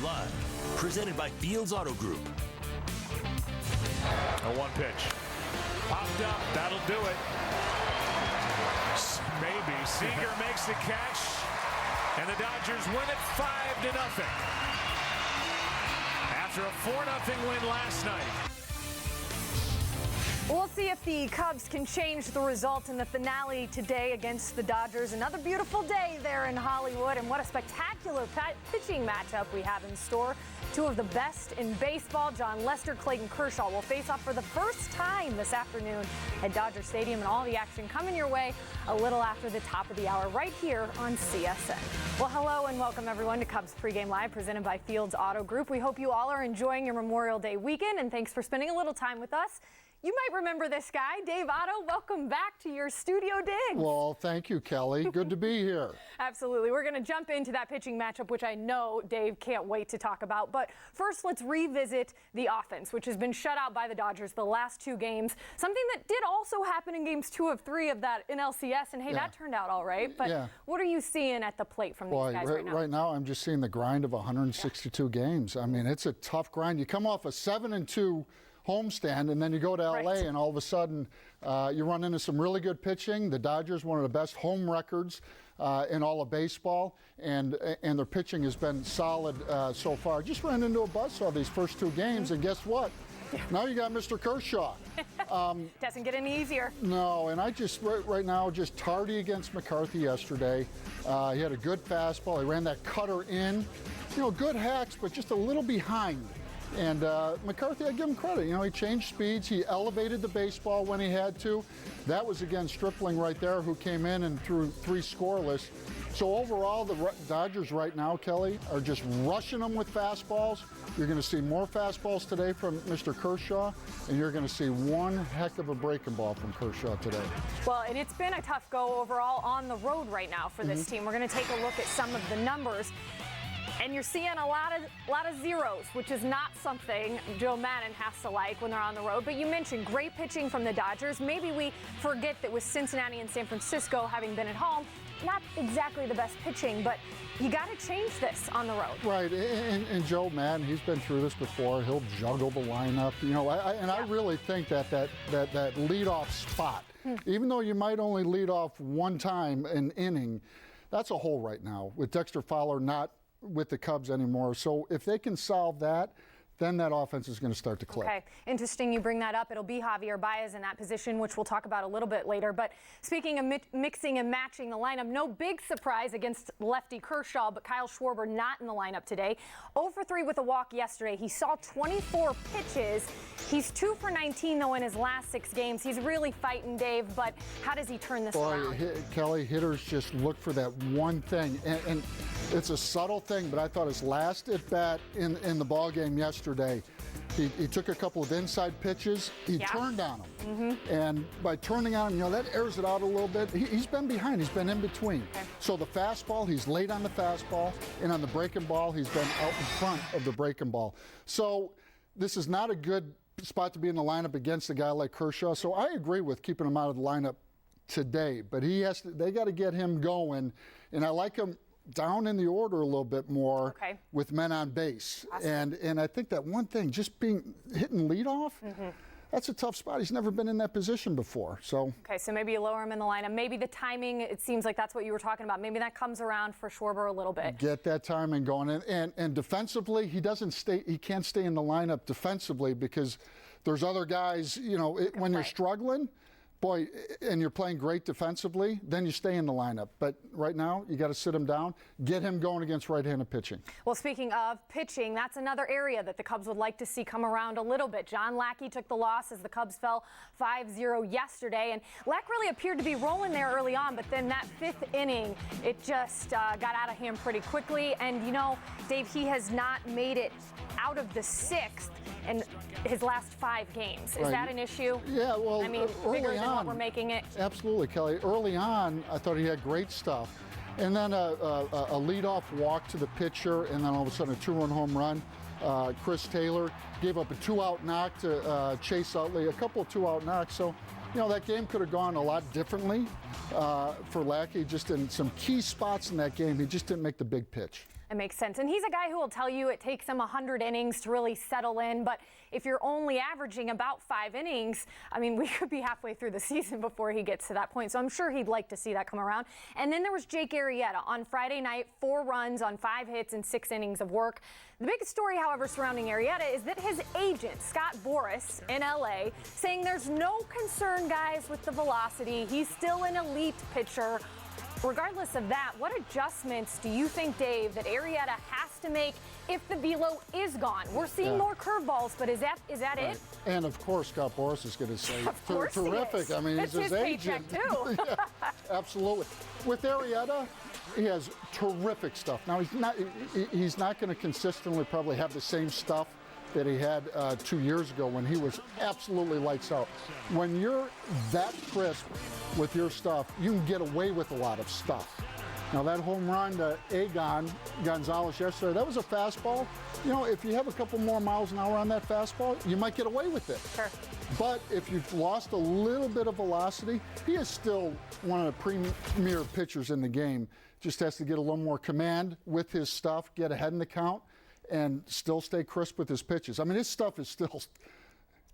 Pregame Live, presented by Fields Auto Group. A one pitch. Popped up. That'll do it. Maybe. Seager makes the catch. And the Dodgers win it 5-0. After a 4-0 win last night. We'll see if the Cubs can change the result in the finale today against the Dodgers. Another beautiful day there in Hollywood, and what a spectacular pitching matchup we have in store. Two of the best in baseball, John Lester, Clayton Kershaw, will face off for the first time this afternoon at Dodger Stadium, and all the action coming your way a little after the top of the hour right here on CSN. Well, hello and welcome everyone to Cubs Pregame Live, presented by Fields Auto Group. We hope you all are enjoying your Memorial Day weekend, and thanks for spending a little time with us. You might remember this guy, Dave Otto. Welcome back to your studio digs. Well, thank you, Kelly. Good to be here. Absolutely. We're going to jump into that pitching matchup, which I know Dave can't wait to talk about. But first, let's revisit the offense, which has been shut out by the Dodgers the last two games. Something that did also happen in games 2 of 3 of that NLCS. And, hey, that turned out all right. But what are you seeing at the plate from these guys right now? Right now, I'm just seeing the grind of 162 games. I mean, it's a tough grind. You come off a 7-2 homestand, and then you go to LA, and all of a sudden you run into some really good pitching. The Dodgers, one of the best home records in all of baseball, and their pitching has been solid so far. Just ran into a buzzsaw these first 2 games, and guess what? Now you got Mr. Kershaw. Doesn't get any easier. No, and I just, right now, just tardy against McCarthy yesterday. He had a good fastball. He ran that cutter in. You know, good hacks, but just a little behind. And McCarthy, I give him credit. You know, he changed speeds. He elevated the baseball when he had to. That was, again, Stripling right there, who came in and threw 3 scoreless. So overall, the Dodgers right now, Kelly, are just rushing them with fastballs. You're going to see more fastballs today from Mr. Kershaw, and you're going to see one heck of a breaking ball from Kershaw today. Well, and it's been a tough go overall on the road right now for this team. We're going to take a look at some of the numbers. And you're seeing a lot of zeros, which is not something Joe Madden has to like when they're on the road. But you mentioned great pitching from the Dodgers. Maybe we forget that with Cincinnati and San Francisco having been at home, not exactly the best pitching, but you got to change this on the road. Right, and Joe Madden, he's been through this before. He'll juggle the lineup, you know. I really think that leadoff spot, even though you might only lead off one time an inning, that's a hole right now with Dexter Fowler not with the Cubs anymore. So if they can solve that, then that offense is going to start to click. Okay, interesting you bring that up. It'll be Javy Baez in that position, which we'll talk about a little bit later. But speaking of mixing and matching the lineup, no big surprise against lefty Kershaw, but Kyle Schwarber not in the lineup today. 0 for 3 with a walk yesterday. He saw 24 pitches. He's 2 for 19, though, in his last 6 games. He's really fighting, Dave, but how does he turn this around? Kelly, hitters just look for that one thing. And it's a subtle thing, but I thought his last at-bat in the ballgame yesterday, he took a couple of inside pitches. He turned on them. And by turning on him, you know, that airs it out a little bit. He's been behind. He's been in between. Okay. So the fastball, he's late on the fastball. And on the breaking ball, he's been out in front of the breaking ball. So this is not a good spot to be in the lineup against a guy like Kershaw. So I agree with keeping him out of the lineup today. But they got to get him going. And I like him down in the order a little bit more with men on base. Awesome. And I think that one thing, just hitting leadoff, that's a tough spot. He's never been in that position before. So so maybe you lower him in the lineup. Maybe the timing, it seems like that's what you were talking about. Maybe that comes around for Schwarber a little bit. Get that timing going. And defensively, he can't stay in the lineup defensively because there's other guys, you know, when you're struggling, boy, and you're playing great defensively, then you stay in the lineup. But right now, you got to sit him down, get him going against right-handed pitching. Well, speaking of pitching, that's another area that the Cubs would like to see come around a little bit. John Lackey took the loss as the Cubs fell 5-0 yesterday. And Lack really appeared to be rolling there early on, but then that 5th inning, it just got out of hand pretty quickly. And, you know, Dave, he has not made it out of the 6th in his last 5 games. Is that an issue? Yeah, well, I mean, bigger than what we're making it. Absolutely, Kelly. Early on, I thought he had great stuff. And then a leadoff walk to the pitcher, and then all of a sudden a 2-run home run. Chris Taylor gave up a 2-out knock to Chase Utley, a couple of 2-out knocks. So, you know, that game could have gone a lot differently for Lackey. Just in some key spots in that game, he just didn't make the big pitch. It makes sense. And he's a guy who will tell you it takes him 100 innings to really settle in. But if you're only averaging about 5 innings, I mean, we could be halfway through the season before he gets to that point. So I'm sure he'd like to see that come around. And then there was Jake Arrieta on Friday night, 4 runs on 5 hits and 6 innings of work. The big story, however, surrounding Arrieta is that his agent, Scott Boras, in LA, saying there's no concern, guys, with the velocity. He's still an elite pitcher. Regardless of that, what adjustments do you think, Dave, that Arrieta has to make if the velo is gone? We're seeing more curveballs, but is that right. It? And of course, Scott Boras is going to say, terrific. I mean, it's he's his agent. Too. Yeah, absolutely. With Arrieta, he has terrific stuff. Now, he's not going to consistently probably have the same stuff that he had 2 years ago when he was absolutely lights out. When you're that crisp with your stuff, you can get away with a lot of stuff. Now, that home run to Egon Gonzalez yesterday, that was a fastball. You know, if you have a couple more miles an hour on that fastball, you might get away with it. Sure. But if you've lost a little bit of velocity, he is still one of the premier pitchers in the game. Just has to get a little more command with his stuff, get ahead in the count, and still stay crisp with his pitches. I mean, his stuff is still...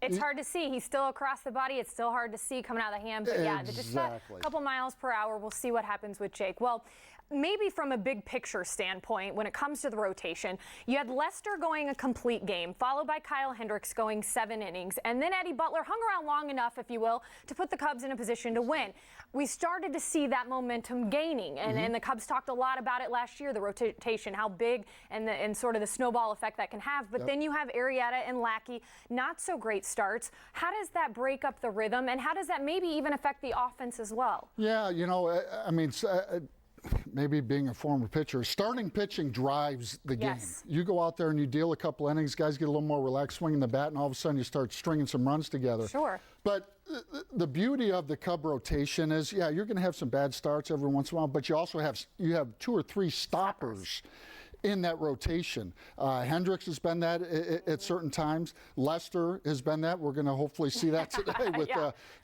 It's hard to see. He's still across the body. It's still hard to see coming out of the hand. But yeah, just a couple miles per hour. We'll see what happens with Jake. Well, maybe from a big picture standpoint, when it comes to the rotation, you had Lester going a complete game, followed by Kyle Hendricks going 7 innings, and then Eddie Butler hung around long enough, if you will, to put the Cubs in a position to win. We started to see that momentum gaining, and the Cubs talked a lot about it last year, the rotation, how big and sort of the snowball effect that can have. But then you have Arrieta and Lackey, not so great starts. How does that break up the rhythm, and how does that maybe even affect the offense as well? Yeah, you know, I mean, maybe being a former pitcher, starting pitching drives the game. Yes. You go out there and you deal a couple innings, guys get a little more relaxed swinging the bat, and all of a sudden you start stringing some runs together. Sure. But the beauty of the Cub rotation is, yeah, you're going to have some bad starts every once in a while, but you also have 2 or 3 stoppers in that rotation. Hendricks has been that at certain times. Lester has been that. We're going to hopefully see that today with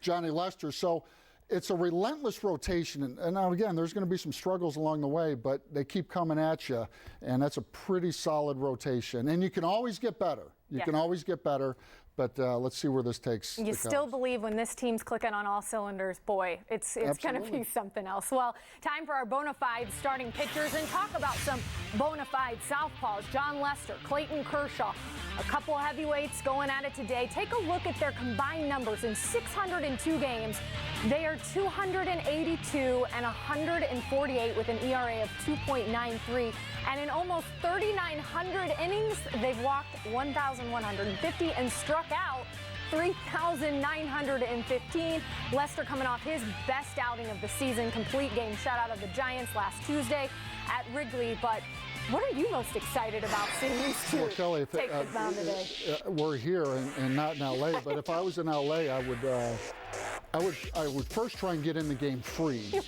Johnny Lester. So it's a relentless rotation. And now, again, there's going to be some struggles along the way, but they keep coming at you, and that's a pretty solid rotation. And you can always get better. You can always get better. But let's see where this takes. You still believe when this team's clicking on all cylinders, boy, it's going to be something else. Well, time for our bona fide starting pitchers and talk about some bona fide southpaws. John Lester, Clayton Kershaw, a couple heavyweights going at it today. Take a look at their combined numbers in 602 games. They are 282 and 148 with an ERA of 2.93. And in almost 3,900 innings, they've walked 1,150 and struck out 3,915. Lester coming off his best outing of the season, complete game shutout of the Giants last Tuesday at Wrigley. But what are you most excited about seeing these two Kelly, take the mound today? We're here and not in LA, but if I was in LA, I would first try and get in the game free.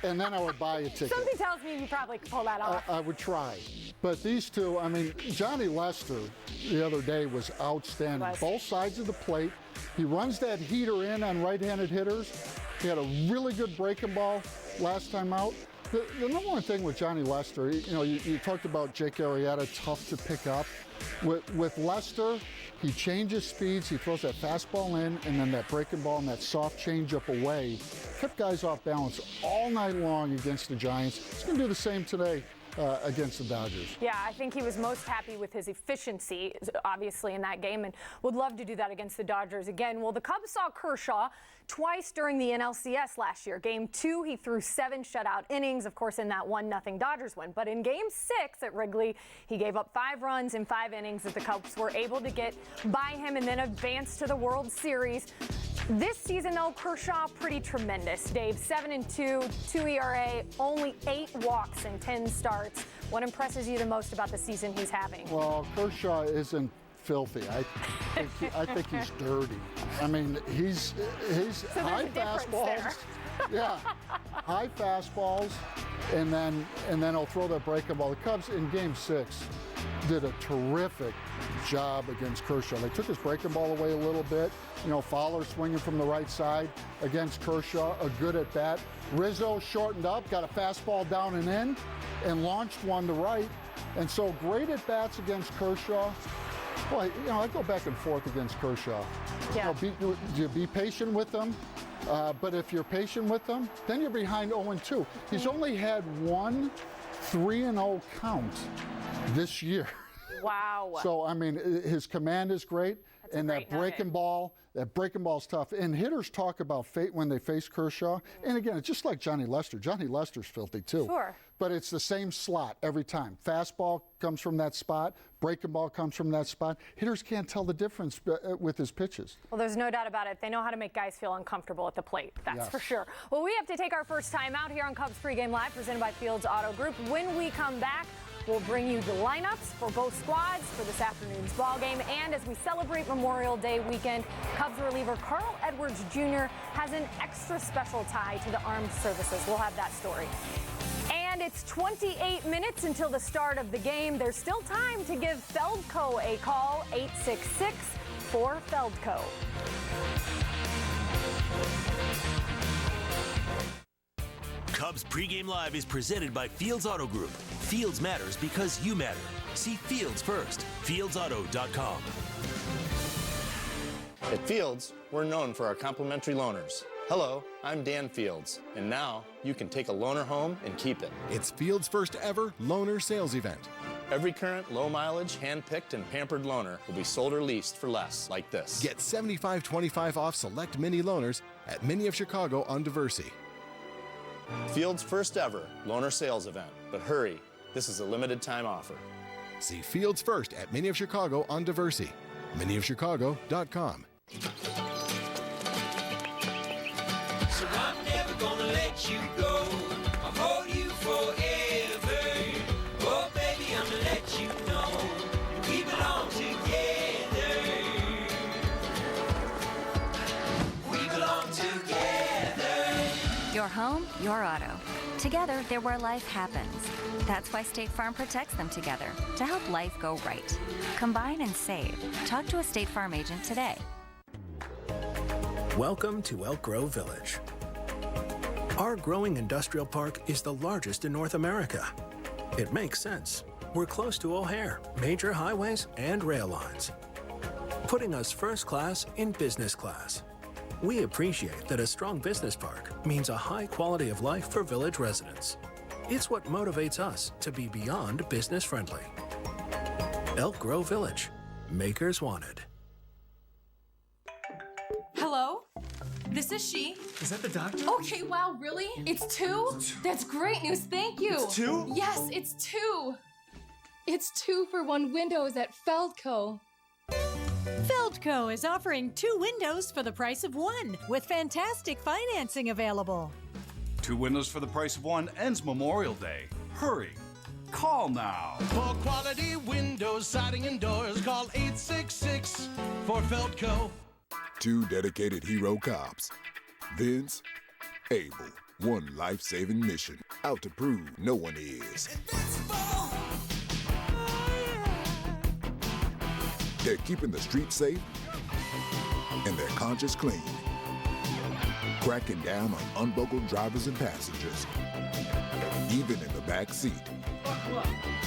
And then I would buy a ticket. Something tells me you probably could pull that off. I would try. But these two, I mean, Johnny Lester the other day was outstanding. Both sides of the plate. He runs that heater in on right-handed hitters. He had a really good breaking ball last time out. The number one thing with Johnny Lester, you know, you talked about Jake Arrieta, tough to pick up. With Lester, he changes speeds, he throws that fastball in, and then that breaking ball and that soft changeup away. Kept guys off balance all night long against the Giants. He's going to do the same today against the Dodgers. Yeah, I think he was most happy with his efficiency, obviously, in that game, and would love to do that against the Dodgers again. Well, the Cubs saw Kershaw twice during the NLCS last year. Game 2, he threw 7 shutout innings, of course, in that 1-0 Dodgers win. But in Game 6 at Wrigley, he gave up 5 runs in 5 innings that the Cubs were able to get by him and then advance to the World Series. This season, though, Kershaw pretty tremendous. Dave, 7-2, 2 ERA, only 8 walks in 10 starts. What impresses you the most about the season he's having? Well, Kershaw isn't filthy. I think he's dirty. I mean, he's so high fastballs. Yeah, high fastballs, and then he'll throw that breaking ball. The Cubs in Game 6 did a terrific job against Kershaw. They took his breaking ball away a little bit. You know, Fowler swinging from the right side against Kershaw, a good at bat. Rizzo shortened up, got a fastball down and in, and launched one to right. And so great at bats against Kershaw. Boy, you know, I go back and forth against Kershaw. Yeah. You be patient with them. But if you're patient with them, then you're behind 0-2. He's only had one 3-0 count this year. Wow. So, I mean, his command is great. And that breaking ball's tough. And hitters talk about when they face Kershaw. And again, it's just like Johnny Lester. Johnny Lester's filthy too. Sure. But it's the same slot every time. Fastball comes from that spot. Breaking ball comes from that spot. Hitters can't tell the difference with his pitches. Well, there's no doubt about it. They know how to make guys feel uncomfortable at the plate. That's for sure. Well, we have to take our first time out here on Cubs Pregame Live, presented by Fields Auto Group. When we come back, we'll bring you the lineups for both squads for this afternoon's ball game. And as we celebrate Memorial Day weekend, Cubs reliever Carl Edwards Jr. has an extra special tie to the armed services. We'll have that story. And it's 28 minutes until the start of the game. There's still time to give Feldco a call, 866-4FELDCO. Cubs Pregame Live is presented by Fields Auto Group. Fields matters because you matter. See Fields first. FieldsAuto.com. At Fields, we're known for our complimentary loaners. Hello, I'm Dan Fields, and now you can take a loaner home and keep it. It's Fields' first ever loaner sales event. Every current low-mileage, hand-picked, and pampered loaner will be sold or leased for less, like this. Get $75.25 off select mini loaners at Mini of Chicago on Diversey. Fields' first ever loaner sales event. But hurry, this is a limited time offer. See Fields first at Mini of Chicago on Diversey. MiniofChicago.com. So I'm never gonna let you go. I'll hold you forever. Oh, baby, I'm gonna let you know we belong together. We belong together. Your home, your auto. Together, they're where life happens. That's why State Farm protects them together, to help life go right. Combine and save. Talk to a State Farm agent today. Welcome to Elk Grove Village. Our growing industrial park is the largest in North America. It makes sense. We're close to O'Hare, major highways, and rail lines, putting us first class in business class. We appreciate that a strong business park means a high quality of life for village residents. It's what motivates us to be beyond business friendly. Elk Grove Village. Makers wanted. Hello? This is she. Is that the doctor? Okay, wow, really? It's two? That's great news, thank you. It's two? Yes, it's two. It's 2 for 1 windows at Feldco. Feldco is offering 2 windows for the price of 1 with fantastic financing available. 2 windows for the price of 1 ends Memorial Day. Hurry. Call now. For quality windows, siding, and doors, call 866 for Feldco. 2 dedicated hero cops. Vince, Abel. 1 life-saving mission. Out to prove no one is. They're keeping the streets safe and their conscience clean. Cracking down on unbuckled drivers and passengers, even in the back seat.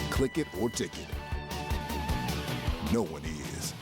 Click it or ticket. No one is.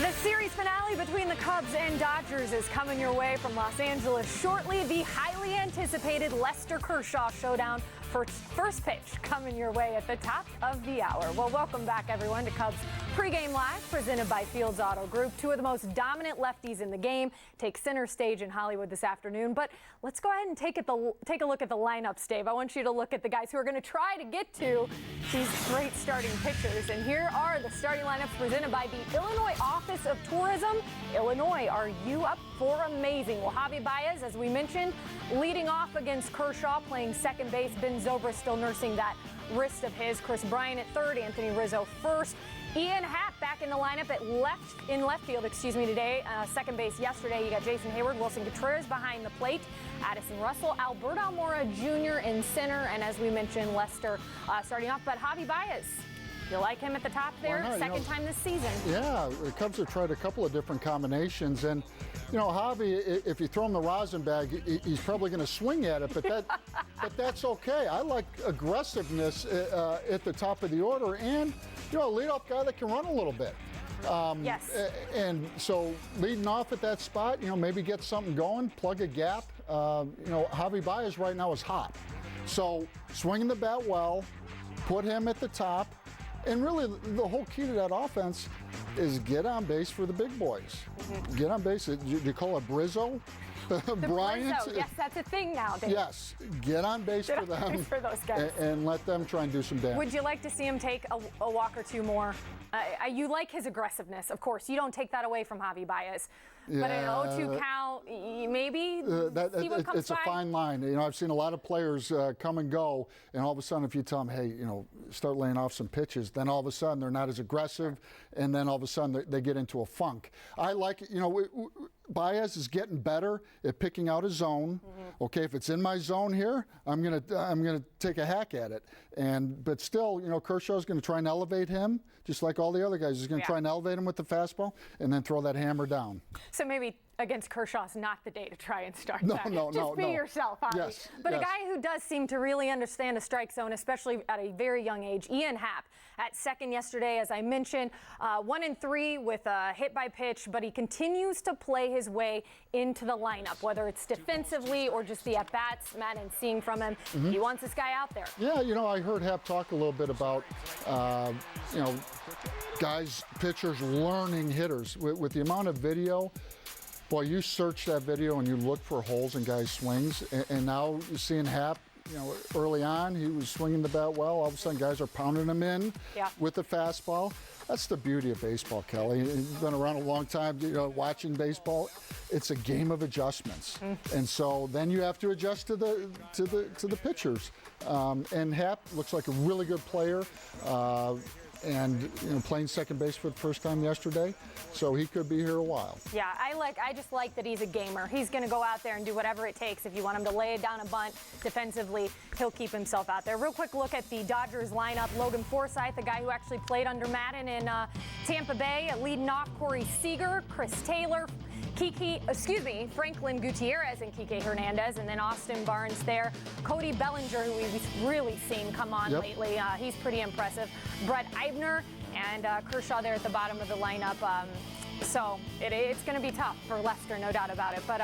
The series finale between the Cubs and Dodgers is coming your way from Los Angeles shortly. The highly anticipated Lester-Kershaw showdown for first pitch coming your way at the top of the hour. Well, welcome back, everyone, to Cubs Pregame Live, presented by Fields Auto Group. 2 of the most dominant lefties in the game take center stage in Hollywood this afternoon. But let's go ahead and take a look at the lineups, Dave. I want you to look at the guys who are going to try to get to these great starting pitchers. And here are the starting lineups presented by the Illinois Office of Tourism. Illinois, are you up for amazing? Well, Javy Baez, as we mentioned, leading off against Kershaw, playing second base. Ben Zobrist still nursing that wrist of his. Chris Bryant at third, Anthony Rizzo first. Ian Happ back in the lineup at left field today. Second base yesterday. You got Jason Hayward, Wilson Contreras behind the plate, Addison Russell, Albert Almora Jr. in center, and as we mentioned, Lester starting off. But Javy Baez, you like him at the top there? Second time this season. Yeah, the Cubs have tried a couple of different combinations, and Javy, if you throw him the rosin bag, he's probably going to swing at it, but that's okay. I like aggressiveness at the top of the order, and a leadoff guy that can run a little bit. Yes. And so leading off at that spot, maybe get something going, plug a gap. Javy Baez right now is hot. So swinging the bat well, put him at the top. And really, the whole key to that offense is get on base for the big boys. Mm-hmm. Get on base. Do you call it Brizzo? Bryant? Brizzo. Yes, that's a thing now, Dave. Yes, get on base for them for those guys. And let them try and do some damage. Would you like to see him take a walk or two more? You like his aggressiveness, of course. You don't take that away from Javy Baez. Yeah, but an 0-2 count, maybe see what comes it's a fine line. I've seen a lot of players come and go, and all of a sudden if you tell them, hey, start laying off some pitches, then all of a sudden they're not as aggressive, and then all of a sudden they get into a funk. I like it. Baez is getting better at picking out a zone. Mm-hmm. Okay, if it's in my zone here, I'm gonna take a hack at it. But still, Kershaw's going to try and elevate him, just like all the other guys. He's going to try and elevate him with the fastball, and then throw that hammer down. So maybe against Kershaw is not the day to try and start that. Just be yourself, Javy. Yes, but a guy who does seem to really understand a strike zone, especially at a very young age, Ian Happ at second yesterday, as I mentioned, 1-3 with a hit by pitch, but he continues to play his way into the lineup, whether it's defensively or just the at-bats, Matt, and seeing from him. Mm-hmm. He wants this guy out there. Yeah, I heard Happ talk a little bit about, guys, pitchers learning hitters. With the amount of video, boy, you search that video and you look for holes in guys' swings, and now you're seeing Happ, early on he was swinging the bat well. All of a sudden guys are pounding him in with the fastball. That's the beauty of baseball, Kelly. You've been around a long time, watching baseball. It's a game of adjustments, and so then you have to adjust to the pitchers. And Happ looks like a really good player. And playing second base for the first time yesterday, so he could be here a while. Yeah, I just like that he's a gamer. He's going to go out there and do whatever it takes. If you want him to lay it down a bunt defensively, he'll keep himself out there. Real quick look at the Dodgers lineup. Logan Forsythe, the guy who actually played under Madden in Tampa Bay, leading off Corey Seager, Chris Taylor, Franklin Gutierrez and Kike Hernandez, and then Austin Barnes there. Cody Bellinger, who we've really seen come on lately. He's pretty impressive. Brett Eibner and Kershaw there at the bottom of the lineup. So it's going to be tough for Lester, no doubt about it. But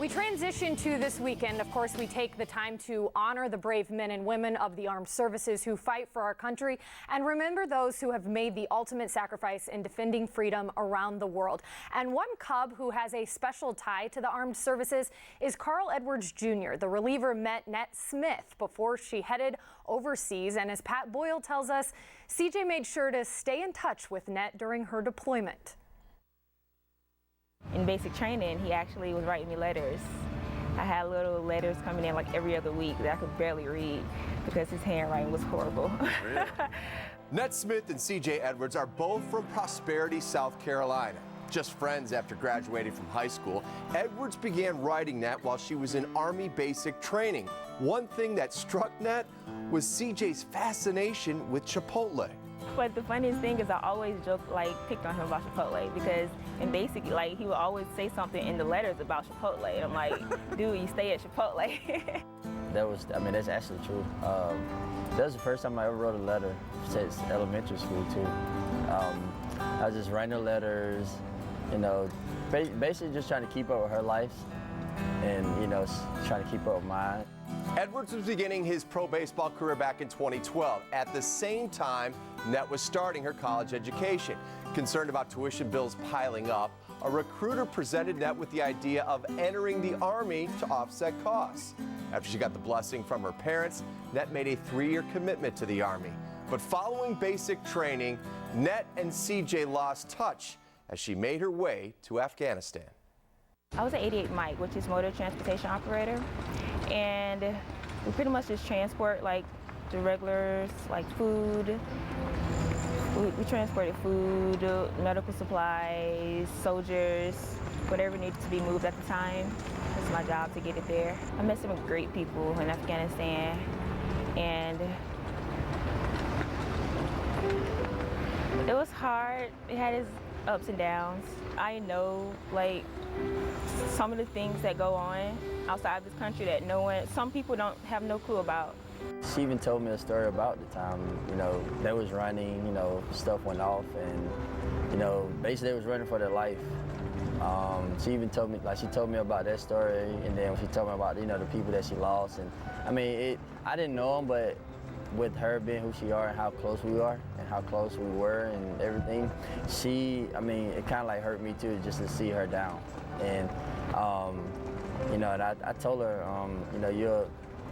we transition to this weekend. Of course, we take the time to honor the brave men and women of the armed services who fight for our country and remember those who have made the ultimate sacrifice in defending freedom around the world. And one Cub who has a special tie to the armed services is Carl Edwards Jr. The reliever met Nett Smith before she headed overseas. And as Pat Boyle tells us, CJ made sure to stay in touch with Nett during her deployment. In basic training, he actually was writing me letters. I had little letters coming in like every other week that I could barely read because his handwriting was horrible. Really? Nett Smith and CJ Edwards are both from Prosperity, South Carolina. Just friends after graduating from high school, Edwards began writing Nett while she was in Army basic training. One thing that struck Nett was CJ's fascination with Chipotle. But the funniest thing is I always picked on him about Chipotle because in basic, he would always say something in the letters about Chipotle. And I'm like, dude, you stay at Chipotle. That's actually true. That was the first time I ever wrote a letter since elementary school too. I was just writing the letters, basically just trying to keep up with her life and, trying to keep up with mine. Edwards was beginning his pro baseball career back in 2012. At the same time, Nett was starting her college education. Concerned about tuition bills piling up, a recruiter presented Nett with the idea of entering the Army to offset costs. After she got the blessing from her parents, Nett made a 3-year commitment to the Army. But following basic training, Nett and CJ lost touch as she made her way to Afghanistan. I was an 88 Mike, which is motor transportation operator. And we pretty much just transport the regulars, like food. We transported food, medical supplies, soldiers, whatever needed to be moved at the time. It's my job to get it there. I met some great people in Afghanistan, and it was hard. It had its ups and downs. I know, like, some of the things that go on outside this country that some people don't have no clue about. She even told me a story about the time, they was running, stuff went off, and, basically they was running for their life. She even told me, she told me about that story, and then she told me about, the people that she lost. And I mean, I didn't know them, but with her being who she are and how close we are and how close we were and everything, it kind of like hurt me too, just to see her down. And, and I told her,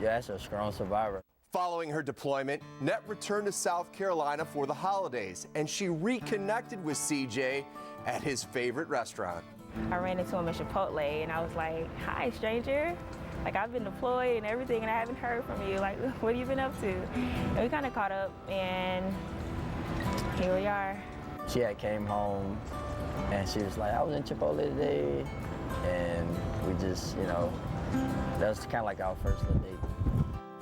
you're actually a strong survivor. Following her deployment, Net returned to South Carolina for the holidays, and she reconnected with CJ at his favorite restaurant. I ran into him at Chipotle, and I was like, "Hi, stranger. Like, I've been deployed and everything, and I haven't heard from you. Like, what have you been up to?" And we kind of caught up, and here we are. She had came home, and she was like, "I was in Chipotle today," and we just, that was kind of like our first little date.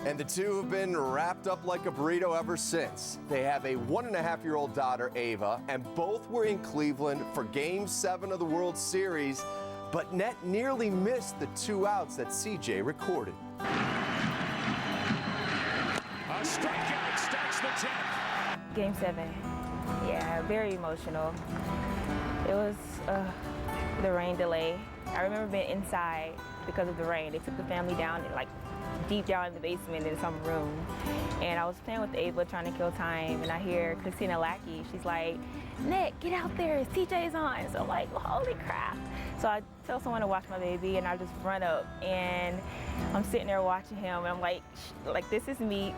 And the two have been wrapped up like a burrito ever since. They have a 1.5-year-old daughter, Ava, and both were in Cleveland for Game 7 of the World Series, but Net nearly missed the 2 outs that CJ recorded. A strikeout starts the 10th. Game 7, yeah, very emotional. It was the rain delay. I remember being inside because of the rain. They took the family down, like, deep down in the basement in some room, and I was playing with Ava trying to kill time, and I hear Christina Lackey. She's like, "Nick, get out there, CJ's on." So I'm like, well, holy crap. So I tell someone to watch my baby, and I just run up, and I'm sitting there watching him, and I'm like this is me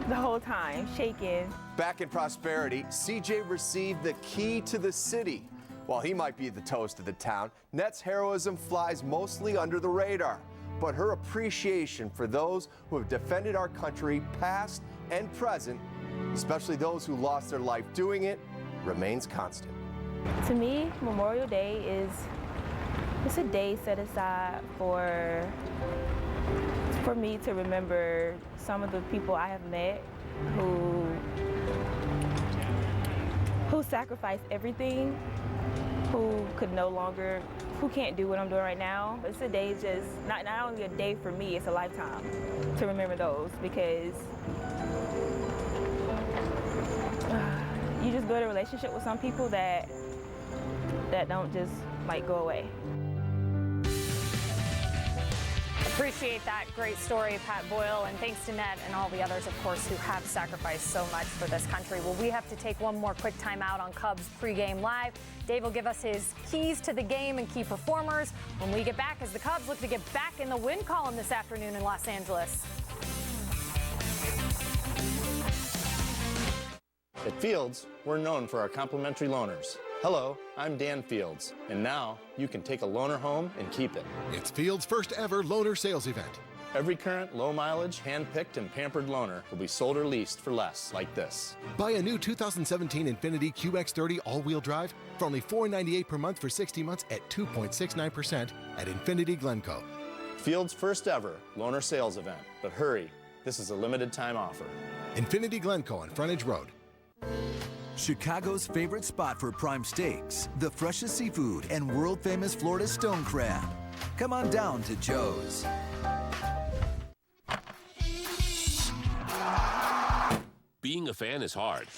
the whole time, shaking. Back in Prosperity, CJ received the key to the city. While he might be the toast of the town, Net's heroism flies mostly under the radar. But her appreciation for those who have defended our country, past and present, especially those who lost their life doing it, remains constant. To me, Memorial Day it's a day set aside for me to remember some of the people I have met who sacrificed everything, who can't do what I'm doing right now. But it's a day, just not only a day for me, it's a lifetime to remember those, because you just build a relationship with some people that don't just like go away. Appreciate that great story, Pat Boyle, and thanks to Net and all the others, of course, who have sacrificed so much for this country. Well, we have to take one more quick timeout on Cubs Pregame Live. Dave will give us his keys to the game and key performers when we get back, as the Cubs look to get back in the win column this afternoon in Los Angeles. At Fields, we're known for our complimentary loaners. Hello, I'm Dan Fields, and now you can take a loaner home and keep it. It's Fields' first ever loaner sales event. Every current low-mileage, hand-picked, and pampered loaner will be sold or leased for less, like this. Buy a new 2017 Infiniti QX30 all-wheel drive for only $498 per month for 60 months at 2.69% at Infiniti Glencoe. Fields' first ever loaner sales event. But hurry, this is a limited-time offer. Infiniti Glencoe on Frontage Road. Chicago's favorite spot for prime steaks, the freshest seafood, and world-famous Florida stone crab. Come on down to Joe's. Being a fan is hard.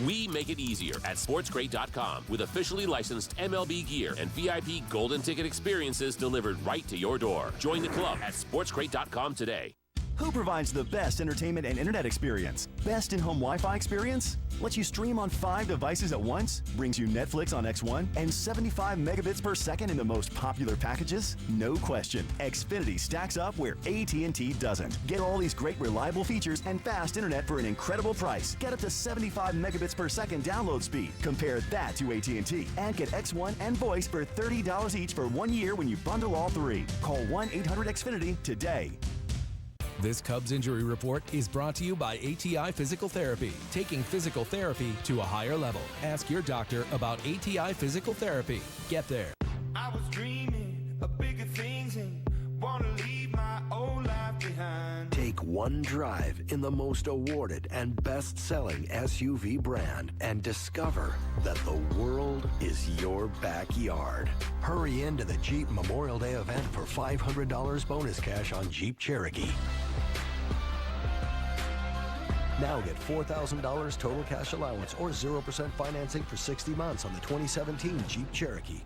We make it easier at SportsGrade.com with officially licensed MLB gear and VIP golden ticket experiences delivered right to your door. Join the club at SportsGrade.com today. Who provides the best entertainment and internet experience? Best in-home Wi-Fi experience? Lets you stream on 5 devices at once? Brings you Netflix on X1 and 75 megabits per second in the most popular packages? No question. Xfinity stacks up where AT&T doesn't. Get all these great reliable features and fast internet for an incredible price. Get up to 75 megabits per second download speed. Compare that to AT&T. And get X1 and voice for $30 each for 1 year when you bundle all 3. Call 1-800-XFINITY today. This Cubs injury report is brought to you by ATI Physical Therapy, taking physical therapy to a higher level. Ask your doctor about ATI Physical Therapy. Get there. I was dreaming of bigger things and want to leave my old life behind. Take one drive in the most awarded and best-selling SUV brand and discover that the world is your backyard. Hurry into the Jeep Memorial Day event for $500 bonus cash on Jeep Cherokee. Now get $4,000 total cash allowance or 0% financing for 60 months on the 2017 Jeep Cherokee.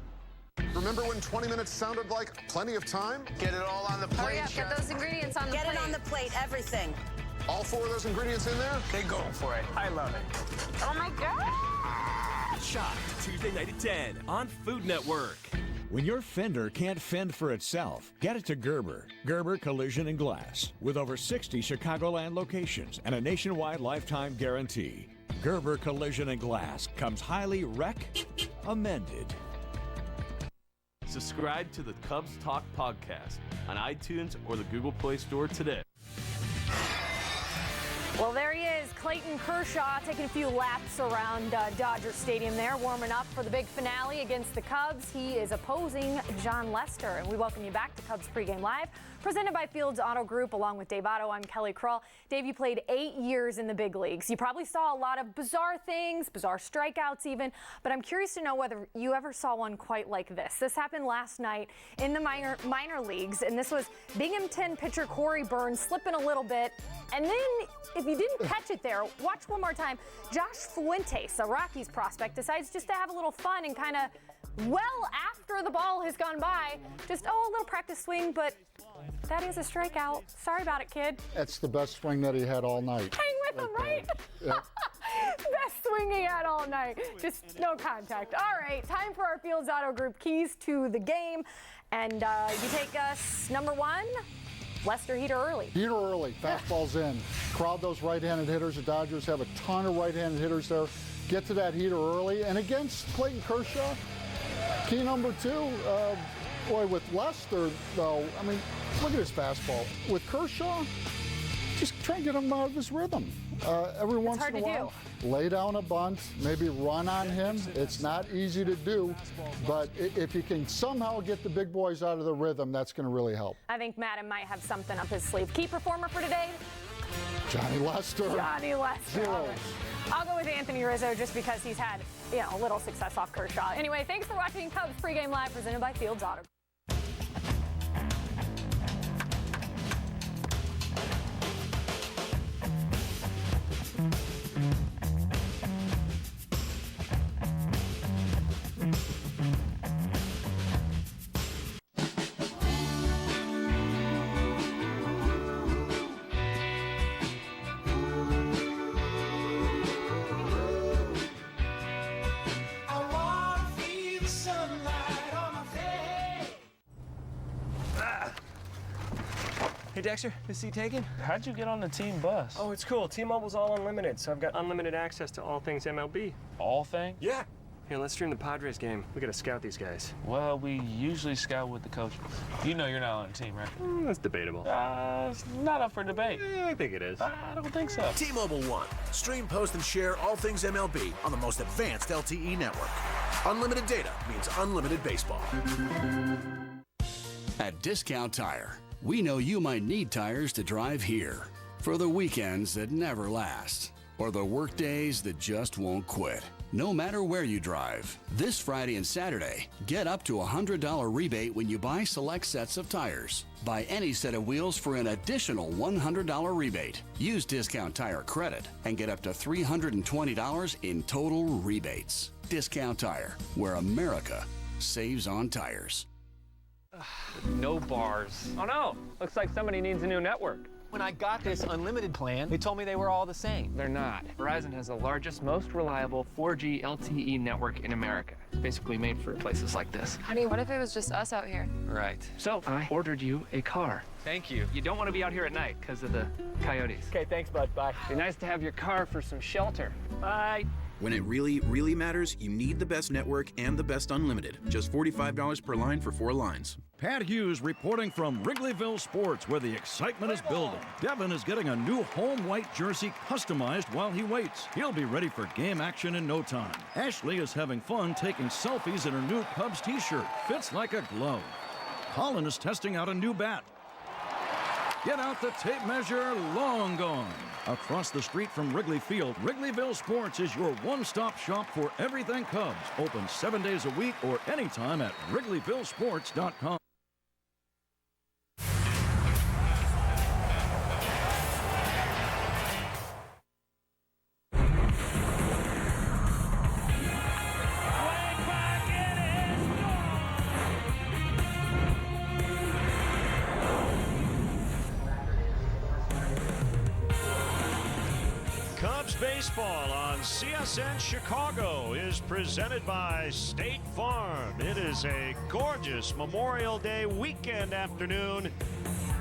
Remember when 20 minutes sounded like plenty of time? Get it all on the plate. Hurry up, get those ingredients on the plate. Get it on the plate, everything. All 4 of those ingredients in there? They go for it. I love it. Oh my God! Shop Tuesday night at 10 on Food Network. When your fender can't fend for itself, get it to Gerber. Gerber Collision and Glass. With over 60 Chicagoland locations and a nationwide lifetime guarantee. Gerber Collision and Glass comes highly amended. Subscribe to the Cubs Talk podcast on iTunes or the Google Play Store today. Well, there he is, Clayton Kershaw, taking a few laps around Dodger Stadium there, warming up for the big finale against the Cubs. He is opposing John Lester, and we welcome you back to Cubs Pregame Live, presented by Fields Auto Group, along with Dave Otto. I'm Kelly Krull. Dave, you played 8 years in the big leagues. You probably saw a lot of bizarre things, bizarre strikeouts even, but I'm curious to know whether you ever saw one quite like this. This happened last night in the minor leagues, and this was Binghamton pitcher Corey Burns slipping a little bit, and then if you didn't catch it there, watch one more time. Josh Fuentes, a Rockies prospect, decides just to have a little fun and kind of, well after the ball has gone by, just, a little practice swing, but that is a strikeout. Sorry about it, kid. That's the best swing that he had all night. Hang with him, right? Yeah. Best swing he had all night. Just no contact. All right, time for our Fields Auto Group keys to the game. And you take us number 1. Lester, heater early. Heater early. Fastball's in. Crowd those right-handed hitters. The Dodgers have a ton of right-handed hitters there. Get to that heater early. And against Clayton Kershaw, key number 2, boy, with Lester, though, I mean, look at his fastball. With Kershaw, just try and get him out of his rhythm. Every once in a while, lay down a bunt, maybe run on him. It's not easy to do, but if you can somehow get the big boys out of the rhythm, that's going to really help. I think Madden might have something up his sleeve. Key performer for today? Johnny Lester. Johnny Lester. I'll go with Anthony Rizzo just because he's had, a little success off Kershaw. Anyway, thanks for watching Cubs Pregame Live, presented by Fields Auto. Hey Dexter, is seat taken? How'd you get on the team bus? Oh, it's cool. T-Mobile's all unlimited, so I've got unlimited access to all things MLB. All things? Yeah. Here, let's stream the Padres game. We gotta scout these guys. Well, we usually scout with the coaches. You know you're not on the team, right? That's debatable. It's not up for debate. I think it is. I don't think so. T-Mobile One. Stream, post, and share all things MLB on the most advanced LTE network. Unlimited data means unlimited baseball. At Discount Tire, we know you might need tires to drive here. For the weekends that never last, or the work days that just won't quit. No matter where you drive, this Friday and Saturday, get up to a $100 rebate when you buy select sets of tires. Buy any set of wheels for an additional $100 rebate. Use Discount Tire credit and get up to $320 in total rebates. Discount Tire, where America saves on tires. No bars. Oh no, looks like somebody needs a new network. When I got this unlimited plan, they told me they were all the same. They're not. Verizon has the largest, most reliable 4G LTE network in America. It's basically made for places like this. Honey, what if it was just us out here? Right. So I ordered you a car. Thank you. You don't want to be out here at night because of the coyotes. Okay, thanks, bud. Bye. Be nice to have your car for some shelter. Bye. When it really, really matters, you need the best network and the best unlimited. Just $45 per line for 4 lines. Pat Hughes reporting from Wrigleyville Sports, where the excitement is building. Devin is getting a new home white jersey customized while he waits. He'll be ready for game action in no time. Ashley is having fun taking selfies in her new Cubs t-shirt. Fits like a glove. Colin is testing out a new bat. Get out the tape measure, long gone. Across the street from Wrigley Field, Wrigleyville Sports is your one-stop shop for everything Cubs. Open 7 days a week or anytime at WrigleyvilleSports.com. Baseball on CSN Chicago is presented by State Farm. It is a gorgeous Memorial Day weekend afternoon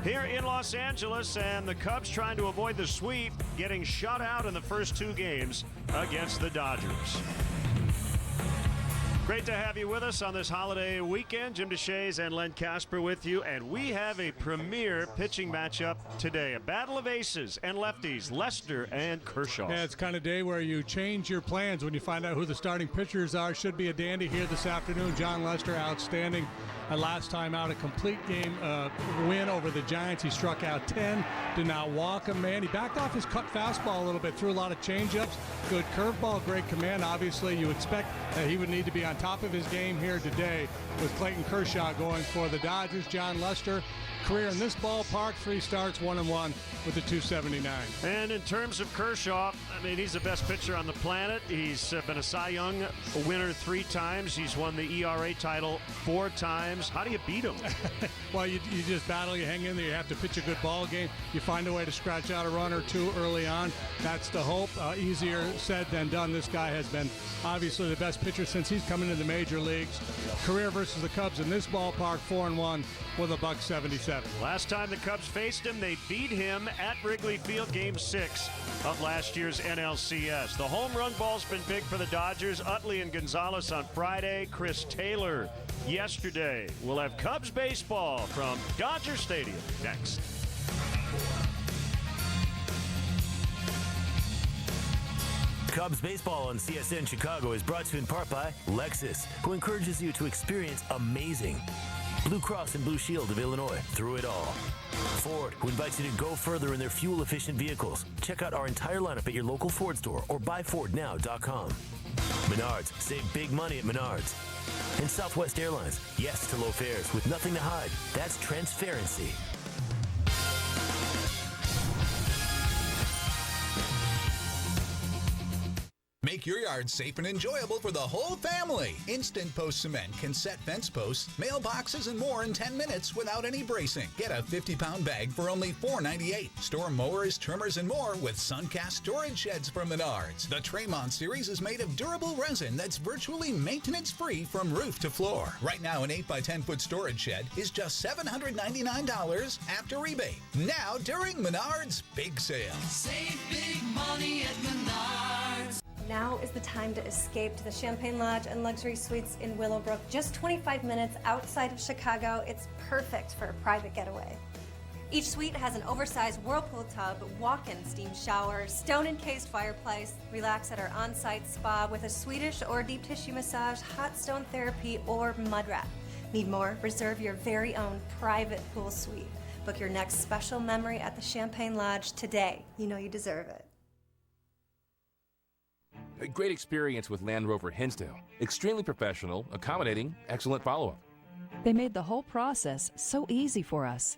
here in Los Angeles, and the Cubs trying to avoid the sweep, getting shut out in the first 2 games against the Dodgers. Great to have you with us on this holiday weekend. Jim DeShays and Len Casper with you, and we have a premier pitching matchup today. A battle of aces and lefties, Lester and Kershaw. Yeah, it's kind of day where you change your plans when you find out who the starting pitchers are. Should be a dandy here this afternoon. John Lester, outstanding. Last time out, a complete game win over the Giants. He struck out 10, did not walk a man. He backed off his cut fastball a little bit, threw a lot of changeups, good curveball, great command. Obviously, you expect that he would need to be on top of his game here today with Clayton Kershaw going for the Dodgers. John Lester, career in this ballpark, 3 starts, 1-1 with the .279. And in terms of Kershaw, I mean, he's the best pitcher on the planet. He's been a Cy Young winner 3 times. He's won the ERA title 4 times. How do you beat him? Well, you just battle, you hang in there, you have to pitch a good ball game. You find a way to scratch out a run or 2 early on. That's the hope. Easier said than done. This guy has been obviously the best pitcher since he's come into the major leagues. Career versus the Cubs in this ballpark, 4-1 with a .177. Last time the Cubs faced him, they beat him at Wrigley Field, Game 6 of last year's NLCS. The home run ball's been big for the Dodgers. Utley and Gonzalez on Friday. Chris Taylor yesterday. We'll have Cubs baseball from Dodger Stadium next. Cubs baseball on CSN Chicago is brought to you in part by Lexus, who encourages you to experience amazing. Blue Cross and Blue Shield of Illinois, through it all. Ford, who invites you to go further in their fuel-efficient vehicles. Check out our entire lineup at your local Ford store or buyfordnow.com. Menards, save big money at Menards. And Southwest Airlines, yes to low fares with nothing to hide. That's transparency. Make your yard safe and enjoyable for the whole family. Instant Post Cement can set fence posts, mailboxes, and more in 10 minutes without any bracing. Get a 50-pound bag for only $4.98. Store mowers, trimmers, and more with Suncast storage sheds from Menards. The Tremont series is made of durable resin that's virtually maintenance-free from roof to floor. Right now, an 8x10-foot storage shed is just $799 after rebate. Now, during Menards' big sale. Save big money at Menards. Now is the time to escape to the Champagne Lodge and Luxury Suites in Willowbrook. Just 25 minutes outside of Chicago. It's perfect for a private getaway. Each suite has an oversized whirlpool tub, walk-in steam shower, stone-encased fireplace. Relax at our on-site spa with a Swedish or deep tissue massage, hot stone therapy, or mud wrap. Need more? Reserve your very own private pool suite. Book your next special memory at the Champagne Lodge today. You know you deserve it. A great experience with Land Rover Hinsdale. Extremely professional, accommodating, excellent follow-up. They made the whole process so easy for us.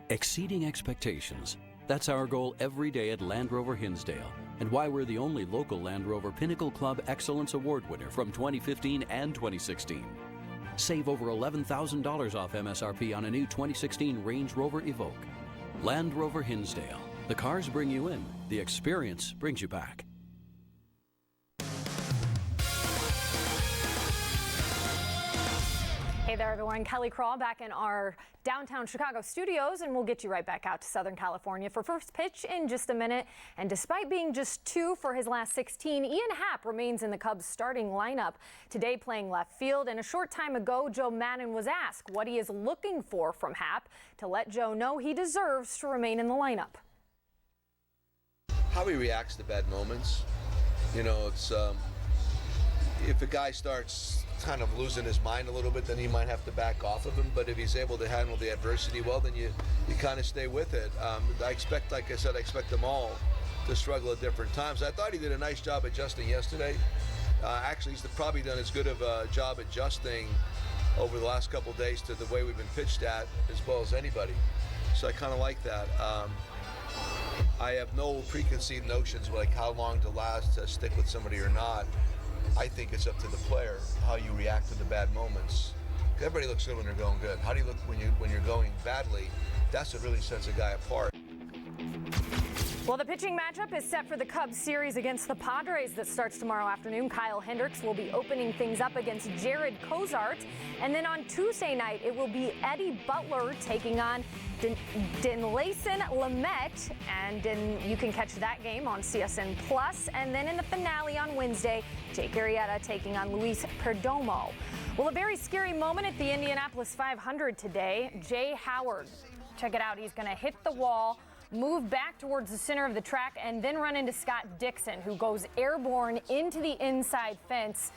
Exceeding expectations. That's our goal every day at Land Rover Hinsdale, and why we're the only local Land Rover Pinnacle Club Excellence Award winner from 2015 and 2016. Save over $11,000 off MSRP on a new 2016 Range Rover Evoque. Land Rover Hinsdale. The cars bring you in. The experience brings you back. Hey there, everyone. Kelly Crawl back in our downtown Chicago studios, and we'll get you right back out to Southern California for first pitch in just a minute. And despite being just 2 for his last 16, Ian Happ remains in the Cubs starting lineup today, playing left field. And a short time ago, Joe Maddon was asked what he is looking for from Happ to let Joe know he deserves to remain in the lineup. How he reacts to bad moments. You know, it's if a guy starts kind of losing his mind a little bit, then he might have to back off of him. But if he's able to handle the adversity well, then you kind of stay with it. I expect, like I said, I expect them all to struggle at different times. I thought he did a nice job adjusting yesterday. Actually, he's probably done as good of a job adjusting over the last couple of days to the way we've been pitched at as well as anybody. So I kind of like that. I have no preconceived notions like how long to last, to stick with somebody or not. I think it's up to the player how you react to the bad moments. Everybody looks good when they're going good. How do you look when you're going badly? That's what really sets a guy apart. Well, the pitching matchup is set for the Cubs series against the Padres that starts tomorrow afternoon. Kyle Hendricks will be opening things up against Jared Cozart. And then on Tuesday night, it will be Eddie Butler taking on Dinlayson Lamet. And you can catch that game on CSN+. And then in the finale on Wednesday, Jake Arrieta taking on Luis Perdomo. Well, a very scary moment at the Indianapolis 500 today. Jay Howard, check it out, he's going to hit the wall, move back towards the center of the track, and then run into Scott Dixon, who goes airborne into the inside fence.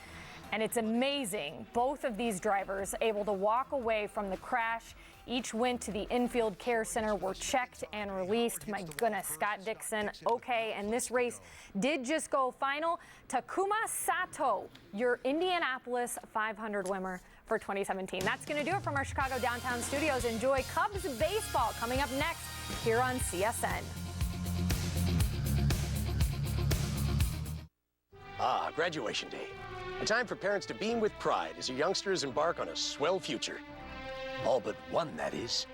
And it's amazing. Both of these drivers able to walk away from the crash. Each went to the infield care center, were checked and released. My goodness, Scott Dixon, okay. And this race did just go final. Takuma Sato, your Indianapolis 500 winner for 2017. That's going to do it from our Chicago downtown studios. Enjoy Cubs baseball coming up next here on CSN. Ah, graduation day. A time for parents to beam with pride as your youngsters embark on a swell future. All but one, that is.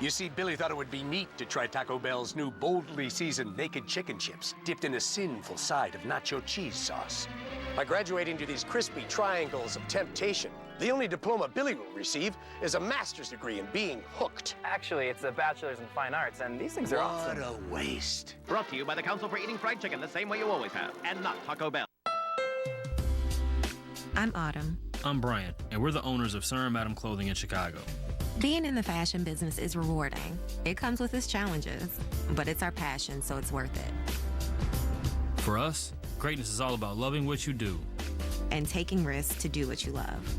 You see, Billy thought it would be neat to try Taco Bell's new boldly seasoned naked chicken chips, dipped in a sinful side of nacho cheese sauce. By graduating to these crispy triangles of temptation, the only diploma Billy will receive is a master's degree in being hooked. Actually, it's a bachelor's in fine arts, and these things are awesome. What a waste. Brought to you by the Council for Eating Fried Chicken the same way you always have, and not Taco Bell. I'm Autumn. I'm Brian, and we're the owners of Sir and Madam Clothing in Chicago. Being in the fashion business is rewarding. It comes with its challenges, but it's our passion, so it's worth it. For us, greatness is all about loving what you do and taking risks to do what you love.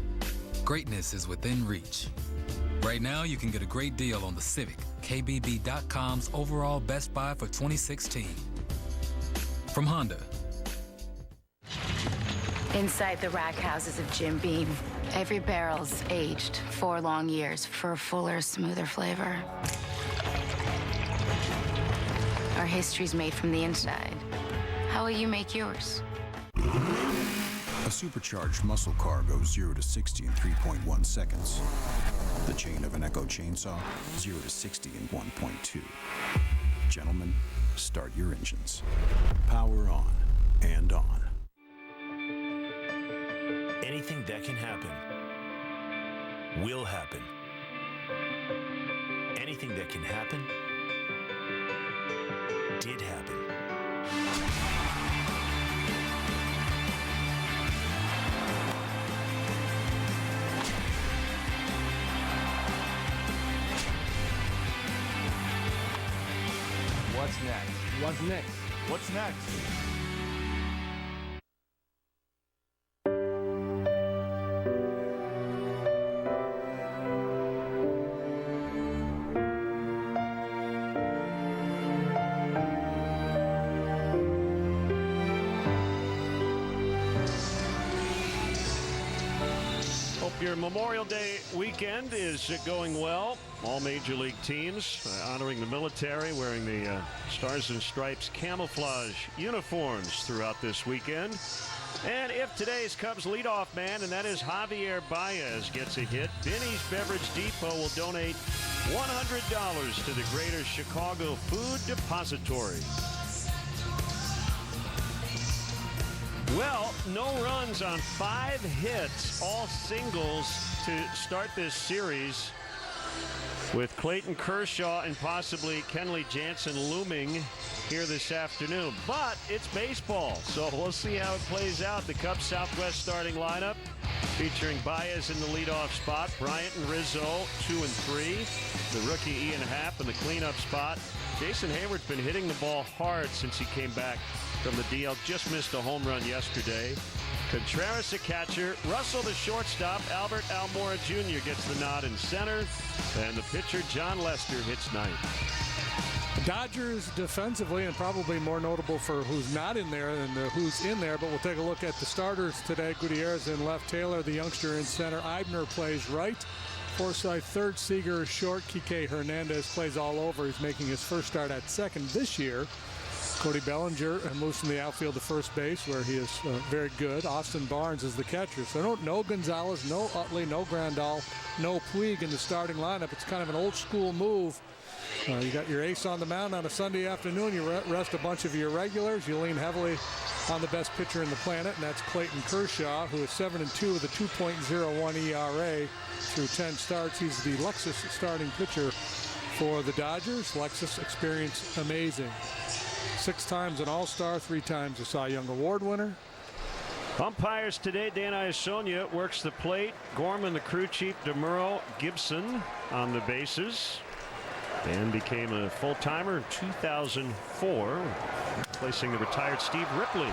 Greatness is within reach. Right now, you can get a great deal on the Civic, KBB.com's overall Best Buy for 2016. From Honda. Inside the rack houses of Jim Beam, every barrel's aged 4 long years for a fuller, smoother flavor. Our history's made from the inside. How will you make yours? A supercharged muscle car goes 0 to 60 in 3.1 seconds. The chain of an Echo chainsaw, 0 to 60 in 1.2. Gentlemen, start your engines. Power on and on. Anything that can happen will happen. Anything that can happen did happen. What's next? What's next? What's next? Your Memorial Day weekend is going well. All major league teams honoring the military, wearing the Stars and Stripes camouflage uniforms throughout this weekend. And if today's Cubs leadoff man, and that is Javy Baez, gets a hit, Benny's Beverage Depot will donate $100 to the Greater Chicago Food Depository. Well, no runs on 5 hits, all singles to start this series with Clayton Kershaw and possibly Kenley Jansen looming here this afternoon. But it's baseball, so we'll see how it plays out. The Cubs Southwest starting lineup featuring Baez in the leadoff spot, Bryant and Rizzo 2 and 3, the rookie Ian Happ in the cleanup spot. Jason Hayward's been hitting the ball hard since he came back from the DL. Just missed a home run yesterday. Contreras a catcher, Russell the shortstop, Albert Almora Jr. gets the nod in center, and the pitcher John Lester hits ninth. Dodgers defensively, and probably more notable for who's not in there than who's in there, but we'll take a look at the starters today. Gutierrez in left, Taylor the youngster in center, Eibner plays right, Forsythe third, Seager short, Kike Hernandez plays all over. He's making his first start at second this year. Cody Bellinger moves from the outfield to first base, where he is very good. Austin Barnes is the catcher. So no Gonzalez, no Utley, no Grandal, no Puig in the starting lineup. It's kind of an old school move. You got your ace on the mound on a Sunday afternoon. You rest a bunch of your regulars. You lean heavily on the best pitcher in the planet, and that's Clayton Kershaw, who is 7-2 with a 2.01 ERA through 10 starts. He's the Lexus starting pitcher for the Dodgers. Lexus experience amazing. 6 times an All-Star, 3 times a Cy Young Award winner. Umpires today, Dan Iasonia works the plate. Gorman, the crew chief, DeMuro, Gibson on the bases. Dan became a full-timer in 2004, replacing the retired Steve Ripley.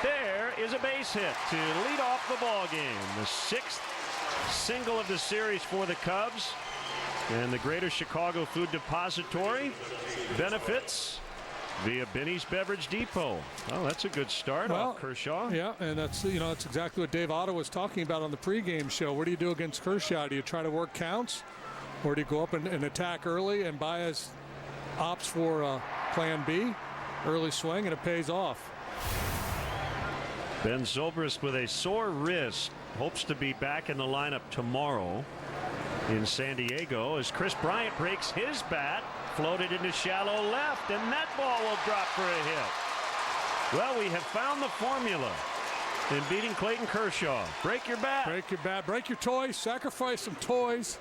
There is a base hit to lead off the ball game. The 6th single of the series for the Cubs. And the Greater Chicago Food Depository benefits via Benny's Beverage Depot. Well, that's a good start off Kershaw. Yeah, and that's that's exactly what Dave Otto was talking about on the pregame show. What do you do against Kershaw? Do you try to work counts, or do you go up and attack early? And Baez opts for plan B, early swing, and it pays off. Ben Zobrist with a sore wrist hopes to be back in the lineup tomorrow in San Diego as Chris Bryant breaks his bat. Floated into shallow left, and that ball will drop for a hit. Well, we have found the formula in beating Clayton Kershaw. Break your bat. Break your bat. Break your toys. Sacrifice some toys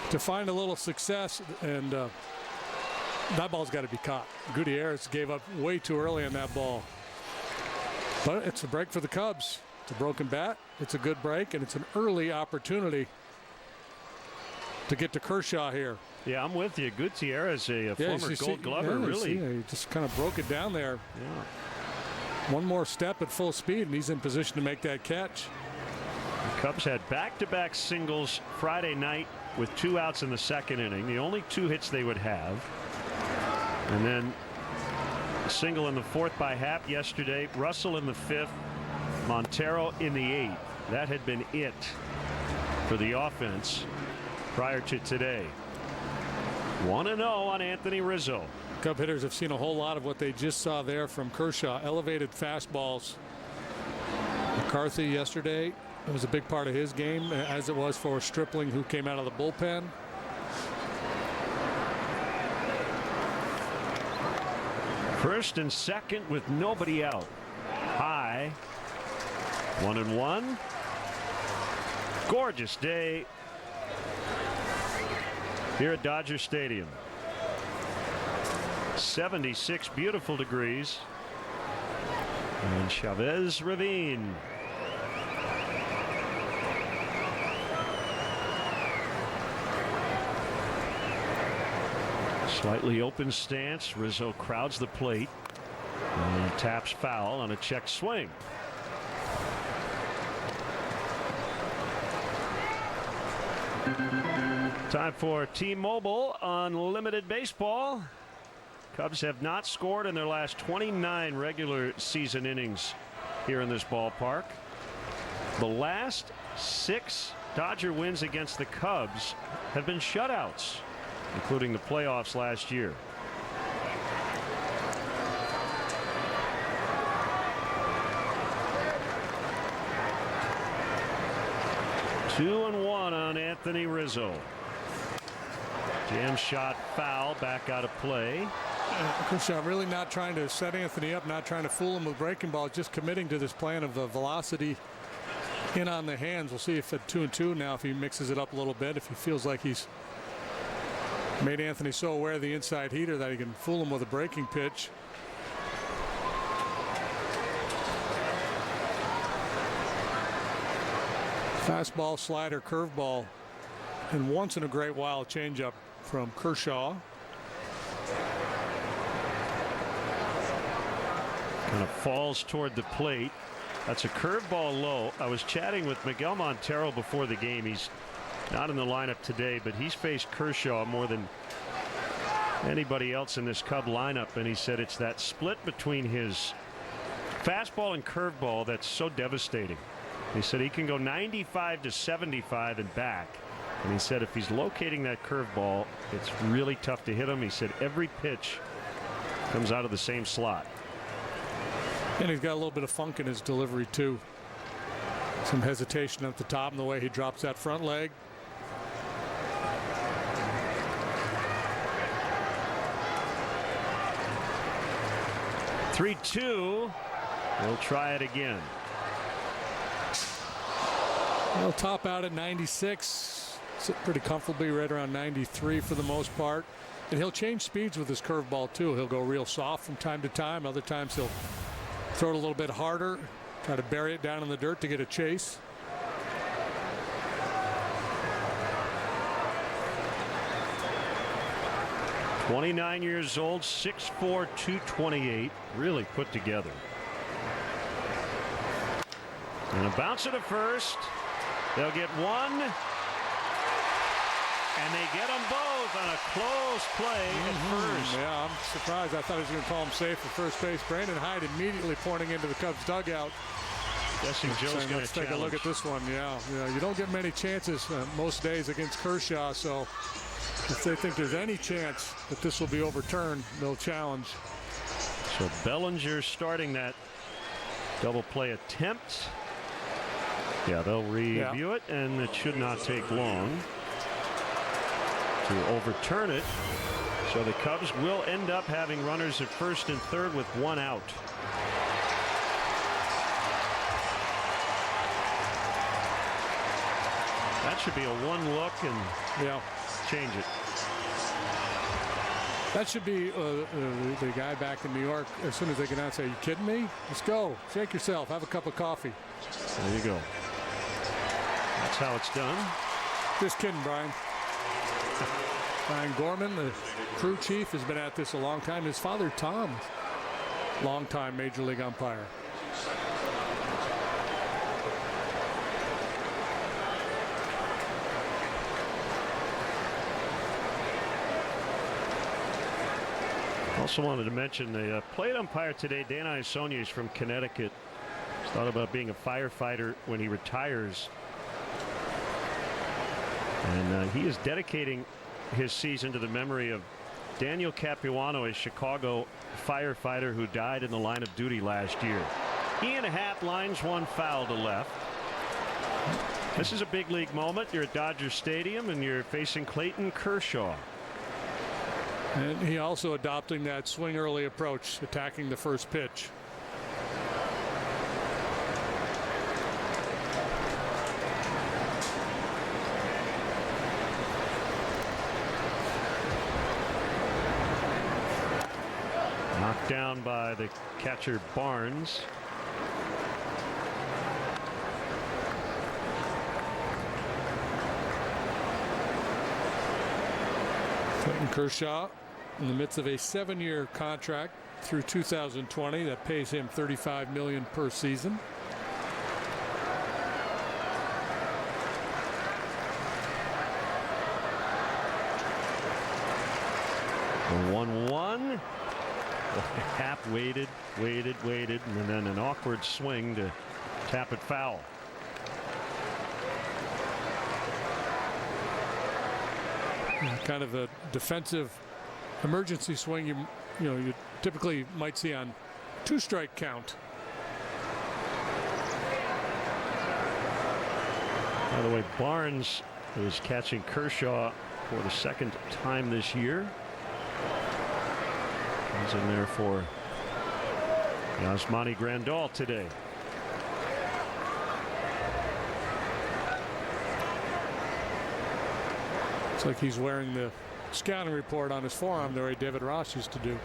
to find a little success, and that ball's got to be caught. Gutierrez gave up way too early on that ball. But it's a break for the Cubs. It's a broken bat. It's a good break, and it's an early opportunity to get to Kershaw here. Yeah, I'm with you. Gutierrez, a former Gold Glover, really. He just kind of broke it down there. Yeah. One more step at full speed, and he's in position to make that catch. The Cubs had back-to-back singles Friday night with 2 outs in the 2nd inning. The only 2 hits they would have. And then a single in the 4th by Happ yesterday. Russell in the 5th. Montero in the 8th. That had been it for the offense prior to today. 1-0 on Anthony Rizzo. Cub hitters have seen a whole lot of what they just saw there from Kershaw. Elevated fastballs. McCarthy yesterday, it was a big part of his game, as it was for Stripling, who came out of the bullpen. First and second with nobody out. High. 1-1. Gorgeous day here at Dodger Stadium. 76 beautiful degrees. And Chavez Ravine. Slightly open stance. Rizzo crowds the plate and taps foul on a check swing. Time for T-Mobile Unlimited Baseball. Cubs have not scored in their last 29 regular season innings here in this ballpark. The last 6 Dodger wins against the Cubs have been shutouts, including the playoffs last year. Two and one on Anthony Rizzo. Jam shot foul, back out of play. Kershaw really not trying to set Anthony up, not trying to fool him with breaking balls, just committing to this plan of the velocity in on the hands. We'll see if at 2-2 now, if he mixes it up a little bit, if he feels like he's made Anthony so aware of the inside heater that he can fool him with a breaking pitch. Fastball, slider, curveball, and once in a great while a changeup from Kershaw. Kind of falls toward the plate. That's a curveball low. I was chatting with Miguel Montero before the game. He's not in the lineup today, but he's faced Kershaw more than anybody else in this Cub lineup, and he said it's that split between his fastball and curveball that's so devastating. He said he can go 95 to 75 and back, and he said if he's locating that curveball, it's really tough to hit him. He said every pitch comes out of the same slot. And he's got a little bit of funk in his delivery too. Some hesitation at the top and the way he drops that front leg. "3-2. We'll try it again. He'll top out at 96. Sit pretty comfortably right around 93 for the most part. And he'll change speeds with his curveball too. He'll go real soft from time to time. Other times he'll throw it a little bit harder, try to bury it down in the dirt to get a chase. "29 years old, 6'4", 228, really put together." And a bounce to first. They'll get one, and they get them both on a close play at first. Yeah, I'm surprised. I thought he was going to call him safe for first base. Brandon Hyde immediately pointing into the Cubs dugout. Guessing Joe's going to let's take a look at this one. Yeah, you don't get many chances most days against Kershaw, so if they think there's any chance that this will be overturned, they'll challenge. So Bellinger starting that double play attempt. Yeah, they'll review it, and it should not take long to overturn it. So the Cubs will end up having runners at first and third with one out. That should be a one look and change it. That should be the guy back in New York, as soon as they get out, say, "You kidding me? Let's go. Shake yourself. Have a cup of coffee." There you go. That's how it's done. Just kidding, Brian. Brian Gorman, the crew chief, has been at this a long time. His father, Tom, longtime Major League umpire. Also wanted to mention the plate umpire today, Dan Iasonia, is from Connecticut. He's thought about being a firefighter when he retires. And he is dedicating his season to the memory of Daniel Capuano, a Chicago firefighter who died in the line of duty last year. Ian Happ lines one foul to left. This is a big league moment. You're at Dodger Stadium and you're facing Clayton Kershaw. And he also adopting that swing early approach, attacking the first pitch. Knocked down by the catcher Barnes. Clayton Kershaw in the midst of a 7-year contract through 2020 that pays him $35 million per season. The 1-1. Happ waited, and then an awkward swing to tap it foul. Kind of a defensive emergency swing you typically might see on 2-strike count. By the way, Barnes is catching Kershaw for the second time this year. He's in there for Yasmani Grandal today. Looks like he's wearing the scouting report on his forearm the way David Ross used to do.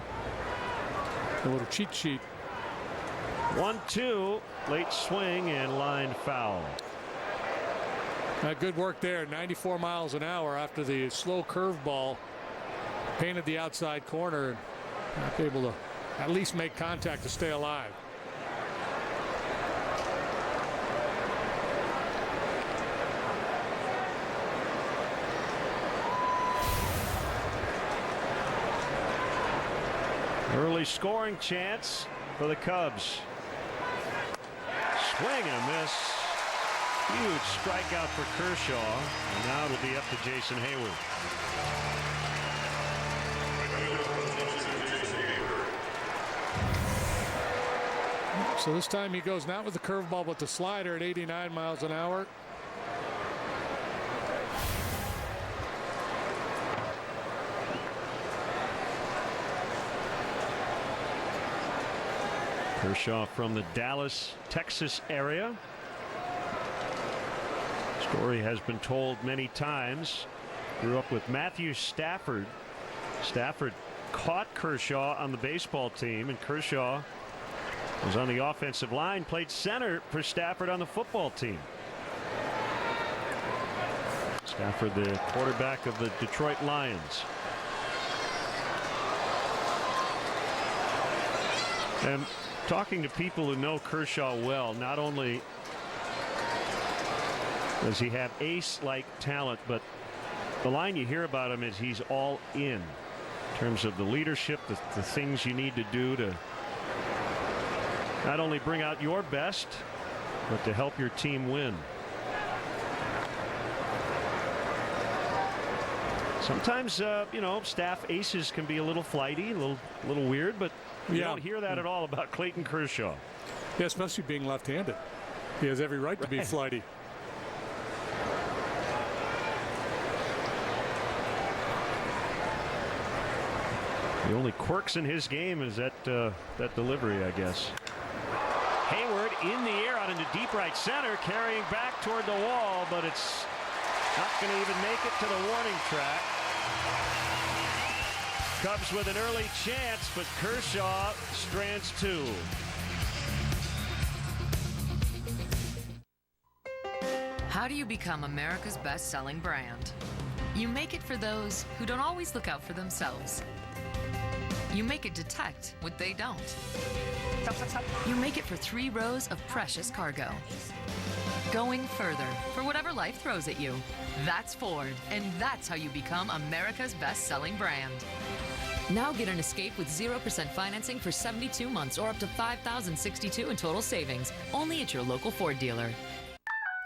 A little cheat sheet. 1-2, late swing and line foul. Good work there. 94 miles an hour after the slow curveball painted the outside corner, and not able to at least make contact to stay alive. Early scoring chance for the Cubs. Swing and a miss. Huge strikeout for Kershaw. And now it'll be up to Jason Hayward. So this time he goes not with the curveball but the slider at 89 miles an hour. Kershaw from the Dallas, Texas area. Story has been told many times. Grew up with Matthew Stafford. Stafford caught Kershaw on the baseball team, and Kershaw was on the offensive line, played center for Stafford on the football team. Stafford, the quarterback of the Detroit Lions. And talking to people who know Kershaw well, not only does he have ace-like talent, but the line you hear about him is he's all in terms of the leadership, the things you need to do to not only bring out your best, but to help your team win. Sometimes, you know, staff aces can be a little flighty, a little weird, but you don't hear that at all about Clayton Kershaw. Yeah, especially being left-handed. He has every right to be flighty. The only quirks in his game is that delivery, I guess. Hayward in the air out into deep right center, carrying back toward the wall, but it's not going to even make it to the warning track. Cubs with an early chance, but Kershaw strands two. How do you become America's best-selling brand? You make it for those who don't always look out for themselves. You make it detect what they don't. You make it for 3 rows of precious cargo. Going further for whatever life throws at you. That's Ford, and that's how you become America's best-selling brand. Now get an Escape with 0% financing for 72 months or up to $5,062 in total savings. Only at your local Ford dealer.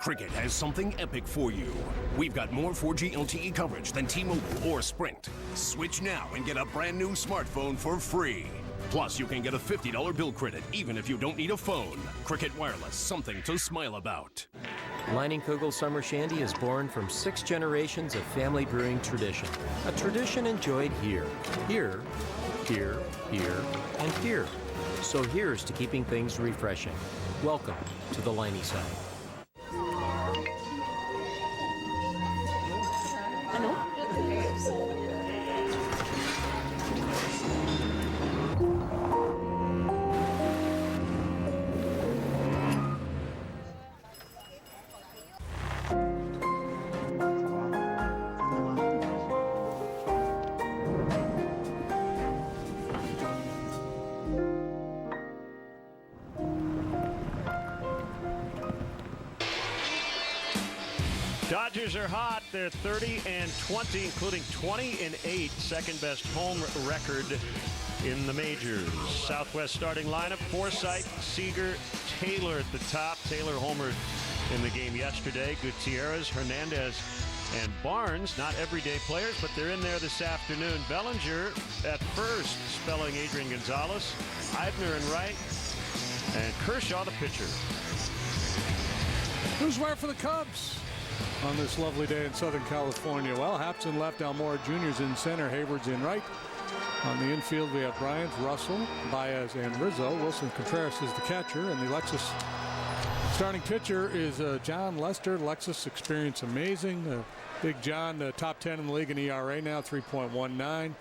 Cricket has something epic for you. We've got more 4G LTE coverage than T-Mobile or Sprint. Switch now and get a brand new smartphone for free. Plus, you can get a $50 bill credit even if you don't need a phone. Cricket Wireless, something to smile about. Leinenkugel Summer Shandy is born from 6 generations of family brewing tradition. A tradition enjoyed here, here, here, here, and here. So here's to keeping things refreshing. Welcome to the Leine side. Dodgers are hot. They're 30-20, including 20-8, second best home record in the majors. Southwest starting lineup: Forsythe, Seager, Taylor at the top. Taylor homered in the game yesterday. Gutierrez, Hernandez, and Barnes, not everyday players, but they're in there this afternoon. Bellinger at first, spelling Adrian Gonzalez. Eibner in right, and Kershaw the pitcher. Who's where for the Cubs on this lovely day in Southern California? Well, Hampson left, Almora Jr.'s in center, Hayward's in right. On the infield, we have Bryant, Russell, Baez, and Rizzo. Wilson Contreras is the catcher, and the Lexus starting pitcher is John Lester. Lexus experience amazing. Big John, top 10 in the league in ERA now, 3.19.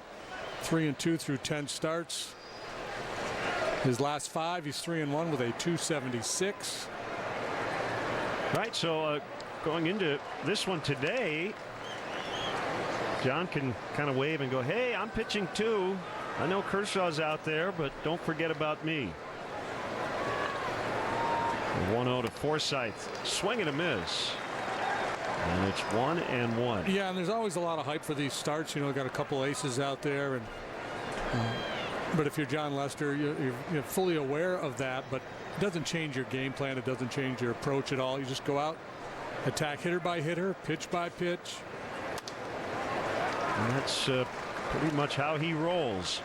3-2 through 10 starts. His last 5, he's 3-1 with a 276. Right, so going into this one today, John can kind of wave and go, hey, I'm pitching too. I know Kershaw's out there, but don't forget about me. 1-0 to Forsythe. Swing and a miss. And it's 1-1. Yeah, and there's always a lot of hype for these starts. You know, got a couple aces out there, and but if you're John Lester, you're fully aware of that. But it doesn't change your game plan. It doesn't change your approach at all. You just go out, attack hitter by hitter, pitch by pitch. And that's pretty much how he rolls.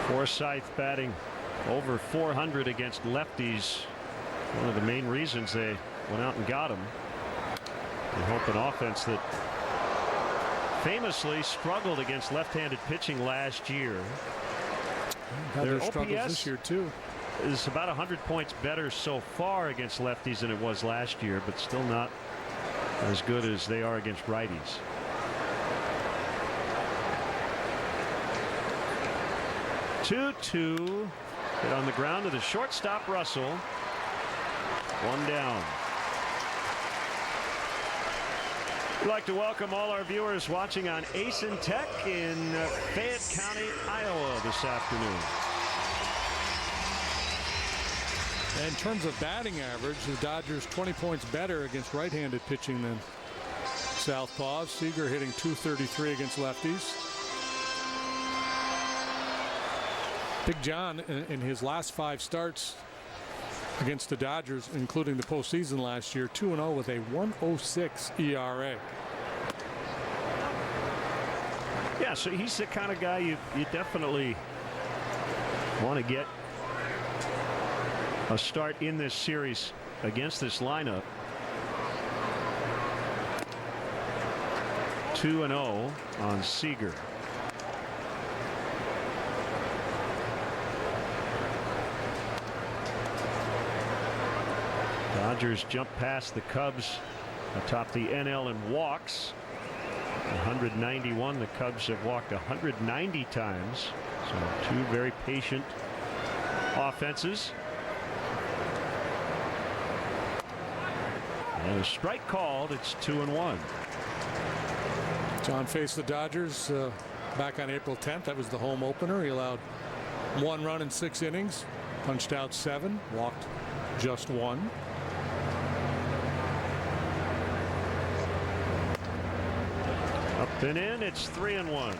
Forsythe batting over 400 against lefties. One of the main reasons they went out and got him. They hope an offense that famously struggled against left-handed pitching last year. Their OPS this year too is about 100 points better so far against lefties than it was last year, but still not as good as they are against righties. Two hit on the ground to the shortstop Russell. One down. We'd like to welcome all our viewers watching on Ace and Tech in Fayette County, Iowa this afternoon. And in terms of batting average, the Dodgers 20 points better against right-handed pitching than southpaws. Seager hitting .233 against lefties. Big John in his last 5 starts against the Dodgers, including the postseason last year, 2-0 with a 1.06 ERA. Yeah, so he's the kind of guy you definitely want to get a start in this series against this lineup. 2-0 on Seager. Dodgers jump past the Cubs atop the NL in walks. 191. The Cubs have walked 190 times. So 2 very patient offenses. And a strike called. It's 2-1. John faced the Dodgers back on April 10th. That was the home opener. He allowed 1 run in 6 innings, punched out 7, walked just 1. Up and in, it's 3-1.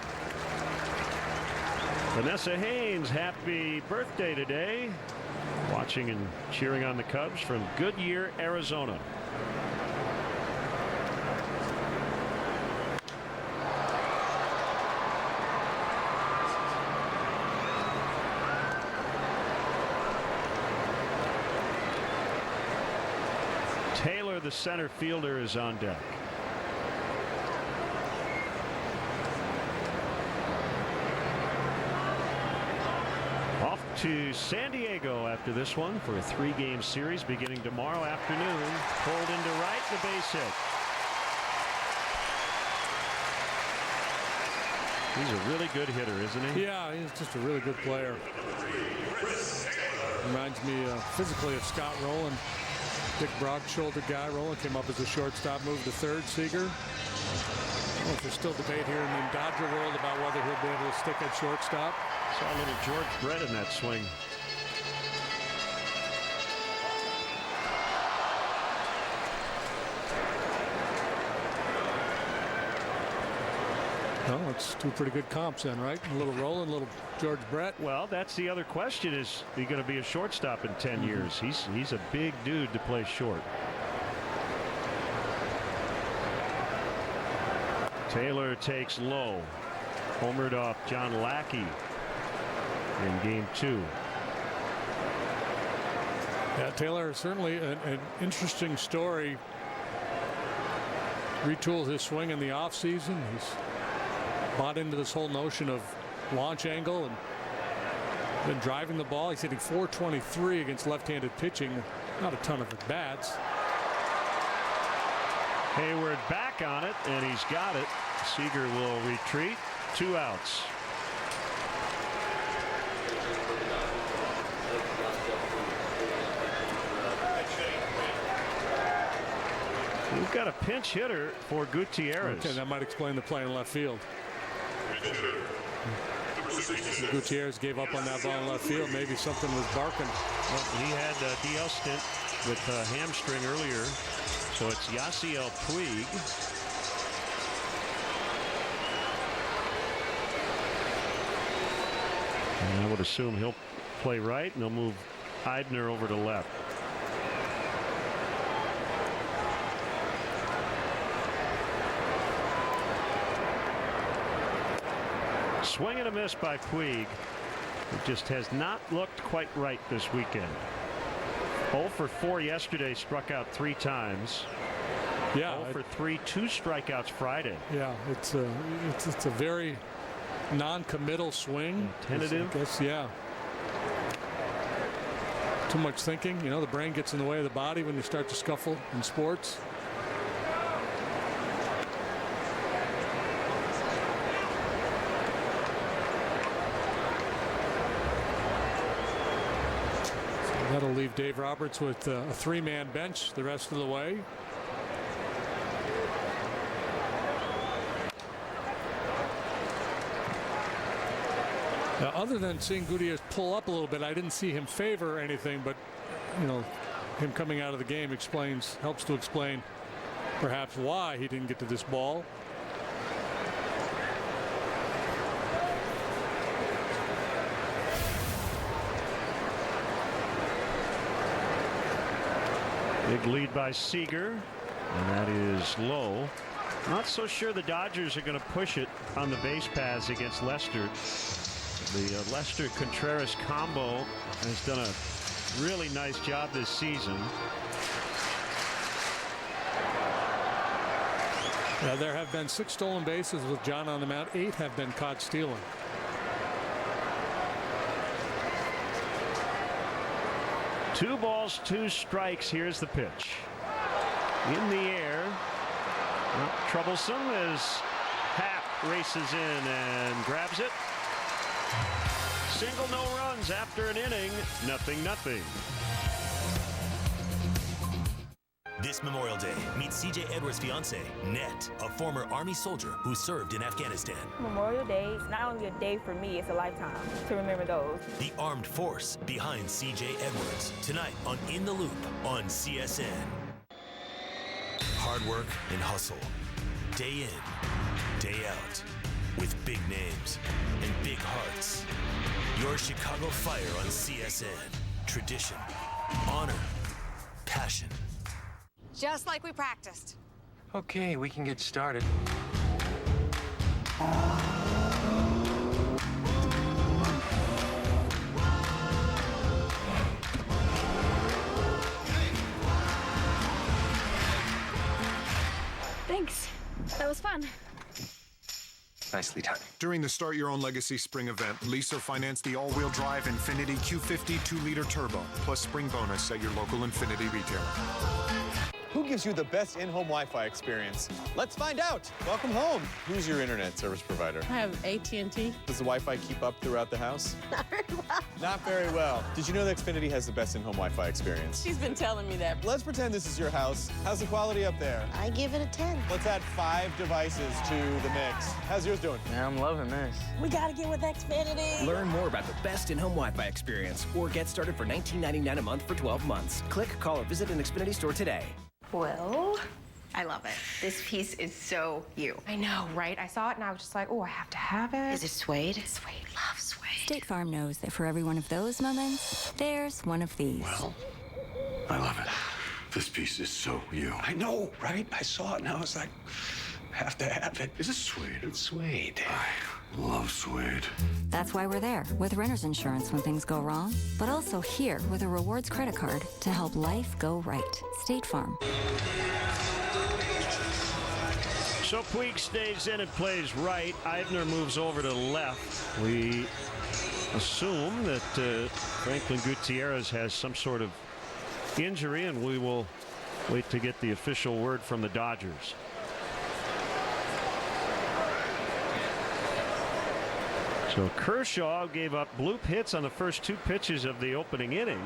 Vanessa Haynes, happy birthday today. Watching and cheering on the Cubs from Goodyear, Arizona. Taylor, the center fielder, is on deck. Off to San Diego after this one for a 3-game series beginning tomorrow afternoon. Pulled into right, the base hit. He's a really good hitter, isn't he? Yeah, he's just a really good player. Reminds me physically of Scott Rowland. Big broad-shouldered guy. Rowland came up as a shortstop, moved to third. Seager. I don't know if there's still debate here in the Dodger world about whether he'll be able to stick at shortstop. Saw a little George Brett in that swing. Well, it's 2 pretty good comps then, right? A little Rowland, a little George Brett. Well, that's the other question, is he going to be a shortstop in 10 years? He's a big dude to play short. Taylor takes low. Homered off John Lackey in game 2. Yeah, Taylor is certainly an interesting story. Retooled his swing in the offseason. He's bought into this whole notion of launch angle and been driving the ball. He's hitting .423 against left-handed pitching. Not a ton of at-bats. Hayward back on it, and he's got it. Seager will retreat. 2 outs. We've got a pinch hitter for Gutierrez. Okay, that might explain the play in left field. Gutierrez gave up on that ball in left field. Maybe something was barking. Well, he had a DL stint with hamstring earlier. So it's Yasiel Puig. And I would assume he'll play right, and they'll move Eibner over to left. Swing and a miss by Puig. It just has not looked quite right this weekend. 0 for 4 yesterday, struck out 3 times. Yeah. 0 for 3, 2 strikeouts Friday. Yeah, it's a very non-committal swing. Tentative. I guess, yeah. Too much thinking. You know, the brain gets in the way of the body when you start to scuffle in sports. That'll leave Dave Roberts with a 3-man bench the rest of the way. Other than seeing Gutierrez pull up a little bit, I didn't see him favor anything, but you know, him coming out of the game helps to explain perhaps why he didn't get to this ball. Big lead by Seager, and that is low. Not so sure the Dodgers are going to push it on the base paths against Lester. The Lester Contreras combo has done a really nice job this season. There have been 6 stolen bases with John on the mound. 8 have been caught stealing. Two balls, 2 strikes. Here's the pitch. In the air. Well, troublesome as Happ races in and grabs it. Single, no runs after an inning. 0-0. This Memorial Day, meet C.J. Edwards' fiancée, Net, a former Army soldier who served in Afghanistan. Memorial Day is not only a day for me, it's a lifetime to remember those. The armed force behind C.J. Edwards, tonight on In the Loop on CSN. Hard work and hustle, day in, day out, with big names and big hearts. Your Chicago Fire on CSN. Tradition, honor, passion. Just like we practiced. Okay, we can get started. Thanks. That was fun. Nicely done. During the Start Your Own Legacy Spring event, Lisa financed the all-wheel drive Infiniti Q50 2-liter turbo, plus spring bonus at your local Infiniti retailer. Who gives you the best in-home Wi-Fi experience? Let's find out. Welcome home. Who's your internet service provider? I have AT&T. Does the Wi-Fi keep up throughout the house? Not very well. Not very well. Did you know that Xfinity has the best in-home Wi-Fi experience? She's been telling me that. Let's pretend this is your house. How's the quality up there? I give it a 10. Let's add 5 devices to the mix. How's yours doing? Yeah, I'm loving this. We gotta get with Xfinity. Learn more about the best in-home Wi-Fi experience or get started for $19.99 a month for 12 months. Click, call, or visit an Xfinity store today. Well, I love it. This piece is so you. I know, right? I saw it and I was just like, oh, I have to have it. Is it suede? Suede. Love suede. State Farm knows that for every one of those moments, there's one of these. Well, I love it. This piece is so you. I know, right? I saw it and I was like, have to have it. Is it suede? It's suede. I love suede. That's why we're there with renter's insurance when things go wrong, but also here with a rewards credit card to help life go right. State Farm. So Puig stays in and plays right. Eibner moves over to left. We assume that Franklin Gutierrez has some sort of injury, and we will wait to get the official word from the Dodgers. So Kershaw gave up bloop hits on the first 2 pitches of the opening inning.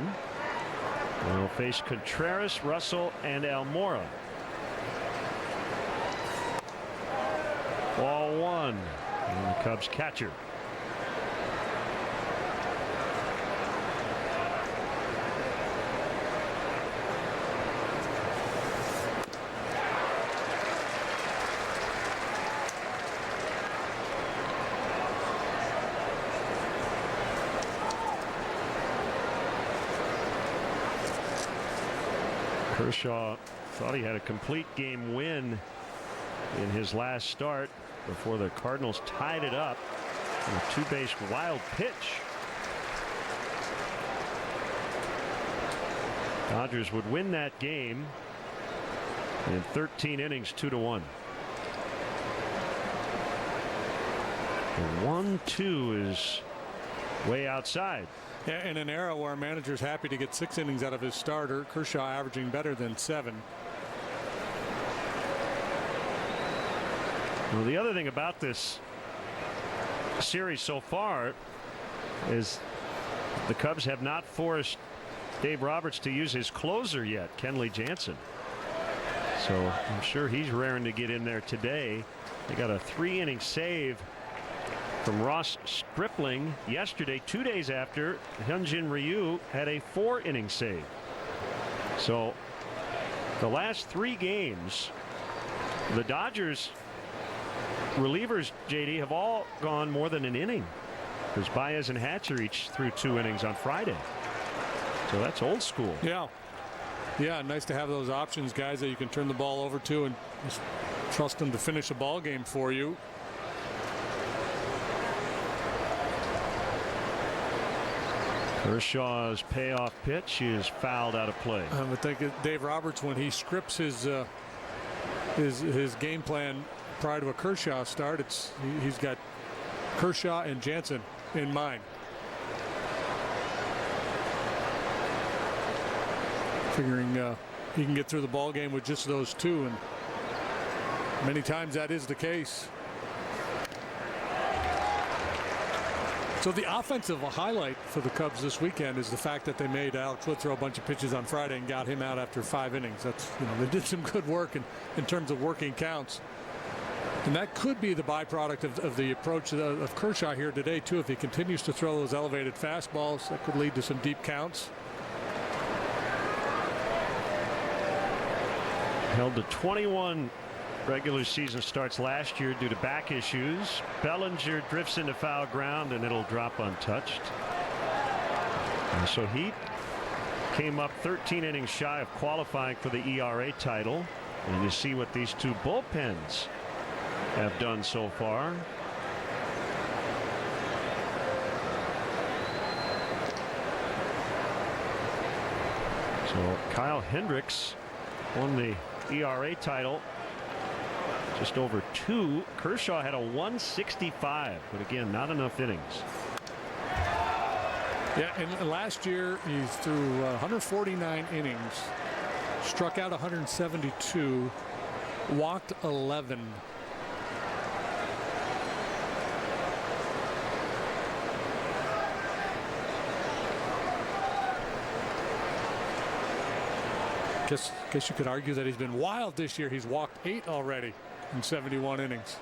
Will face Contreras, Russell, and Almora. Ball 1, and the Cubs catcher. Kershaw thought he had a complete game win in his last start before the Cardinals tied it up in a 2-base wild pitch. Dodgers would win that game in 13 innings, 2-1. The 1-2 is way outside. Yeah, in an era where a manager is happy to get 6 innings out of his starter, Kershaw averaging better than 7. Well, the other thing about this series so far is the Cubs have not forced Dave Roberts to use his closer yet, Kenley Jansen. So I'm sure he's raring to get in there today. They got a 3-inning save from Ross Stripling yesterday, 2 days after Hyunjin Ryu had a 4-inning save. So the last 3 games, the Dodgers relievers, JD, have all gone more than an inning, because Baez and Hatcher each threw 2 innings on Friday. So that's old school. Yeah, nice to have those options, guys, that you can turn the ball over to and just trust them to finish a ball game for you. Kershaw's payoff pitch is fouled out of play. I would think Dave Roberts, when he scripts his game plan prior to a Kershaw start, he's got Kershaw and Jansen in mind. Figuring he can get through the ball game with just those 2, and many times that is the case. So the offensive highlight for the Cubs this weekend is the fact that they made Alex Wood throw a bunch of pitches on Friday and got him out after 5 innings. That's, they did some good work in terms of working counts. And that could be the byproduct of the approach of Kershaw here today, too. If he continues to throw those elevated fastballs, that could lead to some deep counts. Held to 21 regular season starts last year due to back issues. Bellinger drifts into foul ground and it'll drop untouched. And so he came up 13 innings shy of qualifying for the ERA title. And you see what these 2 bullpens have done so far. So Kyle Hendricks won the ERA title just over 2. Kershaw had a 165, but again, not enough innings. Yeah, and last year he threw 149 innings, struck out 172, walked 11. Guess you could argue that he's been wild this year. He's walked 8 already in 71 innings.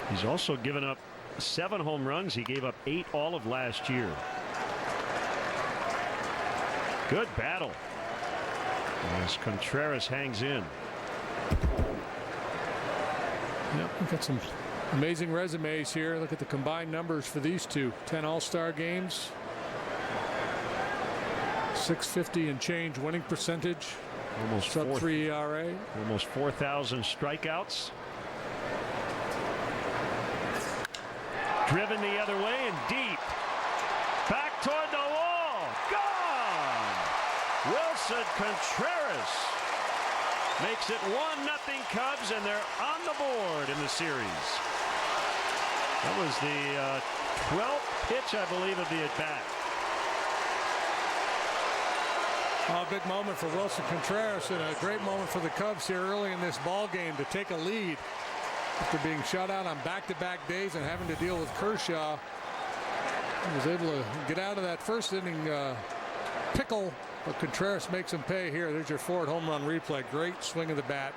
He's also given up 7 home runs. He gave up 8 all of last year. Good battle as Contreras hangs in. Yep, we've got some amazing resumes here. Look at the combined numbers for these 2. 10 All-Star games, 650 and change winning percentage. Almost sub-3 ERA. Almost 4,000 strikeouts. Driven the other way and deep. Back toward the wall. Gone! Wilson Contreras makes it 1-0 Cubs, and they're on the board in the series. That was the 12th pitch, I believe, of the at-bat. A big moment for Wilson Contreras and a great moment for the Cubs here early in this ball game to take a lead after being shut out on back-to-back days and having to deal with Kershaw. He was able to get out of that first inning pickle, but Contreras makes him pay here. There's your Ford home run replay. Great swing of the bat.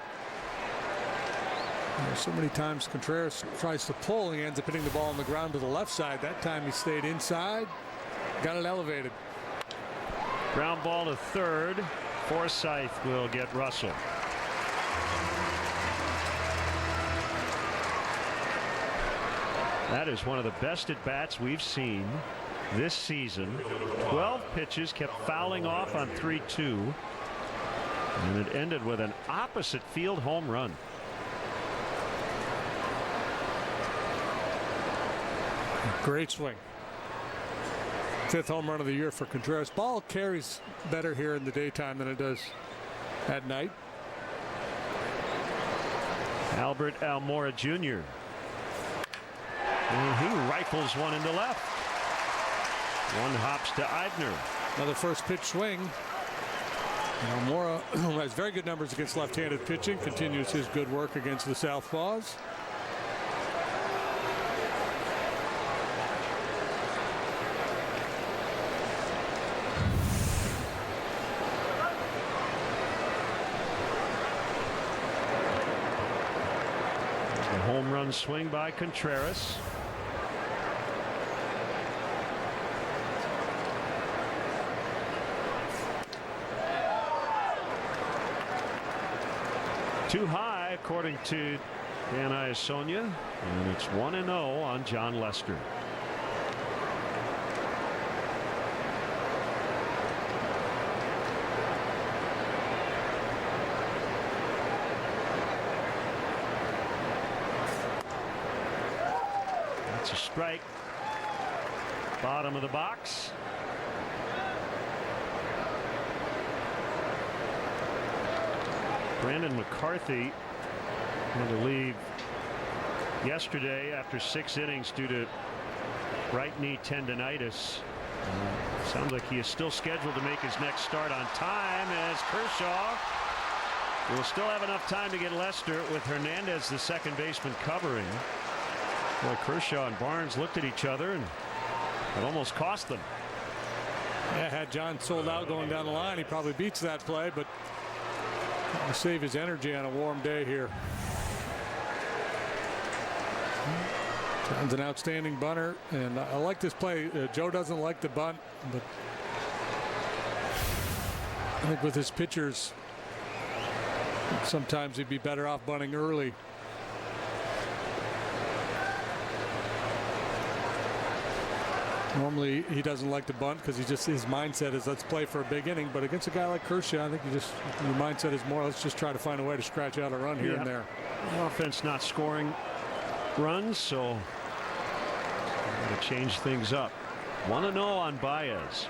So many times Contreras tries to pull and he ends up hitting the ball on the ground to the left side. That time he stayed inside, got it elevated. Ground ball to third. Forsythe will get Russell. That is one of the best at bats we've seen this season. 12 pitches, kept fouling off on 3-2, and it ended with an opposite field home run. Great swing. 5th home run of the year for Contreras. Ball carries better here in the daytime than it does at night. Albert Almora Jr. And he rifles one into left. One hops to Eibner. Another first pitch swing. Almora has very good numbers against left-handed pitching. Continues his good work against the Southpaws. Home run swing by Contreras. Too high, according to Dan Iasonia, and it's 1-0 on John Lester. That's a strike. Bottom of the box. Brandon McCarthy had to leave yesterday after 6 innings due to right knee tendonitis. Sounds like he is still scheduled to make his next start on time, as Kershaw will still have enough time to get Lester with Hernandez, the second baseman, covering. Boy, Kershaw and Barnes looked at each other, and it almost cost them. Yeah, had John sold out going down the line, he probably beats that play, but to save his energy on a warm day here. John's an outstanding bunter, and I like this play. Joe doesn't like the bunt, but I think with his pitchers, sometimes he'd be better off bunting early. Normally he doesn't like to bunt because his mindset is let's play for a big inning, but against a guy like Kershaw, I think your mindset is more let's just try to find a way to scratch out a run here and there. The offense not scoring runs, so got to change things up. 1-0 on Baez.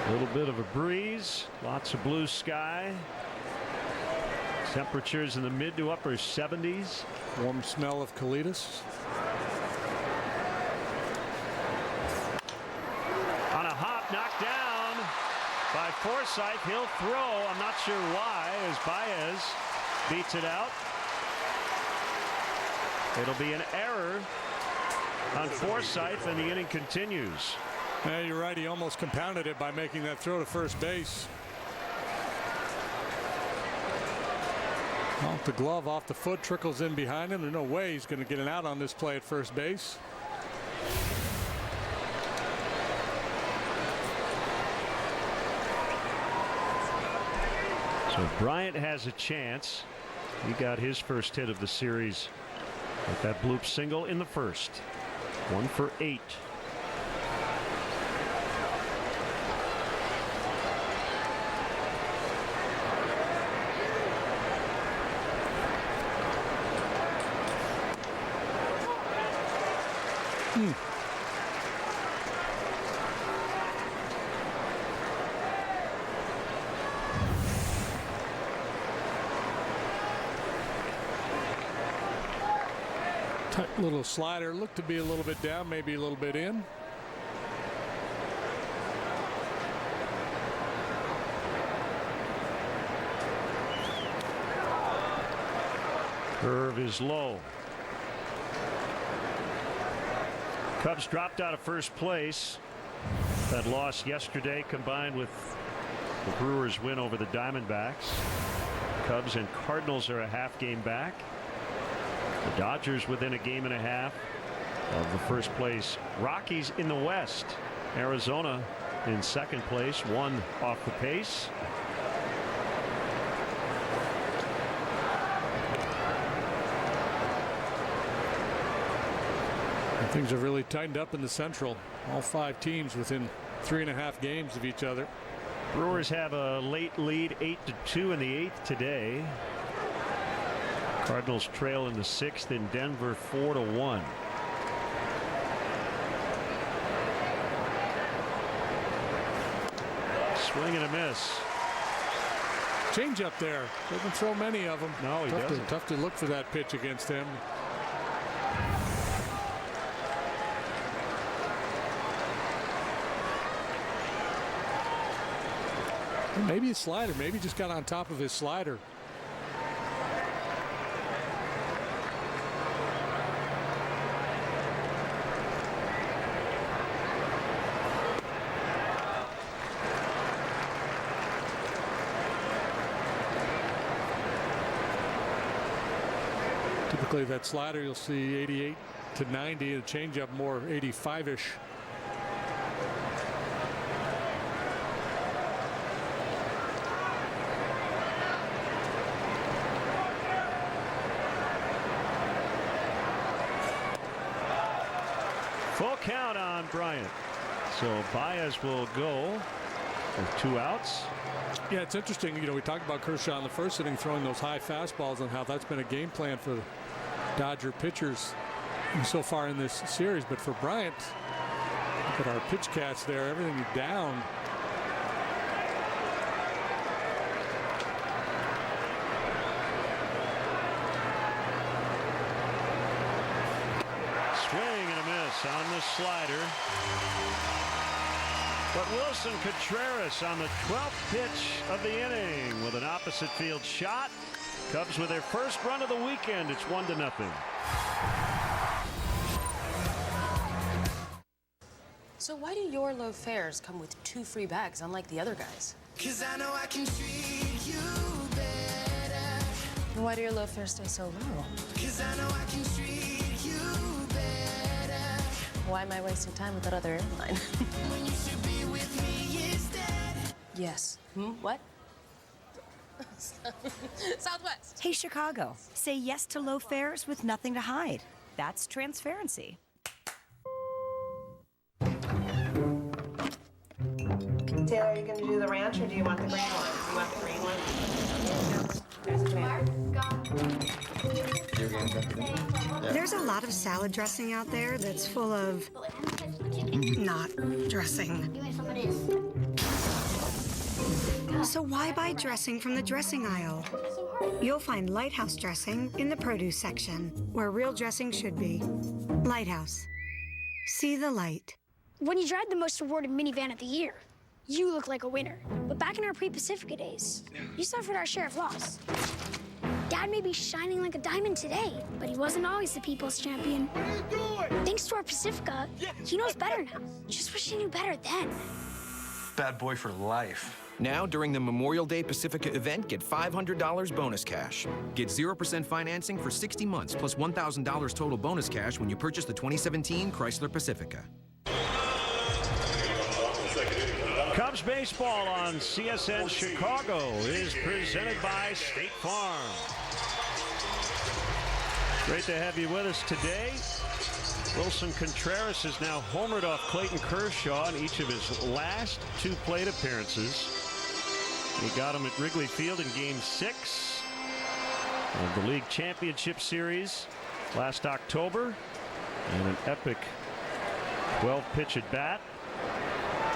A little bit of a breeze, lots of blue sky. Temperatures in the mid to upper 70s. Warm smell of colitis. On a hop, knocked down by Forsythe. He'll throw. I'm not sure why, as Baez beats it out. It'll be an error on Forsythe, and the inning continues. Yeah, you're right. He almost compounded it by making that throw to first base. Off the glove, off the foot, trickles in behind him. There's no way he's going to get an out on this play at first base. So Bryant has a chance. He got his first hit of the series with that bloop single in the first. 1 for 8. Tight little slider. Looked to be a little bit down, maybe a little bit in. Curve is low. Cubs dropped out of first place. That loss yesterday combined with the Brewers' win over the Diamondbacks. Cubs and Cardinals are a half game back. The Dodgers within a game and a half of the first place Rockies in the West. Arizona in second place, one off the pace. Things have really tightened up in the Central. All 5 teams within 3.5 games of each other. Brewers have a late lead, 8-2 in the 8th today. Cardinals trail in the 6th in Denver, 4-1. Swing and a miss. Change up there. Doesn't throw many of them. No, he doesn't. Tough to look for that pitch against him. Maybe a slider. Maybe just got on top of his slider. Typically that slider you'll see 88 to 90. The changeup more 85-ish. Full count on Bryant. So Baez will go with 2 outs. Yeah, it's interesting. You know, we talked about Kershaw in the first inning throwing those high fastballs and how that's been a game plan for Dodger pitchers so far in this series. But for Bryant, look at our pitch cast there. Everything down. On the slider. But Wilson Contreras on the 12th pitch of the inning with an opposite field shot. Cubs with their first run of the weekend. It's 1-0. So why do your low fares come with 2 free bags unlike the other guys? 'Cause I know I can treat you better. And why do your low fares stay so low? 'Cause I know I can treat you better. Why am I wasting time with that other airline? When you should be with me instead. Yes. What? Southwest. Hey, Chicago. Say yes to low fares with nothing to hide. That's transparency. Taylor, are you going to do the ranch or do you want the green one? Do you want the green one? There's a There's a lot of salad dressing out there that's full of not dressing. So why buy dressing from the dressing aisle? You'll find Lighthouse dressing in the produce section, where real dressing should be. Lighthouse. See the light. When you drive the most rewarded minivan of the year, you look like a winner. But back in our pre-Pacifica days, you suffered our share of loss. Dad may be shining like a diamond today, but he wasn't always the people's champion. What are you doing? Thanks to our Pacifica, he knows better now. Just wish he knew better then. Bad boy for life. Now, during the Memorial Day Pacifica event, get $500 bonus cash. Get 0% financing for 60 months, plus $1,000 total bonus cash when you purchase the 2017 Chrysler Pacifica. Cubs baseball on CSN Chicago is presented by State Farm. Great to have you with us today. Wilson Contreras has now homered off Clayton Kershaw in each of his last 2 plate appearances. He got him at Wrigley Field in Game 6 of the League Championship Series last October, and an epic 12 pitch at bat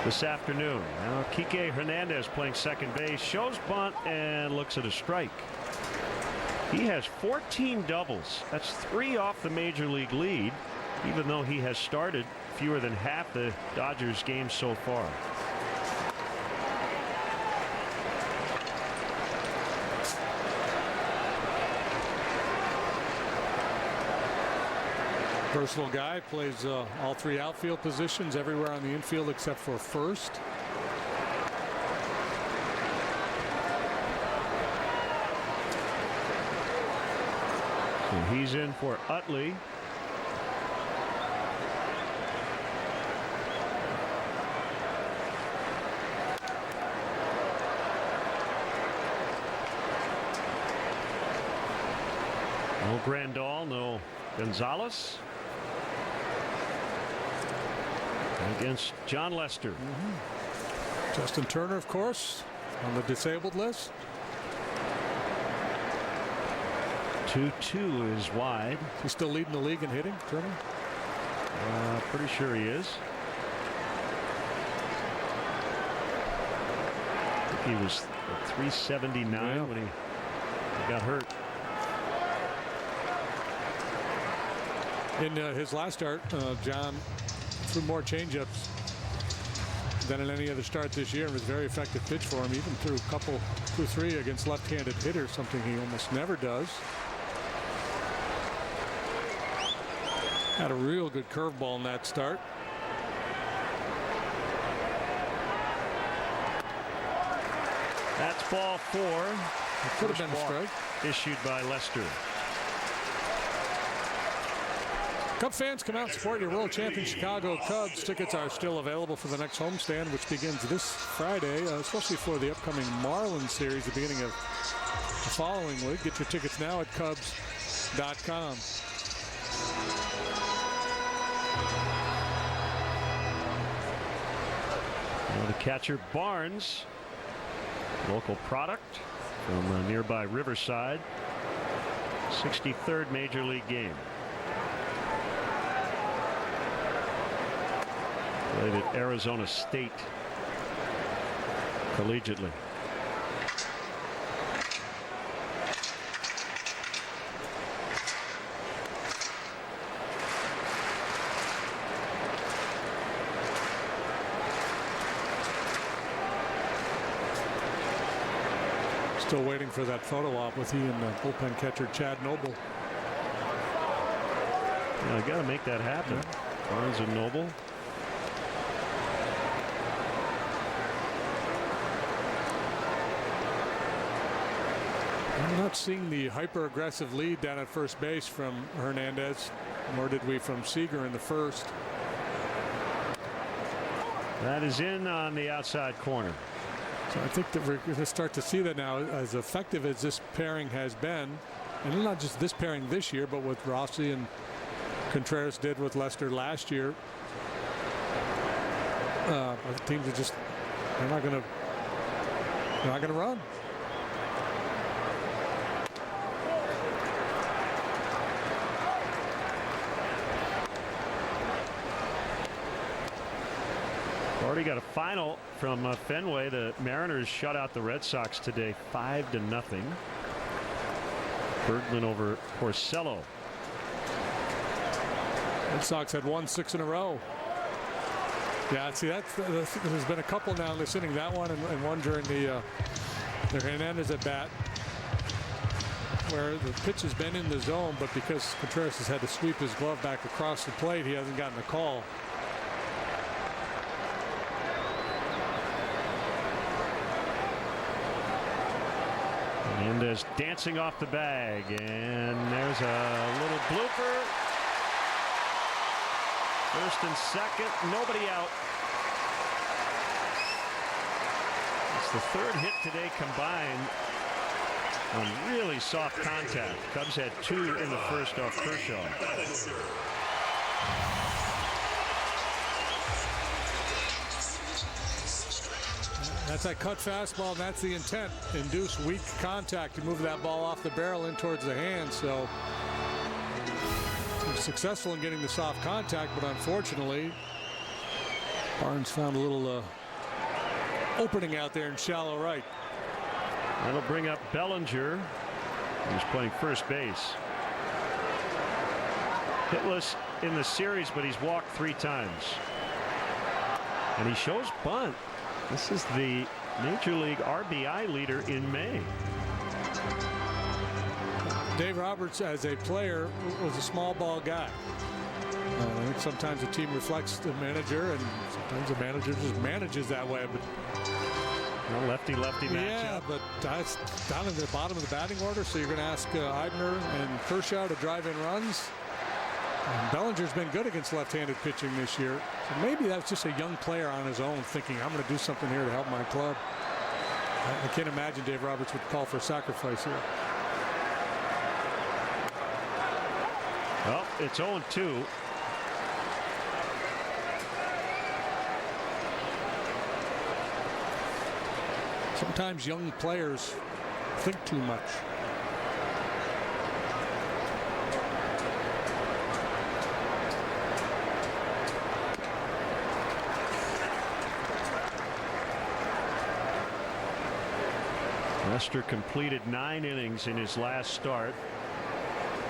this afternoon. Now Kike Hernandez playing second base, shows bunt and looks at a strike. He has 14 doubles. That's 3 off the major league lead, even though he has started fewer than half the Dodgers games so far. Versatile guy, plays all 3 outfield positions, everywhere on the infield except for first. So he's in for Utley. No Grandal, no Gonzalez. Against John Lester. Justin Turner, of course, on the disabled list. 2-2 is wide. He's still leading the league in hitting, Turner? Pretty sure he is. I think he was at 379 when he got hurt. In his last start, John threw more changeups than in any other start this year. It was a very effective pitch for him. Even threw a couple, 2-3 against left-handed hitters, something he almost never does. Had a real good curveball in that start. That's ball 4. It could have been a strike. Issued by Lester. Cub fans, come out and support your world champion Chicago Cubs. Tickets are still available for the next homestand, which begins this Friday, especially for the upcoming Marlins series, the beginning of the following week. Get your tickets now at Cubs.com. Now the catcher Barnes, local product from nearby Riverside, 63rd major league game. Played at Arizona State collegiately. Still waiting for that photo op with he and bullpen catcher Chad Noble. Yeah, I got to make that happen. Barnes and Noble. I'm not seeing the hyper-aggressive lead down at first base from Hernandez, nor did we from Seager in the first. That is in on the outside corner. So I think that we're going to start to see that now. As effective as this pairing has been, and not just this pairing this year, but what Rossi and Contreras did with Lester last year. The teams are just, they're not going to run. Already got a final from Fenway. The Mariners shut out the Red Sox today 5-0. Bergman over Porcello. Red Sox had won 6 in a row. Yeah, see, there's been a couple now in this inning. That one and one during the Hernandez at bat, where the pitch has been in the zone, but because Contreras has had to sweep his glove back across the plate, he hasn't gotten a call. Hernandez dancing off the bag, and there's a little blooper. First and second, nobody out. It's the 3rd hit today combined on really soft contact. Cubs had 2 in the first off Kershaw. That's that cut fastball. That's the intent. Induce weak contact to move that ball off the barrel in towards the hand. So he was successful in getting the soft contact, but unfortunately Barnes found a little opening out there in shallow right. That'll bring up Bellinger, who's playing first base. Hitless in the series, but he's walked 3 times. And he shows bunt. This is the Major League RBI leader in May. Dave Roberts, as a player, was a small ball guy. I think sometimes the team reflects the manager, and sometimes the manager just manages that way. But lefty-lefty matchup. Yeah, but that's down in the bottom of the batting order, so you're going to ask Eibner and Kershaw to drive in runs. And Bellinger's been good against left-handed pitching this year. So maybe that's just a young player on his own thinking, I'm going to do something here to help my club. I can't imagine Dave Roberts would call for a sacrifice here. Well, it's 0-2. Sometimes young players think too much. Lester completed 9 innings in his last start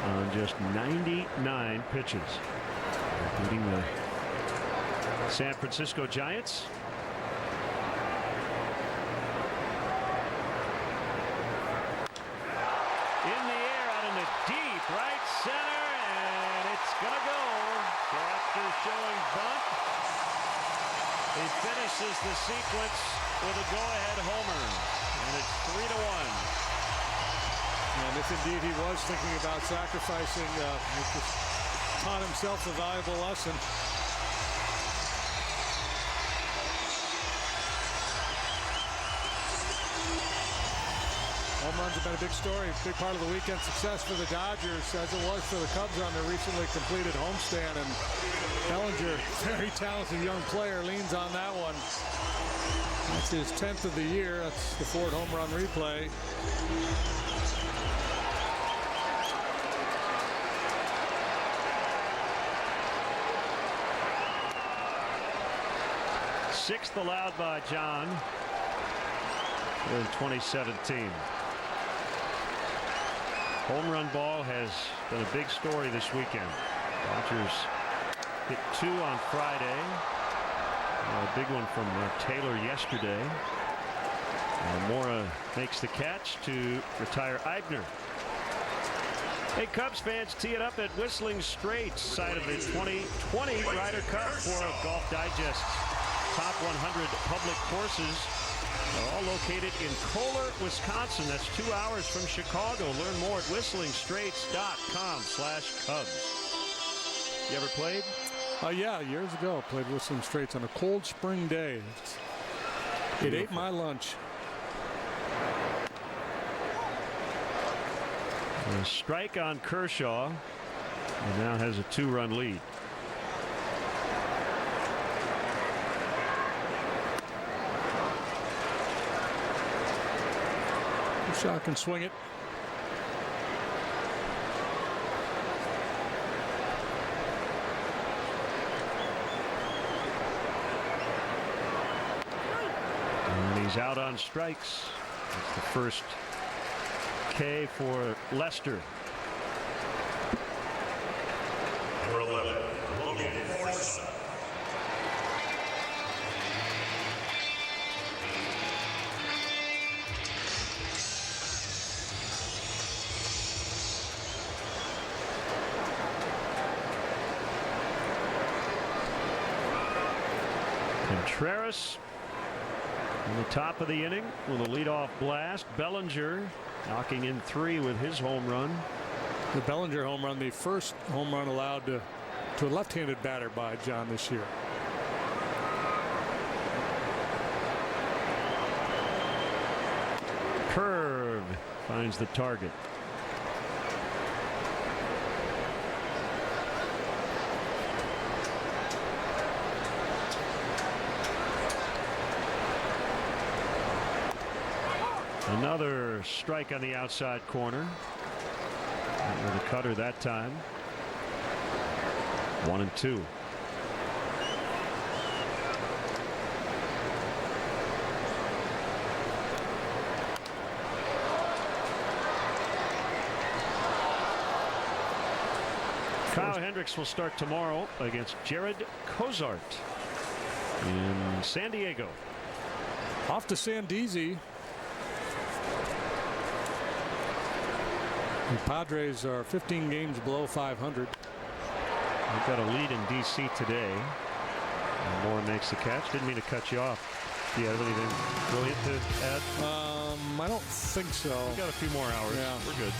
on just 99 pitches, beating the San Francisco Giants. In the air out in the deep right center, and it's gonna go. So after showing bunt, he finishes the sequence with a go-ahead homer, and it's 3-1. And if indeed he was thinking about sacrificing, he just taught himself a valuable lesson. Home runs have been a big story, a big part of the weekend success for the Dodgers, as it was for the Cubs on their recently completed homestand. And Bellinger, very talented young player, leans on that one. That's his 10th of the year. That's the Ford home run replay. Sixth allowed by John in 2017. Home run ball has been a big story this weekend. Dodgers hit 2 on Friday. A big one from Taylor yesterday. Mora makes the catch to retire Eibner. Hey, Cubs fans, tee it up at Whistling Straits, site of the 2020 Ryder Cup for Golf Digest. Top 100 public courses are all located in Kohler, Wisconsin. That's 2 hours from Chicago. Learn more at whistlingstraits.com/Cubs. You ever played? Yeah, years ago. I played Whistling Straits on a cold spring day. It ate my lunch. A strike on Kershaw, and now has a 2-run lead. Kershaw can swing it. And he's out on strikes. That's the first K for Lester. Number 11, Logan Morrison. Contreras in the top of the inning with a leadoff blast. Bellinger knocking in 3 with his home run. The Bellinger home run, the first home run allowed to a left-handed batter by John this year. Curve finds the target. Another strike on the outside corner. Not with a cutter that time. 1-2. Kyle Hendricks will start tomorrow against Jared Cozart in San Diego. Off to Sandeezy. The Padres are 15 games below 500. We've got a lead in D.C. today. And Moore makes the catch. Didn't mean to cut you off. Do you have anything brilliant to add? I don't think so. We've got a few more hours. Yeah. We're good.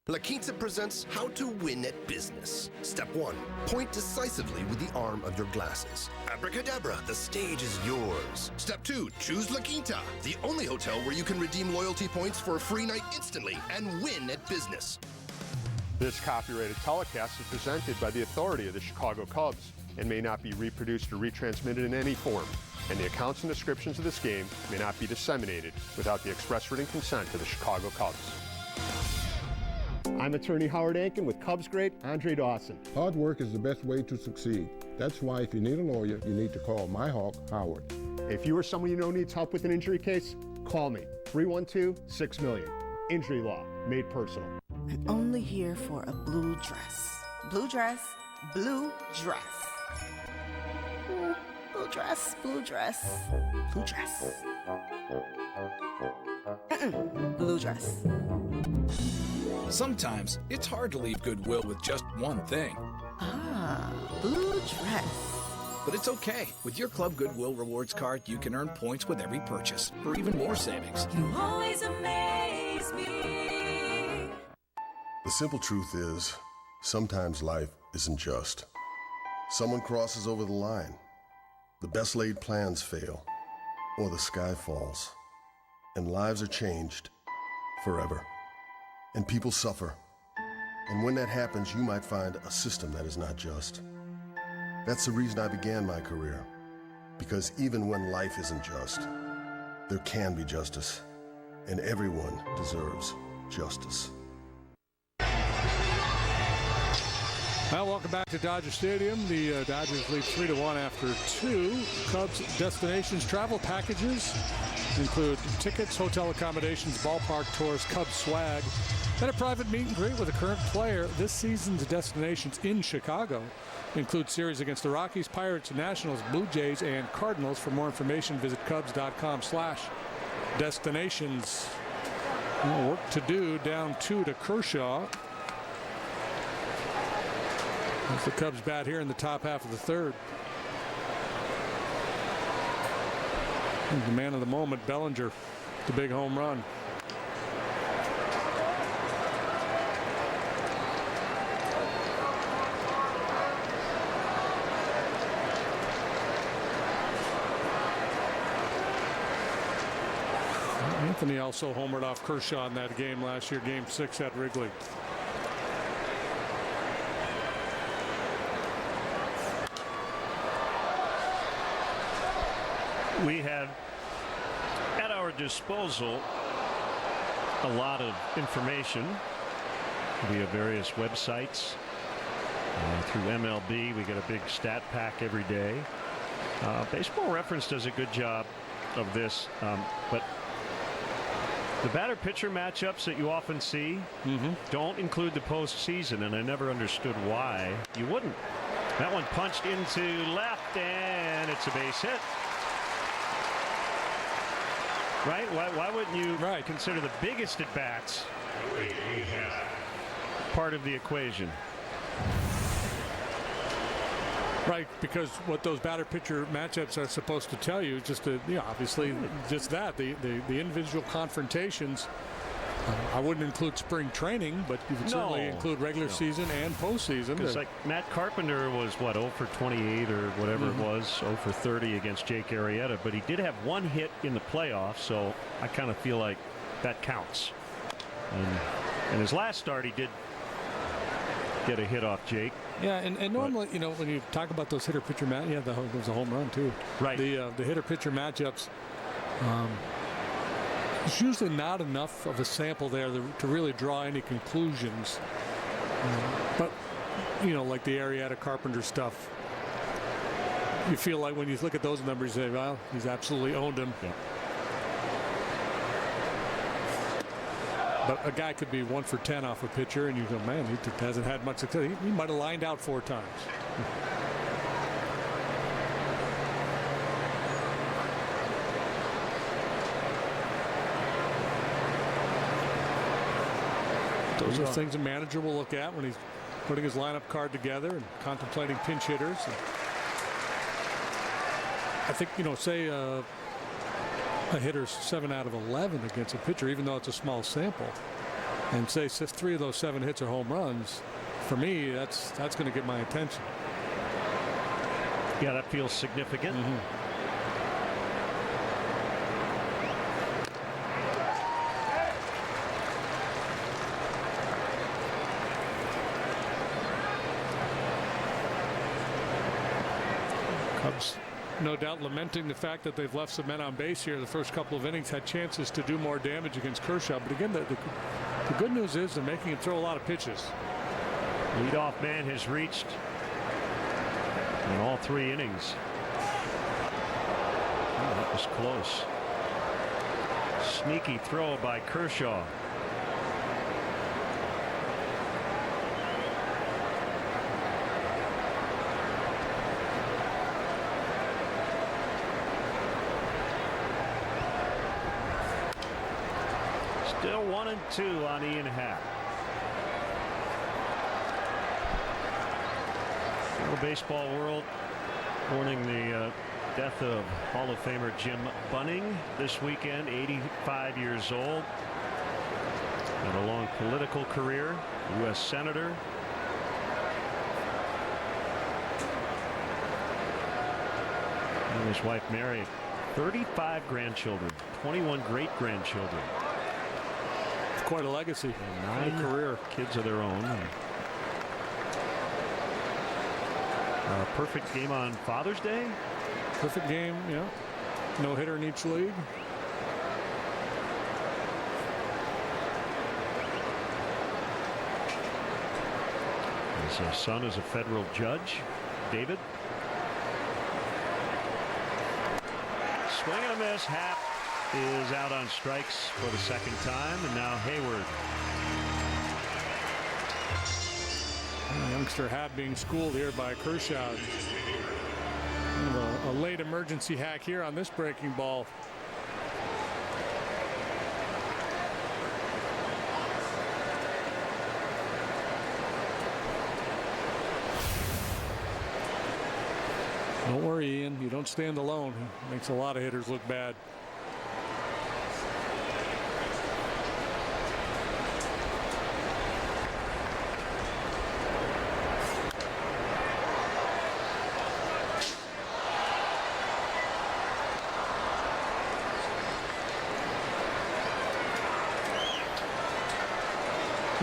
La Quinta presents How to Win at Business. Step 1. Point decisively with the arm of your glasses. Abracadabra, the stage is yours. Step 2. Choose La Quinta, the only hotel where you can redeem loyalty points for a free night instantly and win at business. This copyrighted telecast is presented by the authority of the Chicago Cubs and may not be reproduced or retransmitted in any form. And the accounts and descriptions of this game may not be disseminated without the express written consent of the Chicago Cubs. I'm attorney Howard Ankin with Cubs great Andre Dawson. Hard work is the best way to succeed. That's why if you need a lawyer, you need to call my Hawk, Howard. If you or someone you know needs help with an injury case, call me. 312-6-million. Injury law, made personal. I'm only here for a blue dress. Blue dress, blue dress. Blue dress, blue dress, blue dress. Blue dress. Sometimes it's hard to leave Goodwill with just one thing. Ah, blue dress. But it's okay. With your Club Goodwill Rewards card, you can earn points with every purchase for even more savings. You always amaze me. The simple truth is, sometimes life isn't just. Someone crosses over the line. The best laid plans fail, or the sky falls, and lives are changed forever. And people suffer. And when that happens, you might find a system that is not just. That's the reason I began my career. Because even when life isn't just, there can be justice. And everyone deserves justice. Well, welcome back to Dodger Stadium. The Dodgers lead 3-1 after 2. Cubs destinations travel packages include tickets, hotel accommodations, ballpark tours, Cubs swag, and a private meet and greet with a current player. This season's destinations in Chicago include series against the Rockies, Pirates, Nationals, Blue Jays, and Cardinals. For more information, visit Cubs.com/destinations. Work to do, down 2 to Kershaw. As the Cubs bat here in the top half of the third. And the man of the moment, Bellinger, the big home run. Anthony also homered off Kershaw in that game last year, Game 6 at Wrigley. We have at our disposal a lot of information via various websites. Through MLB, we get a big stat pack every day. Baseball Reference does a good job of this, but the batter-pitcher matchups that you often see don't include the postseason, and I never understood why you wouldn't. That one punched into left, and it's a base hit. Right? Why wouldn't you consider the biggest at-bats part of the equation? Right, because what those batter-pitcher matchups are supposed to tell you is just, obviously, just that, the individual confrontations. I wouldn't include spring training, but you would certainly include regular season and postseason. Because like Matt Carpenter was, what, 0 for 28 or whatever it was, 0 for 30 against Jake Arrieta, but he did have one hit in the playoffs, so I kind of feel like that counts. And his last start, he did get a hit off Jake. Yeah, and normally, when you talk about those hitter-pitcher matchups, there was a home run, too. Right. The hitter-pitcher matchups, there's usually not enough of a sample there to really draw any conclusions. But, like the Arrieta Carpenter stuff, you feel like when you look at those numbers, you say, well, he's absolutely owned him. Yeah. But a guy could be 1 for 10 off a pitcher, and you go, man, he hasn't had much success. He might have lined out 4 times. Those are things a manager will look at when he's putting his lineup card together and contemplating pinch hitters. And I think, say a hitter's 7 out of 11 against a pitcher, even though it's a small sample, and say 3 of those 7 hits are home runs, for me, that's going to get my attention. Yeah, that feels significant. Cubs, no doubt, lamenting the fact that they've left some men on base here. The first couple of innings had chances to do more damage against Kershaw. But again, the good news is they're making him throw a lot of pitches. Leadoff man has reached in all 3 innings. Oh, that was close. Sneaky throw by Kershaw. Still 1-2 on Ian Happ. The baseball world mourning the death of Hall of Famer Jim Bunning this weekend, 85 years old. Had a long political career, U.S. Senator. And his wife Mary, 35 grandchildren, 21 great-grandchildren. Quite a legacy. And 9 career kids of their own. Perfect game on Father's Day. Perfect game, yeah. No hitter in each league. His son is a federal judge, David. Swing and a miss. Happ is out on strikes for the 2nd time, and now Hayward. Youngster Happ being schooled here by Kershaw. A late emergency hack here on this breaking ball. Don't worry, Ian. You don't stand alone. He makes a lot of hitters look bad.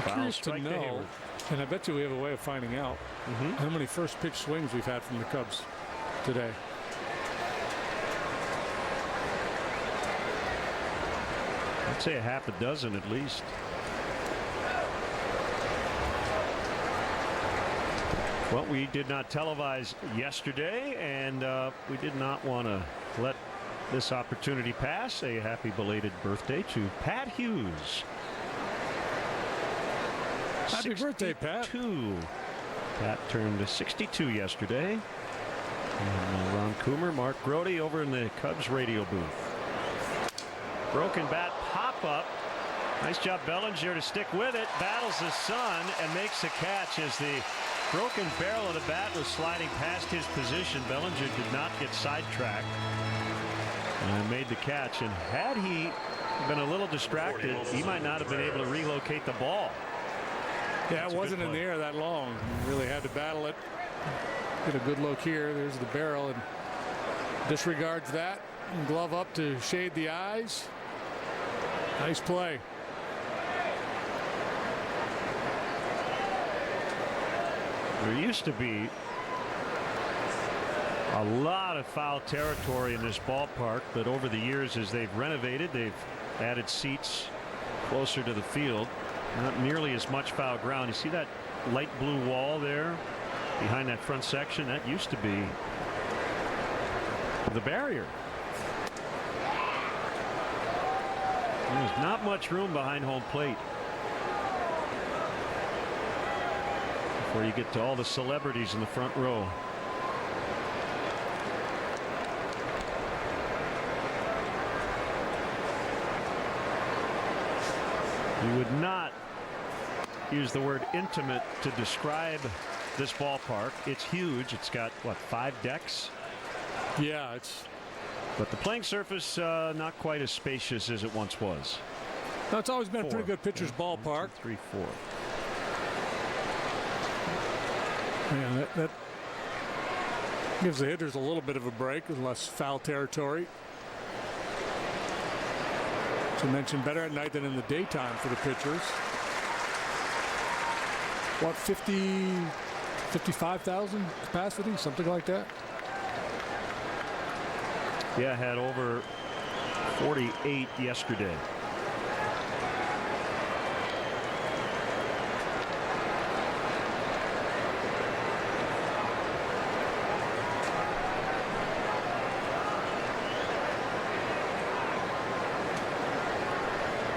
Curious to know, and I bet you we have a way of finding out how many first pitch swings we've had from the Cubs today. I'd say a half a dozen at least. Well, we did not televise yesterday, and we did not want to let this opportunity pass. A happy belated birthday to Pat Hughes. Happy birthday, Pat. Pat turned 62 yesterday. And Ron Coomer, Mark Grody over in the Cubs radio booth. Broken bat pop up. Nice job Bellinger to stick with it. Battles his son and makes a catch as the broken barrel of the bat was sliding past his position. Bellinger did not get sidetracked and made the catch. And had he been a little distracted, he might not have been able to relocate the ball. Yeah, it wasn't in the air that long. You really had to battle it. Get a good look here. There's the barrel and disregards that. And glove up to shade the eyes. Nice play. There used to be a lot of foul territory in this ballpark, but over the years, as they've renovated, they've added seats closer to the field. Not nearly as much foul ground. You see that light blue wall there behind that front section? That used to be the barrier. There's not much room behind home plate before you get to all the celebrities in the front row. You would not use the word intimate to describe this ballpark. It's huge. It's got, what, 5 decks? Yeah, it's. But the playing surface not quite as spacious as it once was. No, it's always been a pretty good pitcher's ballpark. 1, 2, 3, 4. Yeah, that gives the hitters a little bit of a break with less foul territory. As I mentioned, better at night than in the daytime for the pitchers. What, 55,000 capacity, something like that? Yeah, had over 48 yesterday.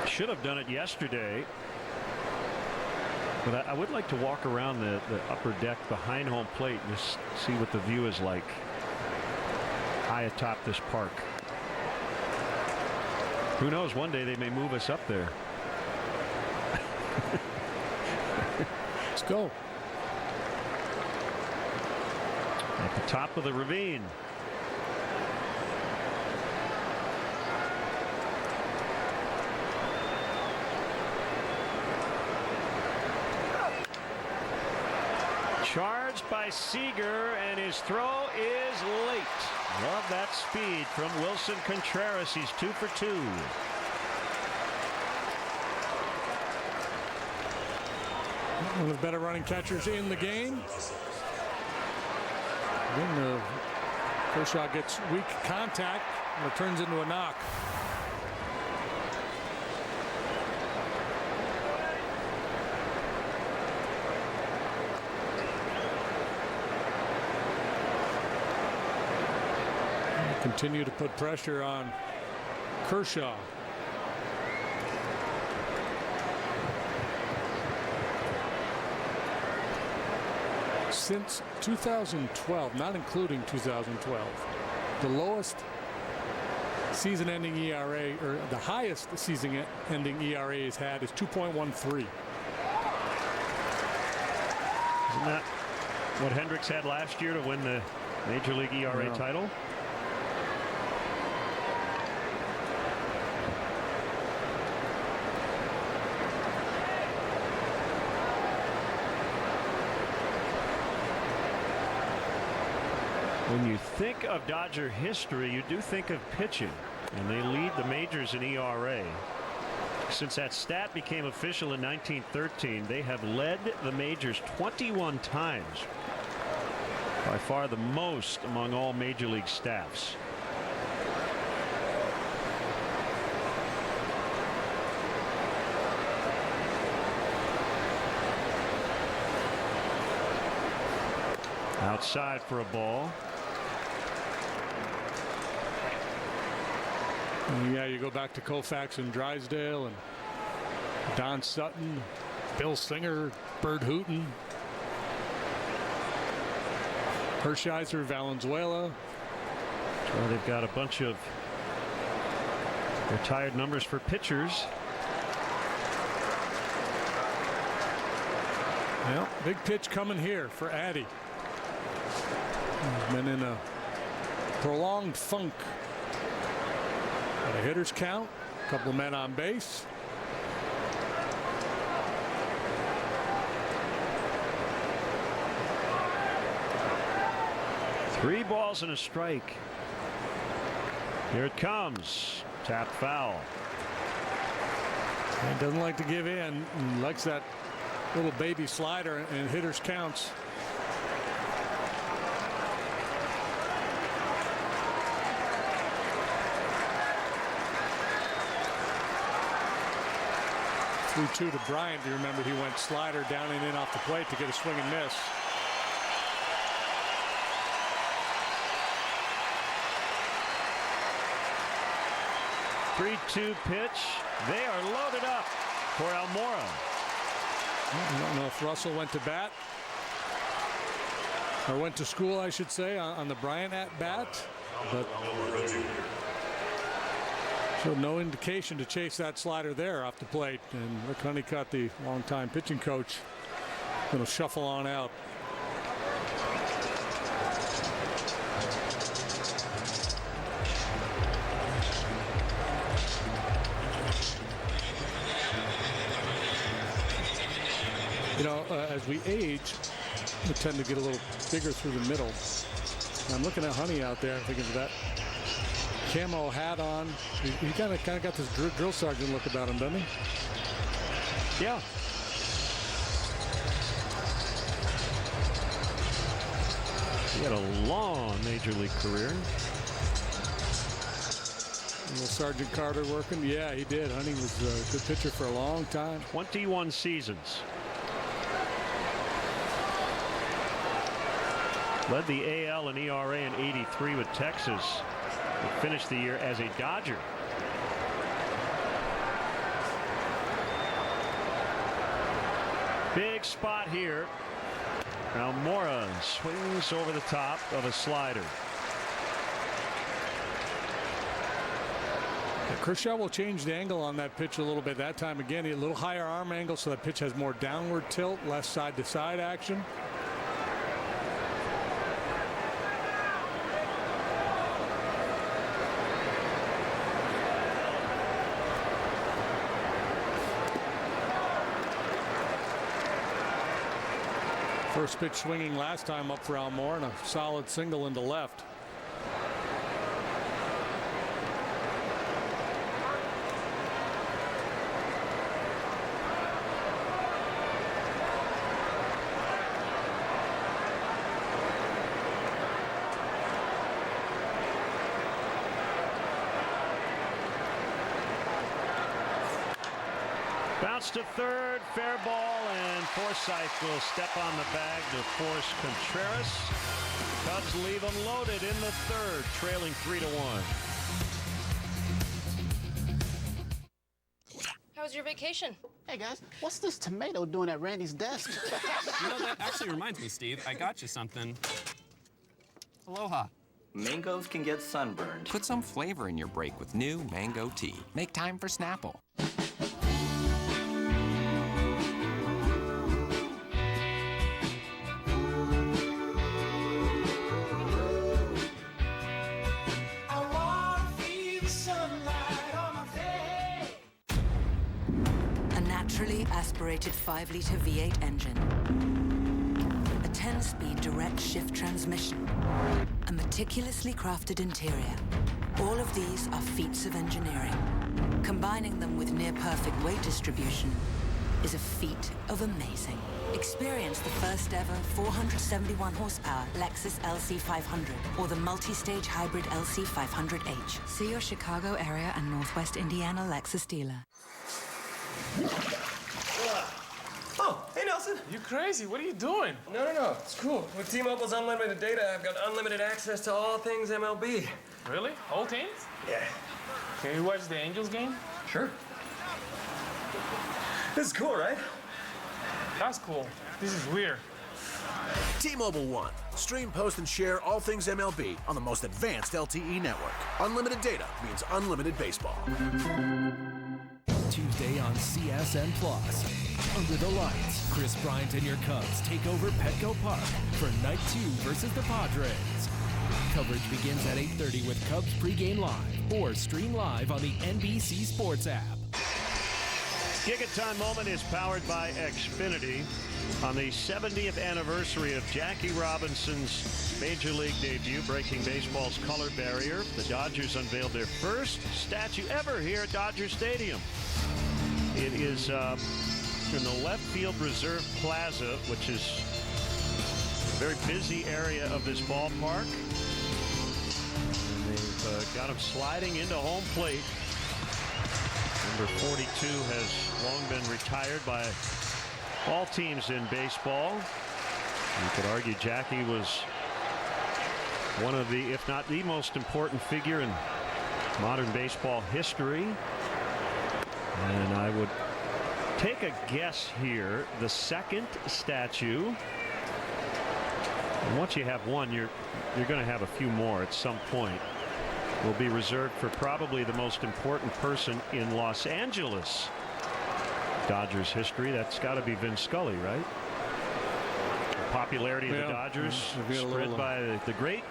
Should have done it yesterday. But I would like to walk around the upper deck behind home plate and just see what the view is like high atop this park. Who knows, one day they may move us up there. Let's go. At the top of the ravine. Charged by Seager, and his throw is late. Love that speed from Wilson Contreras. He's 2 for 2. One of the better running catchers in the game. Then Kershaw gets weak contact, and it turns into a knock. Continue to put pressure on Kershaw. Since 2012, not including 2012, the lowest season-ending ERA, or the highest season-ending ERA he's had, is 2.13. Isn't that what Hendricks had last year to win the Major League ERA title? When you think of Dodger history, you do think of pitching, and they lead the majors in ERA. Since that stat became official in 1913, they have led the majors 21 times. By far the most among all major league staffs. Outside for a ball. Yeah, you go back to Koufax and Drysdale and Don Sutton, Bill Singer, Bert Hooton, Hershiser, Valenzuela. Well, they've got a bunch of retired numbers for pitchers. Well, big pitch coming here for Addy. He's been in a prolonged funk. Got a hitter's count, a couple of men on base. Three balls and a strike. Here it comes. Tap foul. He doesn't like to give in. He likes that little baby slider and hitter's counts. Two to Bryant. You remember he went slider down and in off the plate to get a swing and miss. 3-2 pitch. They are loaded up for Almora. I don't know if Russell went to bat or went to school, I should say, on the Bryant at bat, but showed no indication to chase that slider there off the plate. And Rick Honeycutt, the longtime pitching coach, going to shuffle on out. You know, as we age, we tend to get a little bigger through the middle. I'm looking at Honey out there, thinking of that camo hat on. He kind of got this drill sergeant look about him, doesn't he? Yeah. He had a long major league career. Little Sergeant Carter working. Yeah, he did. Honey was a good pitcher for a long time. 21 seasons. Led the AL and ERA in '83 with Texas. He finished the year as a Dodger. Big spot here. Almora swings over the top of a slider. Kershaw will change the angle on that pitch a little bit that time. Again, a little higher arm angle so that pitch has more downward tilt, less side to side action. First pitch swinging last time up for Almora, and a solid single into left. Bounce to third, fair ball, and Forsythe will step on the bag to force Contreras. Cubs leave them loaded in the third, trailing 3-1. How was your vacation? Hey guys, what's this tomato doing at Randy's desk? You know, that actually reminds me, Steve. I got you something. Aloha. Mangoes can get sunburned. Put some flavor in your break with new Mango Tea. Make time for Snapple. Aspirated 5-liter V8 engine, a 10-speed direct shift transmission, a meticulously crafted interior. All of these are feats of engineering. Combining them with near-perfect weight distribution is a feat of amazing. Experience the first ever 471 horsepower Lexus LC500 or the multi-stage hybrid LC500H. See your Chicago area and Northwest Indiana Lexus dealer. Oh, hey Nelson. You crazy? What are you doing? No. It's cool. With T-Mobile's unlimited data, I've got unlimited access to all things MLB. Really? All teams? Yeah. Can we watch the Angels game? Sure. This is cool, right? That's cool. This is weird. T-Mobile One. Stream, post, and share all things MLB on the most advanced LTE network. Unlimited data means unlimited baseball. Tuesday on CSN Plus. Under the lights, Chris Bryant and your Cubs take over Petco Park for Night 2 versus the Padres. Coverage begins at 8:30 with Cubs pregame live or stream live on the NBC Sports app. Giga Time Moment is powered by Xfinity. On the 70th anniversary of Jackie Robinson's Major League debut, breaking baseball's color barrier, the Dodgers unveiled their first statue ever here at Dodger Stadium. It is in the left field reserve plaza, which is a very busy area of this ballpark. And they've got him sliding into home plate. Number 42 has long been retired by all teams in baseball. You could argue Jackie was one of the, if not the most important figure in modern baseball history. And I would take a guess here. The second statue. And once you have one, you're going to have a few more at some point. Will be reserved for probably the most important person in Los Angeles Dodgers history. That's got to be Vin Scully, right? The popularity of the Dodgers spread by the great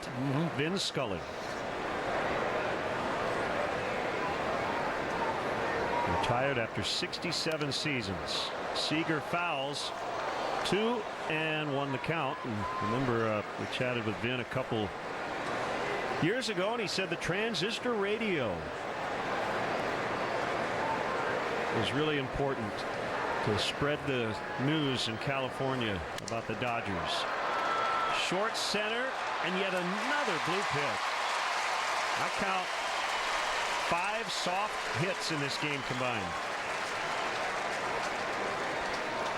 Vin Scully. Retired after 67 seasons. Seager fouls 2 and 1 the count. And remember, we chatted with Vin a couple years ago, and he said the transistor radio was really important to spread the news in California about the Dodgers. Short center, and yet another blue pitch. I count 5 soft hits in this game combined.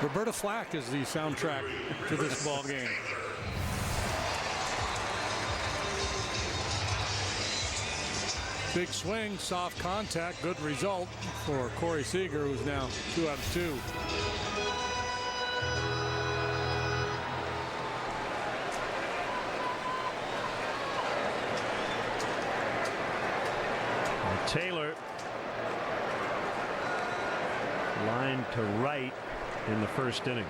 Roberta Flack is the soundtrack to this ball game. Big swing, soft contact, good result for Corey Seager, who's now 2 out of 2. Taylor lined to right in the first inning.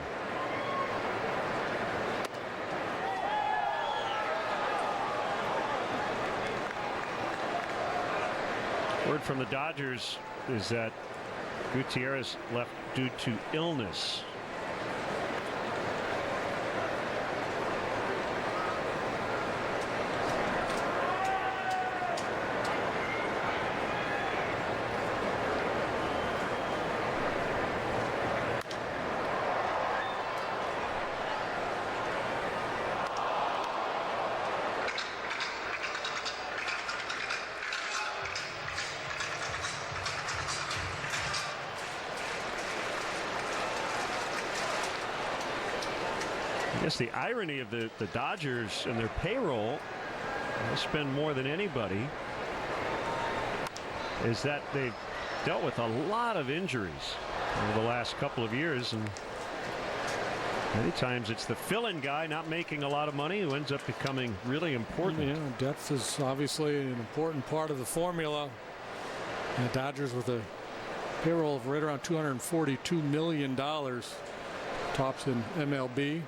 Word from the Dodgers is that Gutierrez left due to illness. I guess the irony of the Dodgers and their payroll, they spend more than anybody, is that they've dealt with a lot of injuries over the last couple of years, and many times it's the fill-in guy not making a lot of money who ends up becoming really important. Yeah, depth is obviously an important part of the formula. And the Dodgers with a payroll of right around $242 million, tops in MLB.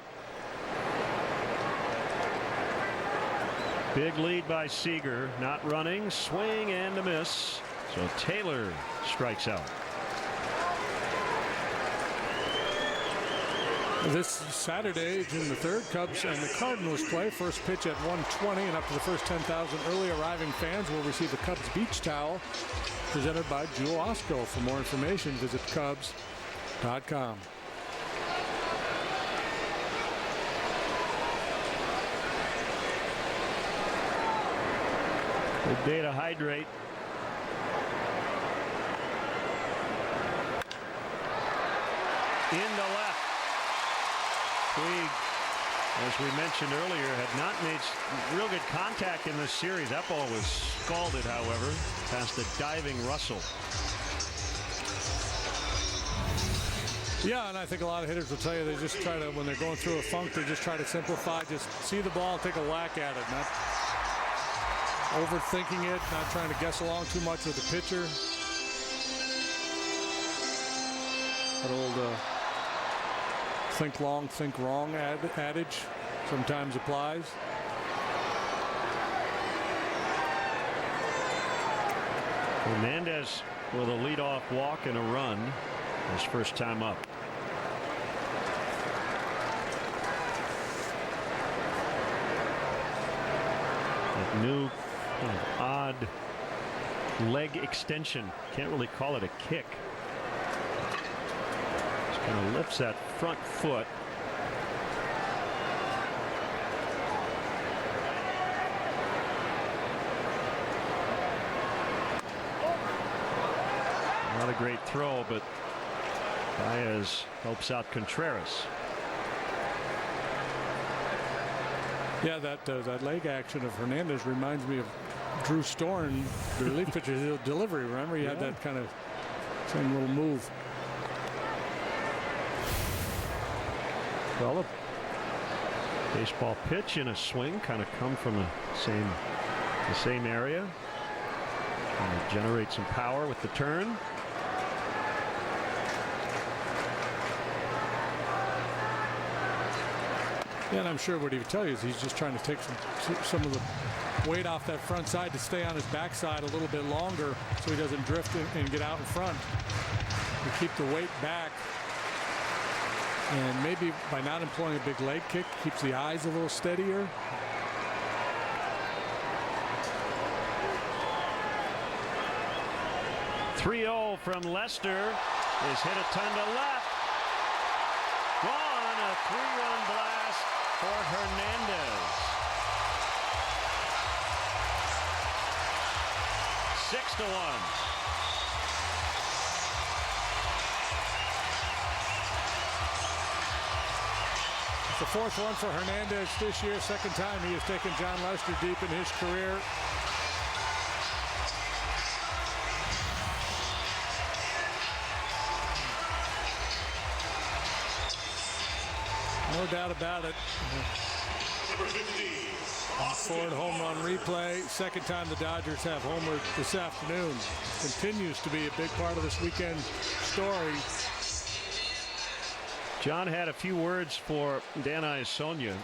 Big lead by Seager, not running, swing and a miss. So Taylor strikes out. This Saturday, June the 3rd, Cubs and the Cardinals play. First pitch at 1:20, and up to the first 10,000 early arriving fans will receive the Cubs beach towel presented by Jewel Osco. For more information, visit Cubs.com. Good day to hydrate. Into left. Puig, as we mentioned earlier, had not made real good contact in this series. That ball was scalded, however, past a diving Russell. Yeah, and I think a lot of hitters will tell you they just try to, when they're going through a funk, they just try to simplify, just see the ball and take a whack at it, not overthinking it, not trying to guess along too much with the pitcher. That old think long, think wrong adage sometimes applies. Hernandez with a leadoff walk and a run, his first time up. That new kind of odd leg extension, can't really call it a kick. Just kind of lifts that front foot. Not a great throw, but Baez helps out Contreras. Yeah, that leg action of Hernandez reminds me of Drew Storn, the relief pitcher, delivery. Remember, he had that kind of same little move. Well, a baseball pitch and a swing kind of come from the same area. And generate some power with the turn. Yeah, and I'm sure what he would tell you is he's just trying to take some of the weight off that front side to stay on his backside a little bit longer so he doesn't drift and get out in front. To keep the weight back. And maybe by not employing a big leg kick, keeps the eyes a little steadier. .3-0 from Lester is hit a ton to left. Gone, a 3-run blast for Hernandez. 6-1. The fourth one for Hernandez this year. Second time he has taken John Lester deep in his career. No doubt about it. Ford home run replay. Second time the Dodgers have homered this afternoon. Continues to be a big part of this weekend story. John had a few words for Dan Iasonia.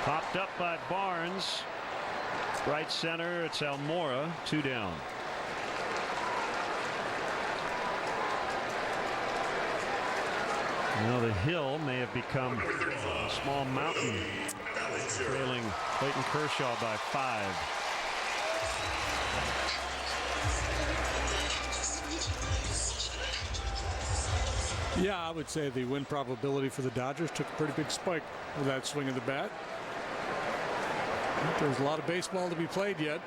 Popped up by Barnes. Right center, it's Almora, 2 down. Now the hill may have become a small mountain, trailing Clayton Kershaw by 5. Yeah, I would say the win probability for the Dodgers took a pretty big spike with that swing of the bat. There's a lot of baseball to be played yet.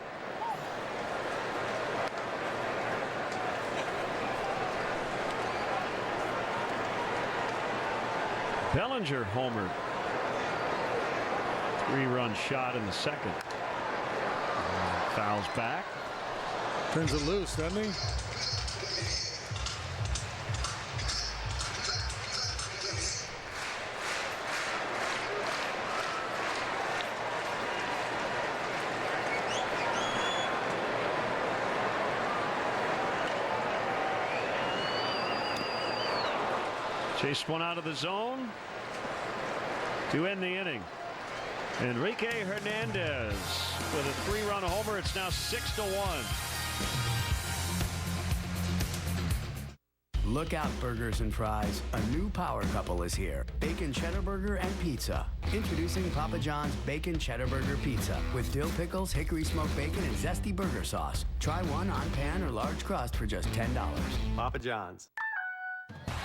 Bellinger homered. 3-run shot in the second. Fouls back. Turns it loose, doesn't he? Chased one out of the zone to end the inning. Enrique Hernandez with a 3-run homer. It's now 6-1. Look out, burgers and fries. A new power couple is here. Bacon cheddar burger and pizza. Introducing Papa John's Bacon Cheddar Burger Pizza with dill pickles, hickory smoked bacon, and zesty burger sauce. Try one on pan or large crust for just $10. Papa John's.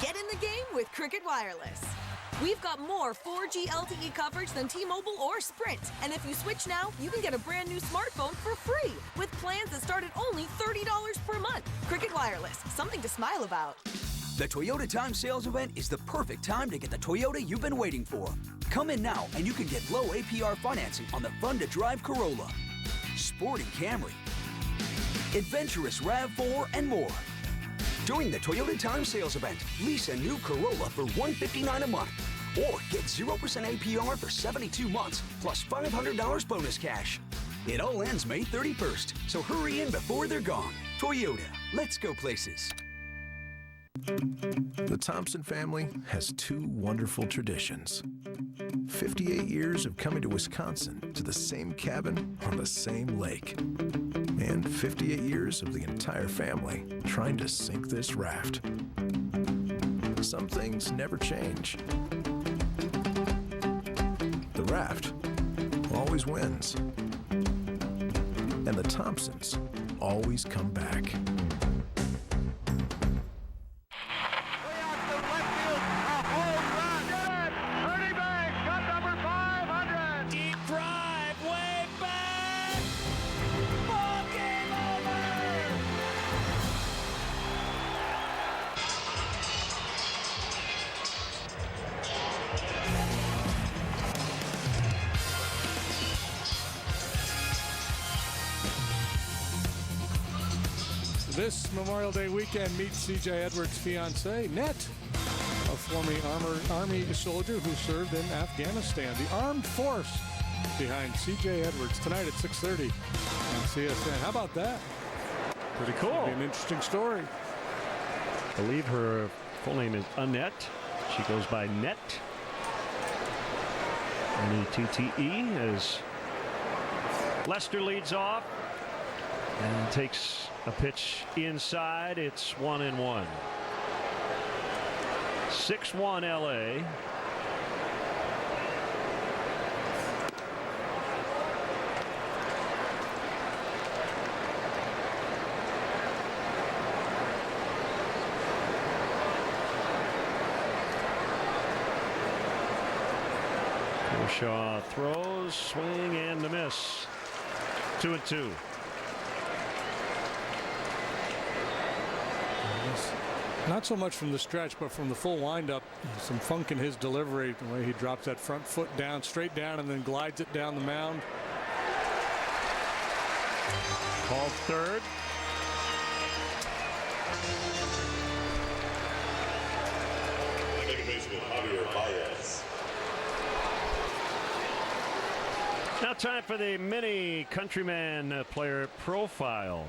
Get in the game with Cricket Wireless. We've got more 4G LTE coverage than T-Mobile or Sprint. And if you switch now, you can get a brand new smartphone for free with plans that start at only $30 per month. Cricket Wireless, something to smile about. The Toyota Time Sales Event is the perfect time to get the Toyota you've been waiting for. Come in now and you can get low APR financing on the fun-to-drive Corolla, sporty Camry, adventurous RAV4, and more. During the Toyota Time Sales Event, lease a new Corolla for $159 a month or get 0% APR for 72 months plus $500 bonus cash. It all ends May 31st, so hurry in before they're gone. Toyota, let's go places. The Thompson family has 2 wonderful traditions. 58 years of coming to Wisconsin to the same cabin on the same lake. And 58 years of the entire family trying to sink this raft. Some things never change. The raft always wins. And the Thompsons always come back. Deep drive. This Memorial Day weekend, meet C.J. Edwards' fiancée, Net, a former Army soldier who served in Afghanistan. The armed force behind C.J. Edwards tonight at 6:30 on CSN. How about that? Pretty cool. Be an interesting story. I believe her full name is Annette. She goes by Net. N-E-T-T-E, as Lester leads off and takes a pitch inside. It's 1-1. 6-1 LA. Kershaw throws, swing and a miss. 2-2. Not so much from the stretch, but from the full windup. Some funk in his delivery, the way he drops that front foot down, straight down, and then glides it down the mound. Called third. Javy Baez. Now time for the mini Countryman player profile.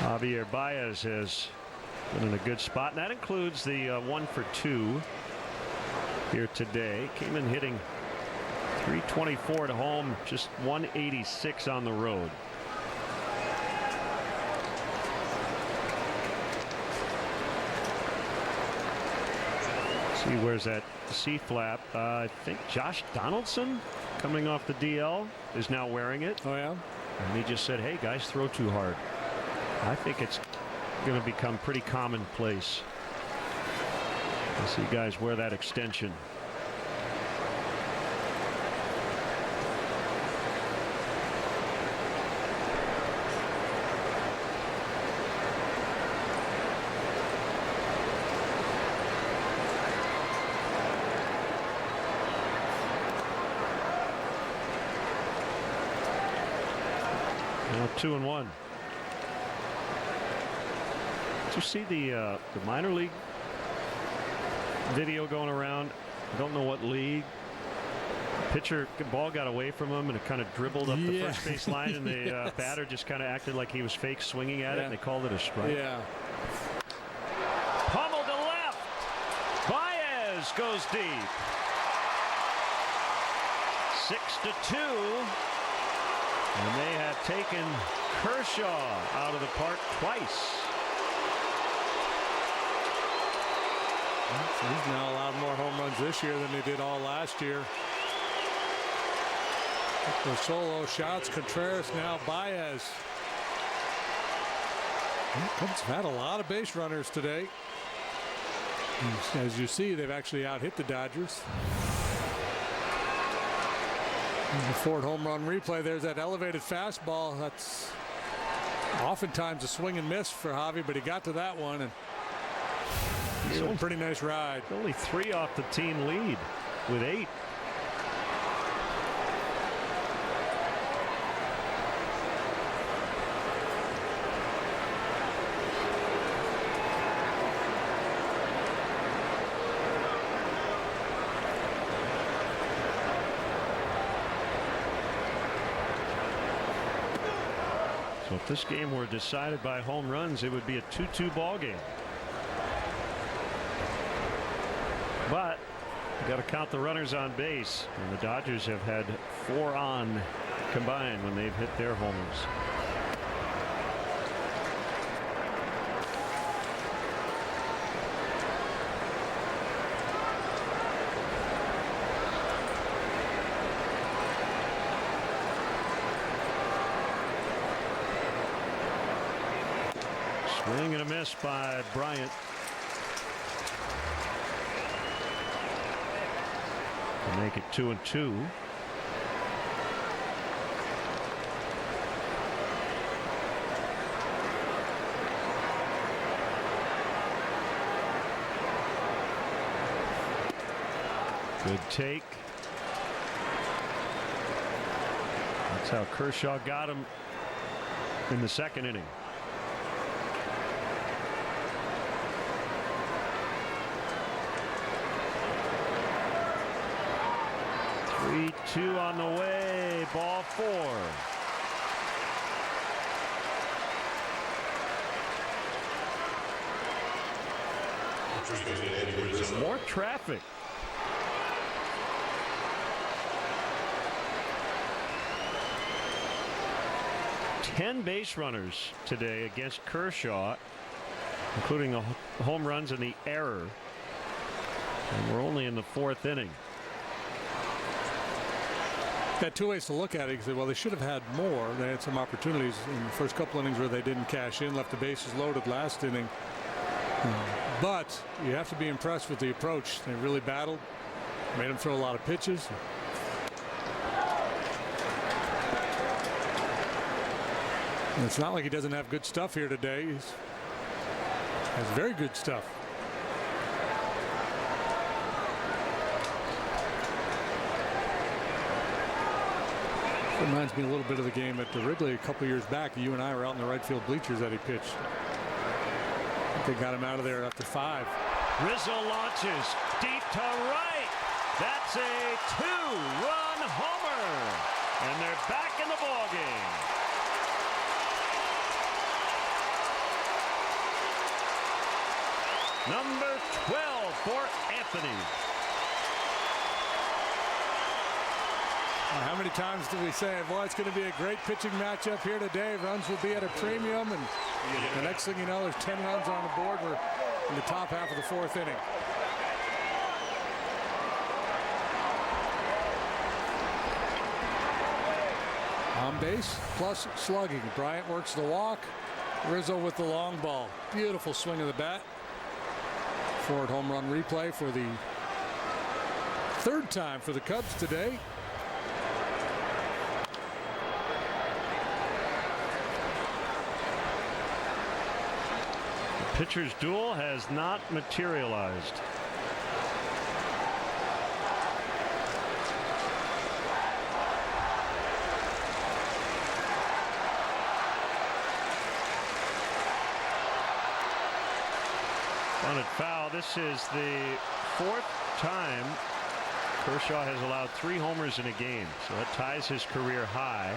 Javy Baez has been in a good spot, and that includes the 1 for 2 here today. Came in hitting .324 at home, just .186 on the road. See, where's that C flap? I think Josh Donaldson, coming off the DL, is now wearing it. Oh, yeah? And he just said, hey, guys, throw too hard. I think it's going to become pretty commonplace to see guys wear that extension. Now 2-1. Did you see the minor league video going around? I don't know what league. Pitcher, the ball got away from him and it kind of dribbled up the first base line, and the Yes. batter just kind of acted like he was fake swinging at it, and they called it a strike. Yeah. Pummel to left. Baez goes deep. 6-2. And they have taken Kershaw out of the park twice. He's now allowed more home runs this year than they did all last year. The solo shots, Contreras, now Baez. Cubs have had a lot of base runners today. As you see, they've actually out-hit the Dodgers. The Ford home run replay. There's that elevated fastball. That's oftentimes a swing and miss for Javy, but he got to that one, and he's a pretty nice ride. Only 3 off the team lead with 8. So if this game were decided by home runs, it would be a 2-2 ball game. But you got to count the runners on base, and the Dodgers have had 4 on combined when they've hit their homers. Swing and a miss by Bryant. To make it 2-2. Good take. That's how Kershaw got him in the second inning. Three-two on the way. Ball 4. More traffic. Ten base runners today against Kershaw, including the home runs and the error. And we're only in the 4th inning. Got two ways to look at it. You say, well, they should have had more. They had some opportunities in the first couple innings where they didn't cash in, left the bases loaded last inning. But you have to be impressed with the approach. They really battled, made him throw a lot of pitches. And it's not like he doesn't have good stuff here today. He has very good stuff. Reminds me a little bit of the game at the Wrigley a couple years back. You and I were out in the right field bleachers that he pitched. I think they got him out of there after 5. Rizzo launches deep to right. That's a 2-run homer. And they're back in the ballgame. Number 12 for Anthony. How many times do we say, boy, it's going to be a great pitching matchup here today. Runs will be at a premium. And the next thing you know, there's 10 runs on the board. We're in the top half of the 4th inning. On base plus slugging. Bryant works the walk. Rizzo with the long ball. Beautiful swing of the bat. Forward home run replay for the 3rd time for the Cubs today. The pitcher's duel has not materialized. Bunted foul. This is the 4th time Kershaw has allowed 3 homers in a game, so that ties his career high.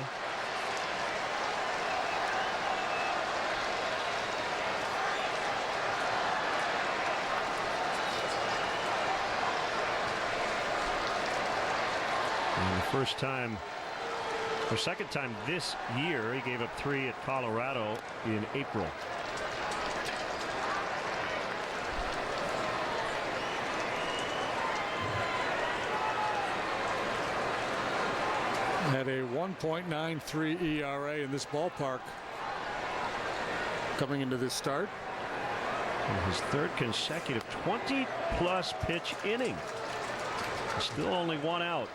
And the first time, or second time this year, he gave up 3 at Colorado in April. Had a 1.93 ERA in this ballpark coming into this start. And his 3rd consecutive 20-plus pitch inning. Still only 1 out.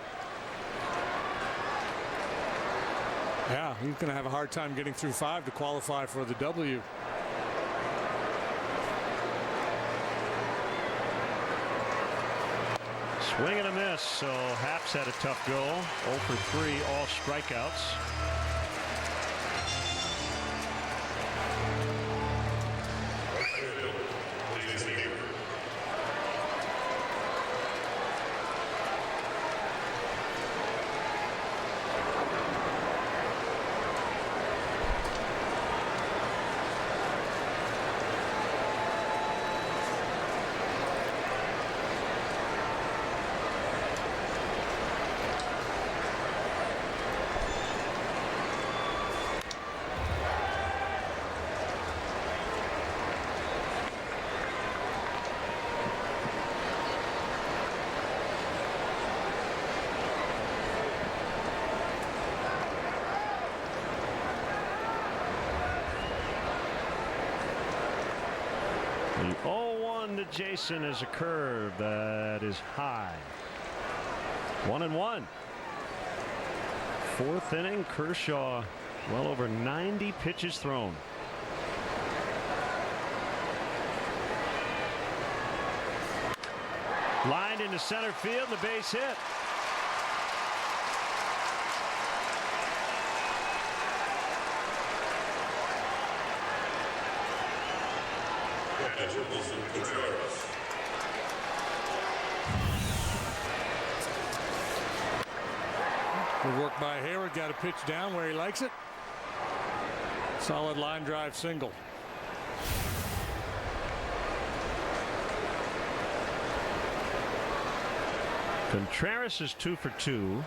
Yeah, he's going to have a hard time getting through 5 to qualify for the W. Swing and a miss, so Haps had a tough go. 0 for 3, all strikeouts. The 0-1 to Jason is a curve that is high. 1-1. 4th inning, Kershaw well over 90 pitches thrown. Lined into center field, the base hit. Manager Contreras. Good work by Hayward. Got a pitch down where he likes it. Solid line drive single. Contreras is 2 for 2.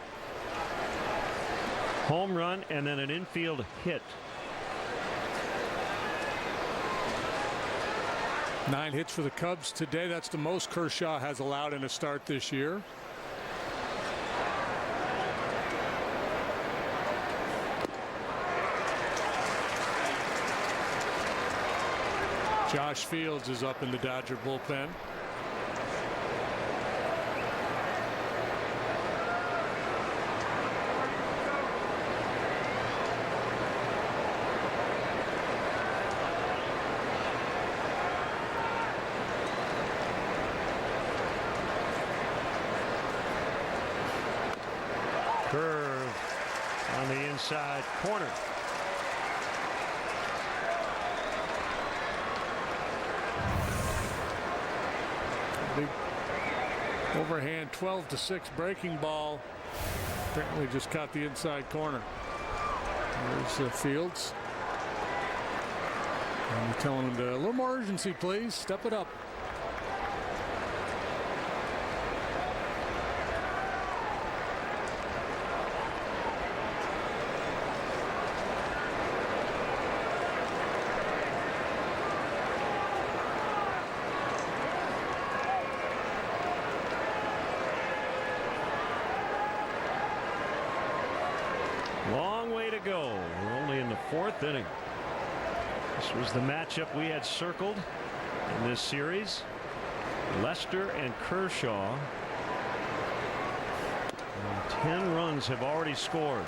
Home run and then an infield hit. 9 hits for the Cubs today. That's the most Kershaw has allowed in a start this year. Josh Fields is up in the Dodger bullpen. Curve on the inside corner. Big overhand 12-6 breaking ball. Apparently just caught the inside corner. There's Fields. And we're telling him to a little more urgency, please. Step it up. Long way to go. We're only in the 4th inning. This was the matchup we had circled in this series. Lester and Kershaw. And 10 runs have already scored.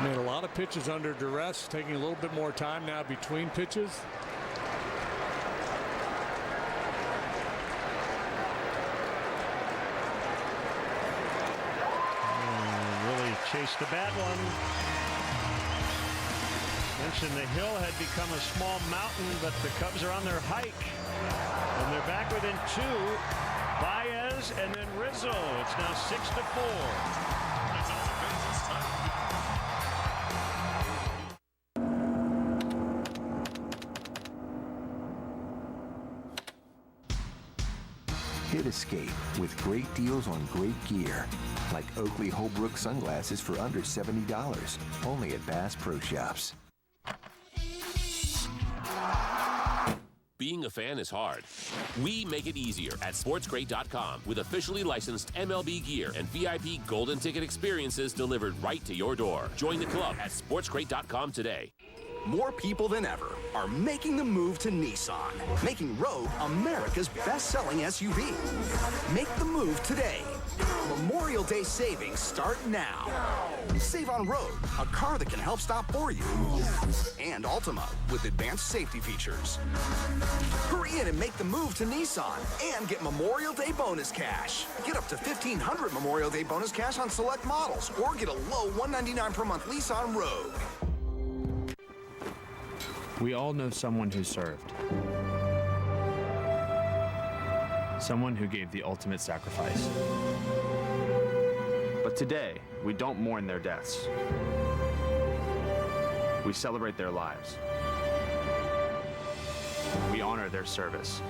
Made a lot of pitches under duress, taking a little bit more time now between pitches. Really chased the bad one. Mentioned the hill had become a small mountain, but the Cubs are on their hike. And they're back within 2. Baez and then Rizzo. It's now 6-4. Hit escape with great deals on great gear, like Oakley Holbrook sunglasses for under $70, only at Bass Pro Shops. Being a fan is hard. We make it easier at SportsGrade.com with officially licensed MLB gear and VIP golden ticket experiences delivered right to your door. Join the club at SportsGrade.com today. More people than ever are making the move to Nissan, making Rogue America's best-selling SUV. Make the move today. Memorial Day savings start now. Save on Rogue, a car that can help stop for you. And Altima, with advanced safety features. Hurry in and make the move to Nissan and get Memorial Day bonus cash. Get up to $1,500 Memorial Day bonus cash on select models or get a low $199 per month lease on Rogue. We all know someone who served. Someone who gave the ultimate sacrifice. But today, we don't mourn their deaths. We celebrate their lives. We honor their service.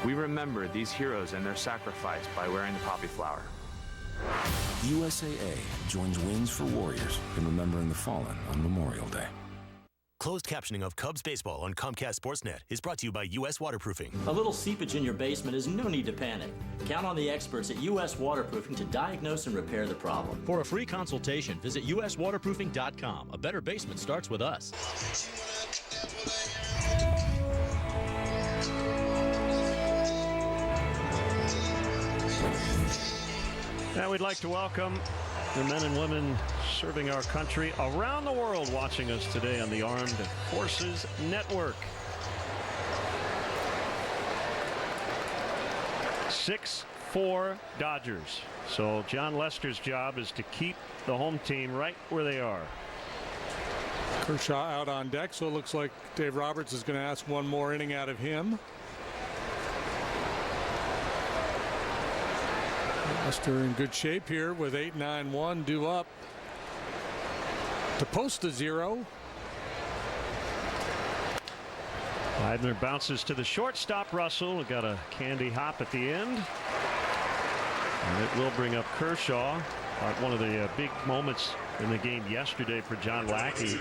We remember these heroes and their sacrifice by wearing the poppy flower. USAA joins Wings for Warriors in remembering the fallen on Memorial Day. Closed captioning of Cubs baseball on Comcast Sportsnet is brought to you by U.S. Waterproofing. A little seepage in your basement is no need to panic. Count on the experts at U.S. Waterproofing to diagnose and repair the problem. For a free consultation, visit uswaterproofing.com. A better basement starts with us. Now we'd like to welcome the men and women serving our country around the world watching us today on the Armed Forces Network. 6 4 Dodgers. So John Lester's job is to keep the home team right where they are. Kershaw out on deck, so it looks like Dave Roberts is going to ask one more inning out of him. Lester in good shape here with 8-9-1 due up to post the 0. Leibner bounces to the shortstop. Russell got a candy hop at the end, and it will bring up Kershaw. One of the big moments in the game yesterday for John Lackey.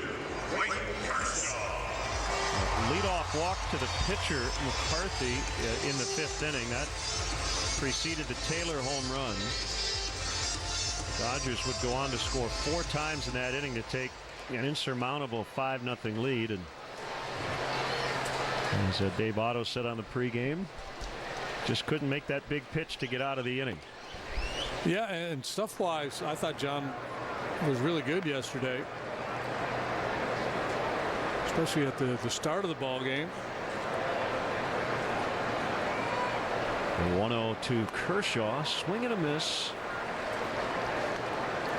Leadoff walk to the pitcher McCarthy in the 5th inning. That preceded the Taylor home run. Dodgers would go on to score 4 times in that inning to take an insurmountable 5-0 lead. And as Dave Otto said on the pregame, just couldn't make that big pitch to get out of the inning. Yeah, and stuff-wise, I thought John was really good yesterday, especially at the start of the ball game. 1-0 to Kershaw, swing and a miss.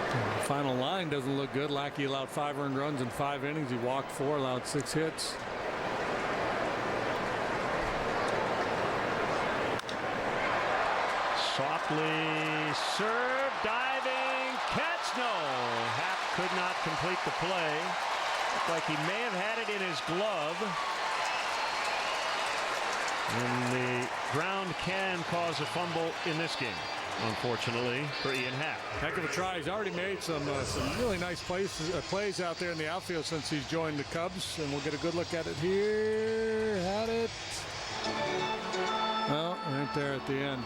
The final line doesn't look good. Lackey allowed 5 earned runs in 5 innings. He walked 4, allowed 6 hits. Softly served, diving, catch, no. Happ could not complete the play. Looked like he may have had it in his glove. And the ground can cause a fumble in this game, unfortunately, for Ian Happ. Heck of a try. He's already made some really nice plays out there in the outfield since he's joined the Cubs, and we'll get a good look at it here. Had it. Well, right there at the end.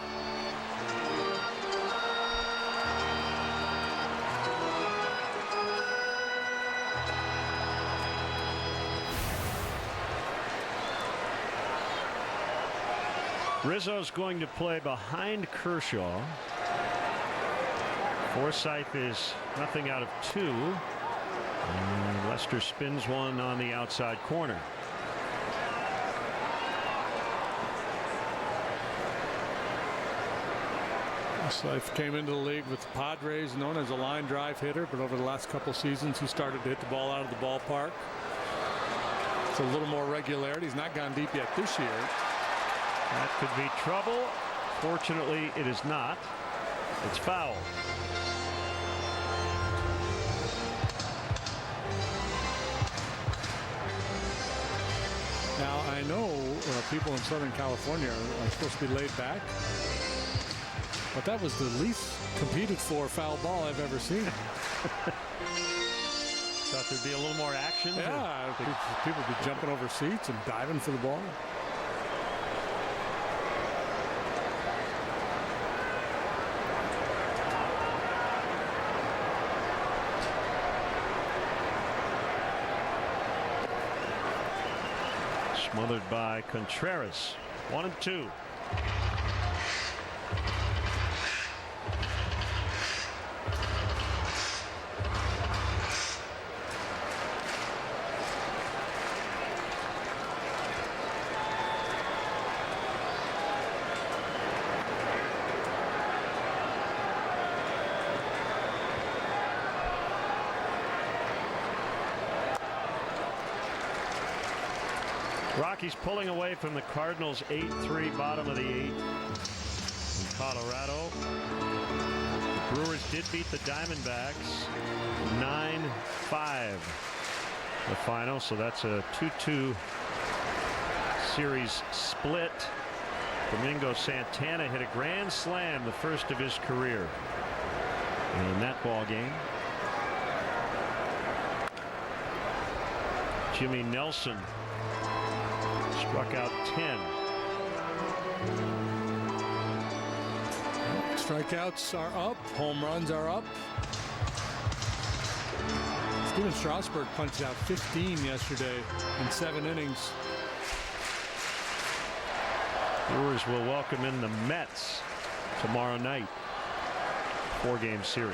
Rizzo's going to play behind Kershaw. Forsythe is nothing out of 2. And Lester spins one on the outside corner. Forsythe came into the league with the Padres, known as a line drive hitter, but over the last couple seasons he started to hit the ball out of the ballpark. It's a little more regularity. He's not gone deep yet this year. That could be trouble. Fortunately, it is not. It's foul. Now, I know people in Southern California are supposed to be laid back, but that was the least competed for foul ball I've ever seen. Thought there'd be a little more action. Yeah, people would be jumping over seats and diving for the ball. Smothered by Contreras. 1-2. Rockies pulling away from the Cardinals 8-3 bottom of the 8th in Colorado. The Brewers did beat the Diamondbacks 9-5 the final, so that's a 2-2 series split. Domingo Santana hit a grand slam, the first of his career in that ball game. Jimmy Nelson struck out 10. Strikeouts are up. Home runs are up. Steven Strasburg punched out 15 yesterday in 7 innings. Brewers will welcome in the Mets tomorrow night. 4-game series.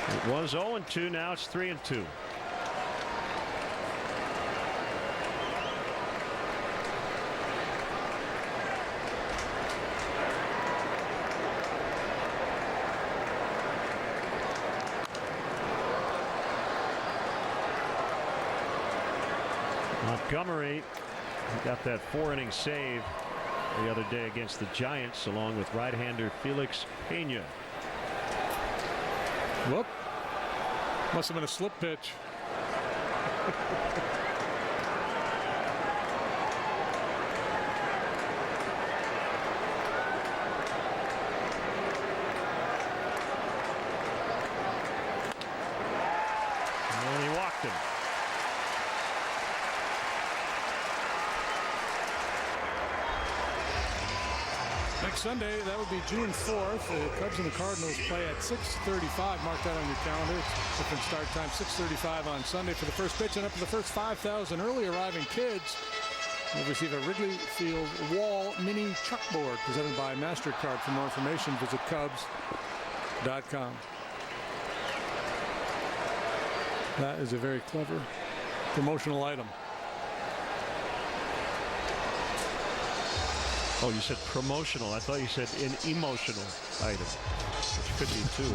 It was 0-2. Now it's 3-2. Montgomery got that 4-inning save the other day against the Giants, along with right-hander Felix Pena. Whoop. Must have been a slip pitch. And he walked him. Next Sunday, that would be June 4th. The Cubs and the Cardinals play at 6:35. Mark that on your calendar. Different start time, 6:35 on Sunday for the first pitch. And up to the first 5,000 early arriving kids will receive a Wrigley Field wall mini chalkboard presented by MasterCard. For more information, visit Cubs.com. That is a very clever promotional item. Oh, you said promotional. I thought you said an emotional item, which could be too.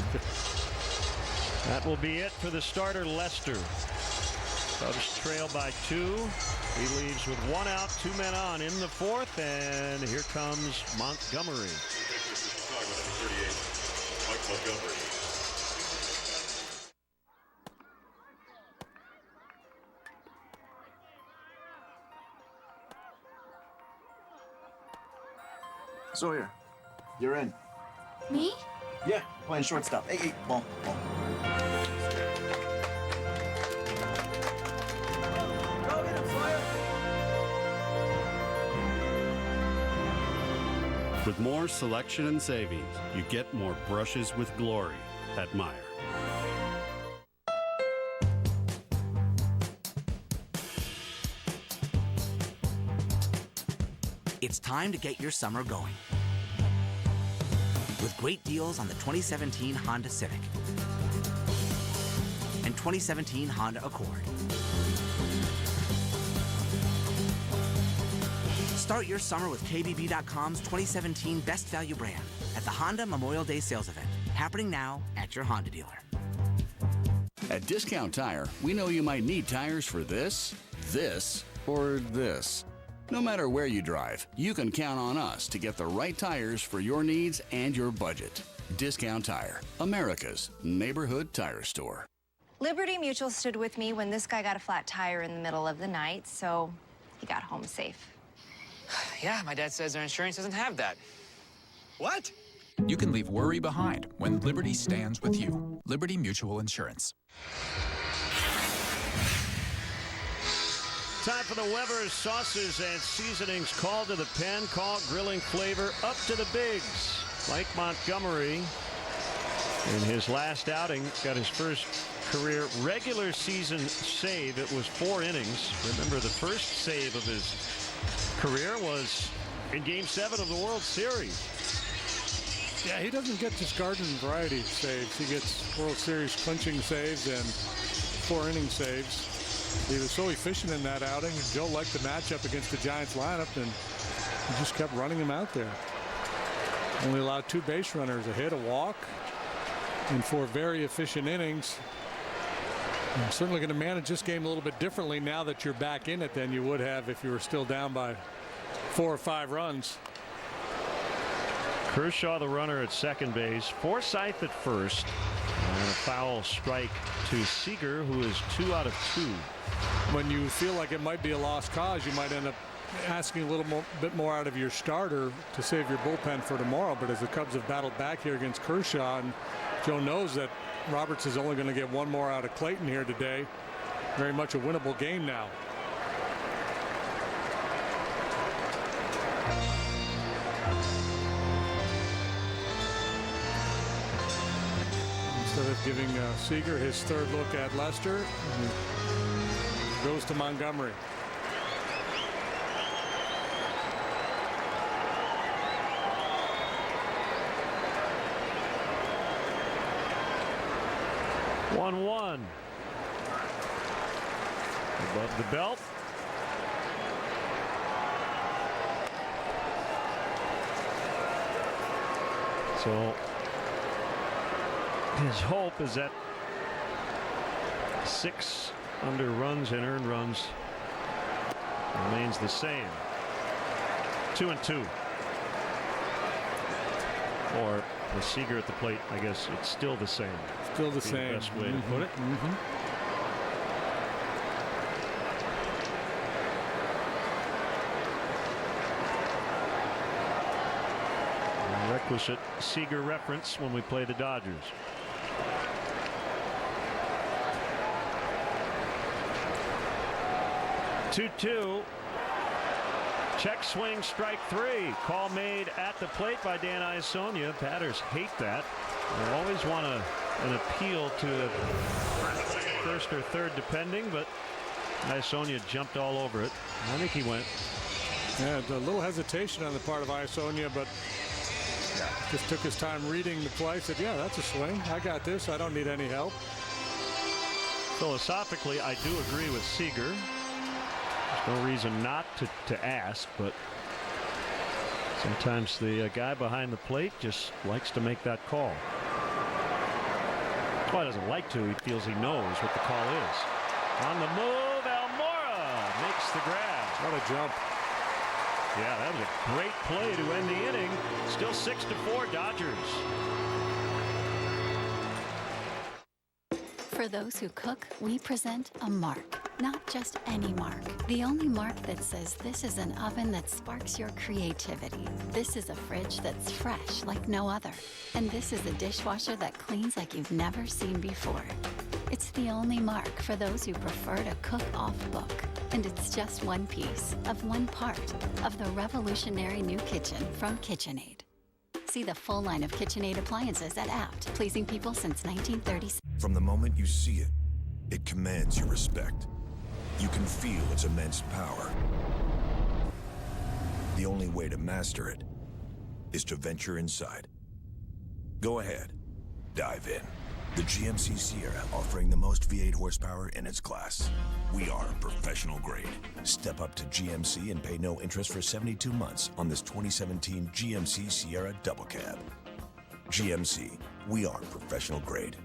That will be it for the starter, Lester. Cubs trail by 2. He leaves with 1 out, 2 men on in the 4th, and here comes Montgomery. Mike Montgomery. Sawyer, you're in. Me? Yeah, playing shortstop. Hey, ball. Go get him, Sawyer. With more selection and savings, you get more brushes with glory at Meijer. It's time to get your summer going with great deals on the 2017 Honda Civic and 2017 Honda Accord. Start your summer with KBB.com's 2017 Best Value Brand at the Honda Memorial Day Sales Event, happening now at your Honda dealer. At Discount Tire, we know you might need tires for this, or this. No matter where you drive, you can count on us to get the right tires for your needs and your budget. Discount Tire, America's neighborhood tire store. Liberty Mutual stood with me when this guy got a flat tire in the middle of the night, so he got home safe. Yeah, my dad says their insurance doesn't have that. What? You can leave worry behind when Liberty stands with you. Liberty Mutual Insurance. Time for the Weber's sauces and seasonings. Call to the pen. Call grilling flavor up to the bigs. Mike Montgomery, in his last outing, got his first career regular season save. It was 4 innings. Remember, the first save of his career was in Game 7 of the World Series. Yeah, he doesn't get just garden variety saves. He gets World Series clinching saves and 4-inning saves. He was so efficient in that outing. Joe liked the matchup against the Giants lineup, and he just kept running him out there. Only allowed 2 base runners, a hit, a walk, and 4 very efficient innings. I'm certainly going to manage this game a little bit differently now that you're back in it than you would have if you were still down by 4 or 5 runs. Kershaw, the runner at second base. Forsythe at first. And a foul strike to Seager, who is 2 out of 2. When you feel like it might be a lost cause, you might end up asking a little bit more out of your starter to save your bullpen for tomorrow. But as the Cubs have battled back here against Kershaw, and Joe knows that Roberts is only going to get 1 more out of Clayton here today, very much a winnable game now. Instead of giving Seager his 3rd look at Lester, he goes to Montgomery. One above the belt. So his hope is that 6 under runs and earned runs remains the same. 2-2. Or with Seager at the plate, I guess it's still the same. Still the same. The best way to put it. Requisite Seager reference when we play the Dodgers. 2-2. Check swing, strike 3. Call made at the plate by Dan Iasonia. Batters hate that. They always want an appeal to first or third depending, but Iasonia jumped all over it. I think he went. Yeah, a little hesitation on the part of Iasonia, but just took his time reading the play. Said, yeah, that's a swing. I got this. I don't need any help. Philosophically, I do agree with Seager. There's no reason not to ask, but sometimes the guy behind the plate just likes to make that call. That's why he doesn't like to. He feels he knows what the call is. On the move, Almora makes the grab. What a jump. Yeah, that was a great play to end the inning. Still 6-4 Dodgers. For those who cook, we present a mark. Not just any mark. The only mark that says this is an oven that sparks your creativity. This is a fridge that's fresh like no other. And this is a dishwasher that cleans like you've never seen before. It's the only mark for those who prefer to cook off book. And it's just one piece of one part of the revolutionary new kitchen from KitchenAid. See the full line of KitchenAid appliances at Apt, pleasing people since 1936. From the moment you see it, it commands your respect. You can feel its immense power. The only way to master it is to venture inside. Go ahead, dive in. The GMC Sierra, offering the most V8 horsepower in its class. We are professional grade. Step up to GMC and pay no interest for 72 months on this 2017 GMC Sierra Double Cab. GMC, we are professional grade.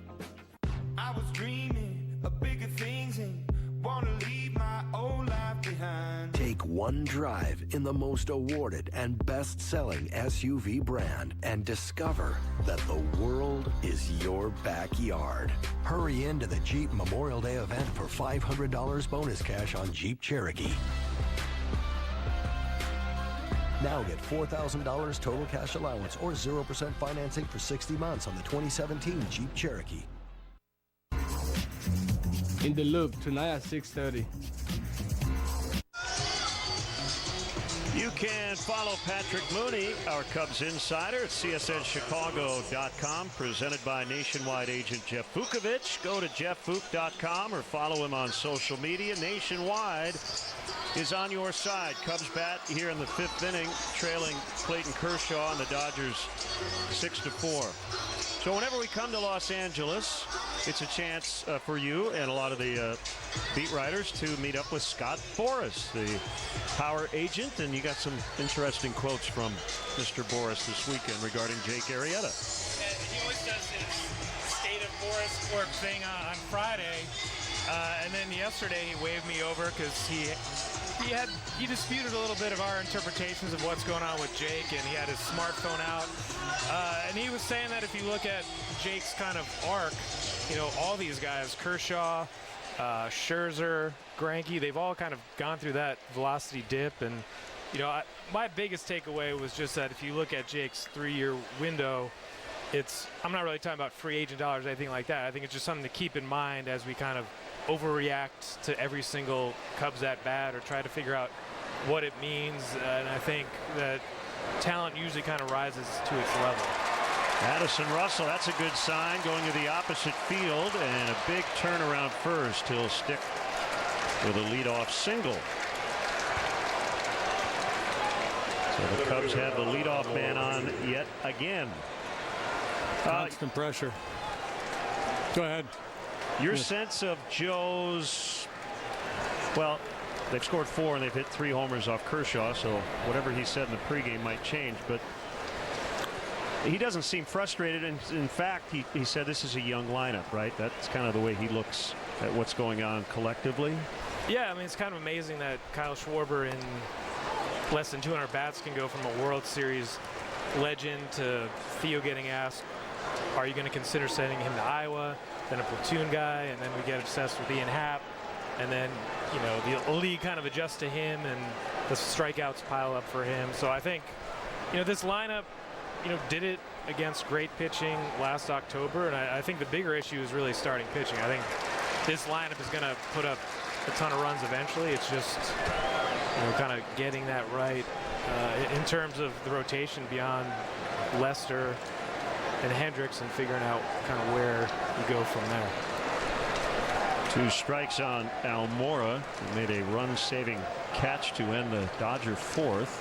I was dreaming of bigger things and wanna leave my old life behind. Take one drive in the most awarded and best-selling SUV brand and discover that the world is your backyard. Hurry into the Jeep Memorial Day event for $500 bonus cash on Jeep Cherokee. Now get $4,000 total cash allowance or 0% financing for 60 months on the 2017 Jeep Cherokee. In the Loop tonight at 6:30. You can follow Patrick Mooney, our Cubs insider, at CSNChicago.com, presented by Nationwide agent Jeff Vukovich. Go to jeffvuk.com or follow him on social media. Nationwide is on your side. Cubs bat here in the 5th inning, trailing Clayton Kershaw and the Dodgers 6-4. So whenever we come to Los Angeles, it's a chance for you and a lot of the beat writers to meet up with Scott Boras, the power agent, and you got some interesting quotes from Mr. Boras this weekend regarding Jake Arrieta. And he always does his State of Boras Corp thing on Friday, and then yesterday he waved me over because he disputed a little bit of our interpretations of what's going on with Jake, and he had his smartphone out, and he was saying that if you look at Jake's kind of arc, you know, all these guys, Kershaw, Scherzer, Greinke, they've all kind of gone through that velocity dip. And, you know, my biggest takeaway was just that if you look at Jake's 3-year window, I'm not really talking about free agent dollars or anything like that. I think it's just something to keep in mind as we kind of overreact to every single Cubs at bat or try to figure out what it means. And I think that talent usually kind of rises to its level. Addison Russell, that's a good sign, going to the opposite field, and a big turnaround first. He'll stick with a leadoff single. So the Cubs have the leadoff man on yet again. Constant pressure. Go ahead. Your sense of Joe's, well, they've scored 4 and they've hit 3 homers off Kershaw, so whatever he said in the pregame might change, but he doesn't seem frustrated. And in fact, he said this is a young lineup, right? That's kind of the way he looks at what's going on collectively. Yeah, I mean, it's kind of amazing that Kyle Schwarber in less than 200 bats can go from a World Series legend to Theo getting asked, are you going to consider sending him to Iowa, then a platoon guy, and then we get obsessed with Ian Happ, and then, you know, the league kind of adjusts to him and the strikeouts pile up for him. So I think, you know, this lineup, you know, did it against great pitching last October, and I think the bigger issue is really starting pitching. I think this lineup is going to put up a ton of runs eventually. It's just, you know, kind of getting that right in terms of the rotation beyond Lester and Hendricks and figuring out kind of where you go from there. 2 strikes on Almora, who made a run-saving catch to end the Dodger 4th.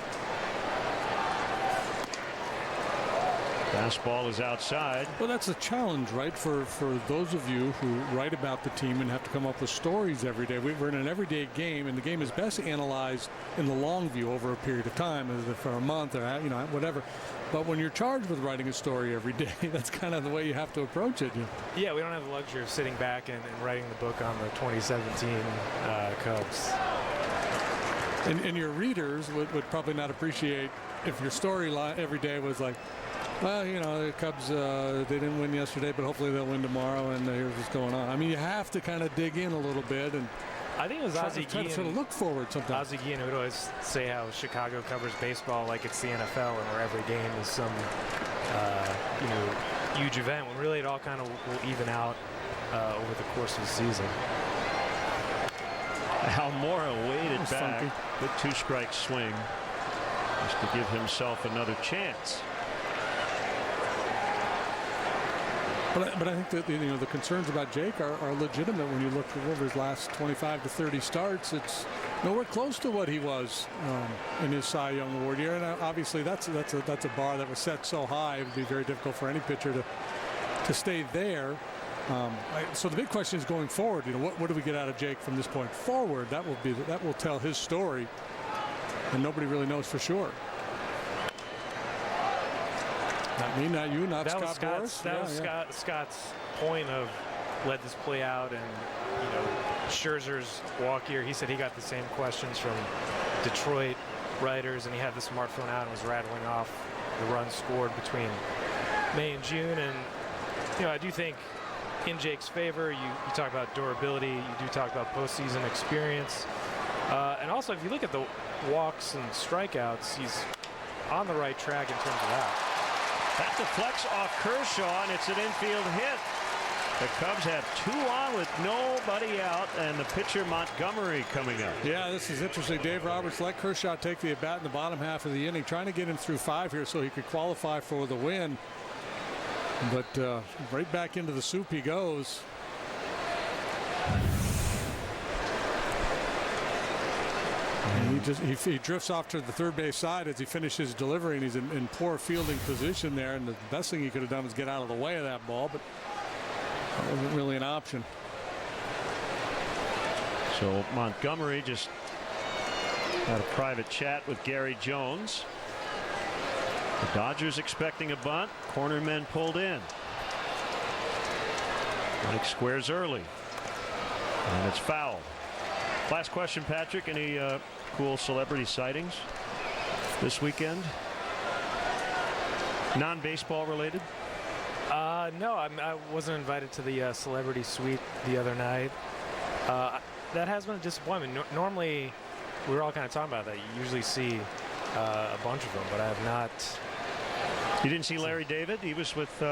Fastball is outside. Well, that's a challenge, right, for those of you who write about the team and have to come up with stories every day. We're in an everyday game, and the game is best analyzed in the long view over a period of time, for a month or, you know, whatever. But when you're charged with writing a story every day, that's kind of the way you have to approach it. Yeah, we don't have the luxury of sitting back and writing the book on the 2017 Cubs. And your readers would probably not appreciate if your storyline every day was like, well, you know, the Cubs, they didn't win yesterday, but hopefully they'll win tomorrow, and here's what's going on. I mean, you have to kind of dig in a little bit, and I think it was Ozzie try to sort of look forward sometimes. Ozzie Guillen would always say how Chicago covers baseball like it's the NFL, and where every game is some, you know, huge event, when really it all kind of will even out over the course of the season. Almora waited back, funky. good 2-strike swing, just to give himself another chance. But I think that, you know, the concerns about Jake are legitimate when you look over his last 25 to 30 starts. It's nowhere close to what he was in his Cy Young Award year, and obviously that's a bar that was set so high it would be very difficult for any pitcher to stay there. So the big question is going forward. You know, what do we get out of Jake from this point forward? That will tell his story, and nobody really knows for sure. Not me, not you, not Scott Boras. That was Scott's point of let this play out, and, you know, Scherzer's walk here. He said he got the same questions from Detroit writers, and he had the smartphone out and was rattling off the runs scored between May and June. And, you know, I do think in Jake's favor, you talk about durability, you do talk about postseason experience, and also if you look at the walks and strikeouts, he's on the right track in terms of that. That deflects off Kershaw, and it's an infield hit. The Cubs have 2 on with nobody out, and the pitcher Montgomery coming up. Yeah, this is interesting. Dave Roberts let Kershaw take the at-bat in the bottom half of the inning, trying to get him through 5 here so he could qualify for the win. But right back into the soup he goes. And he drifts off to the third base side as he finishes delivery, and he's in poor fielding position there. And the best thing he could have done was get out of the way of that ball, but that wasn't really an option. So Montgomery just had a private chat with Gary Jones. The Dodgers expecting a bunt. Corner men pulled in. Mike squares early, and it's foul. Last question, Patrick. Any cool celebrity sightings this weekend? Non-baseball related? No, I wasn't invited to the celebrity suite the other night. That has been a disappointment. Normally, we were all kind of talking about that. You usually see a bunch of them, but I have not. You didn't see Larry David? He was with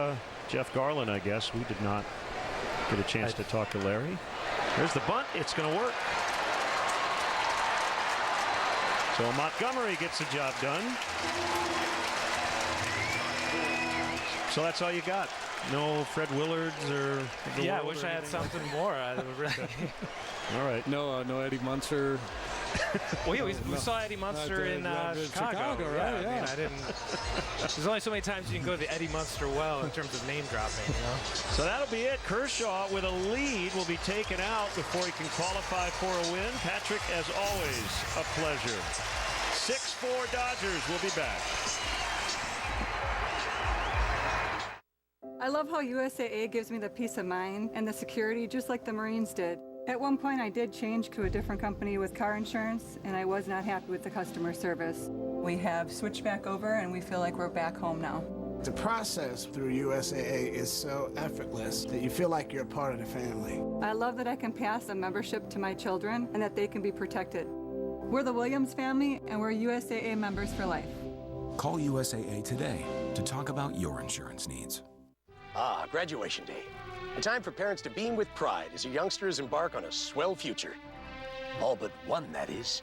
Jeff Garland, I guess. We did not get a chance to talk to Larry. There's the bunt. It's going to work. So Montgomery gets the job done. So that's all you got. No Fred Willards or. Yeah, I wish I had something more. All right. No Eddie Munster. Well, yeah, we saw Eddie Munster in Chicago, right? Yeah. I mean, I didn't. There's only so many times you can go to the Eddie Munster well in terms of name dropping, you know. So that'll be it. Kershaw with a lead will be taken out before he can qualify for a win. Patrick, as always, a pleasure. 6-4 Dodgers. We'll be back. I love how USAA gives me the peace of mind and the security just like the Marines did. At one point, I did change to a different company with car insurance, and I was not happy with the customer service. We have switched back over, and we feel like we're back home now. The process through USAA is so effortless that you feel like you're a part of the family. I love that I can pass a membership to my children and that they can be protected. We're the Williams family, and we're USAA members for life. Call USAA today to talk about your insurance needs. Ah, graduation day. A time for parents to beam with pride as your youngsters embark on a swell future. All but one, that is.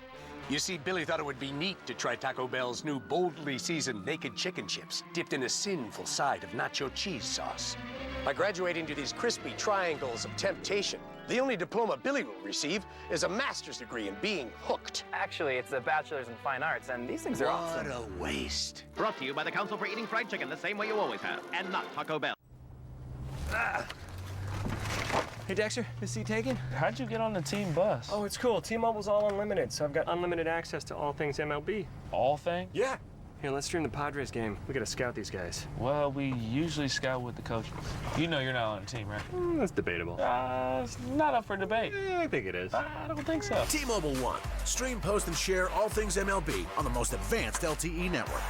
You see, Billy thought it would be neat to try Taco Bell's new boldly seasoned naked chicken chips, dipped in a sinful side of nacho cheese sauce. By graduating to these crispy triangles of temptation, the only diploma Billy will receive is a master's degree in being hooked. Actually, it's a bachelor's in fine arts, and these things are awesome. What a waste. Brought to you by the Council for Eating Fried Chicken the same way you always have, and not Taco Bell. Hey, Dexter, is seat taken? How'd you get on the team bus? Oh, it's cool. T-Mobile's all unlimited, so I've got unlimited access to all things MLB. All things? Yeah. Here, let's stream the Padres game. We gotta scout these guys. Well, we usually scout with the coaches. You know you're not on the team, right? That's debatable. It's not up for debate. I think it is. I don't think so. T-Mobile One. Stream, post, and share all things MLB on the most advanced LTE network.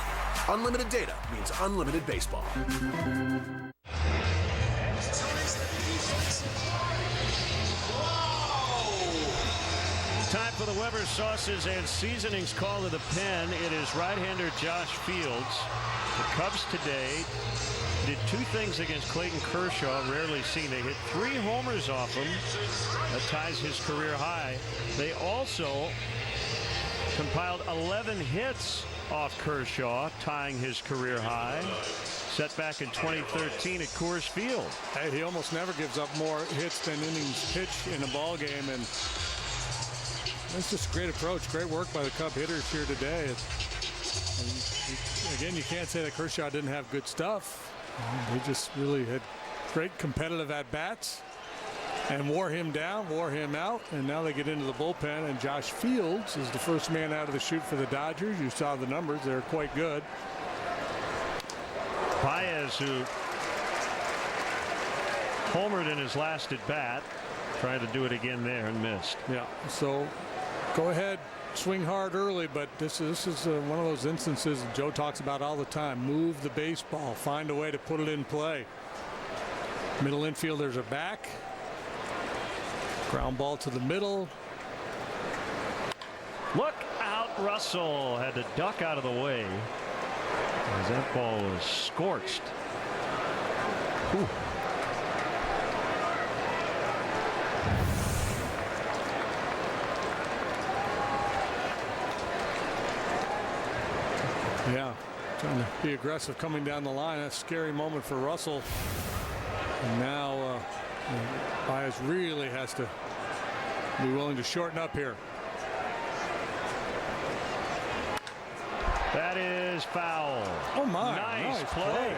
Unlimited data means unlimited baseball. Time for the Weber Sauces and Seasonings call to the pen. It is right-hander Josh Fields. The Cubs today did two things against Clayton Kershaw, rarely seen. They hit 3 homers off him. That ties his career high. They also compiled 11 hits off Kershaw, tying his career high. Set back in 2013 at Coors Field. Hey, he almost never gives up more hits than innings pitched in a ball game, and that's just a great approach. Great work by the Cub hitters here today. Again, you can't say that Kershaw didn't have good stuff. They just really had great competitive at-bats and wore him down, wore him out, and now they get into the bullpen, and Josh Fields is the first man out of the chute for the Dodgers. You saw the numbers. They're quite good. Baez, who homered in his last at-bat, tried to do it again there and missed. Yeah, so go ahead, swing hard early, but this is one of those instances that Joe talks about all the time. Move the baseball, find a way to put it in play. Middle infielders are back. Ground ball to the middle. Look out, Russell had to duck out of the way as that ball was scorched. Whew. Yeah, trying to be aggressive coming down the line. That's a scary moment for Russell. And now Baez really has to be willing to shorten up here. That is foul. Oh my! Nice play.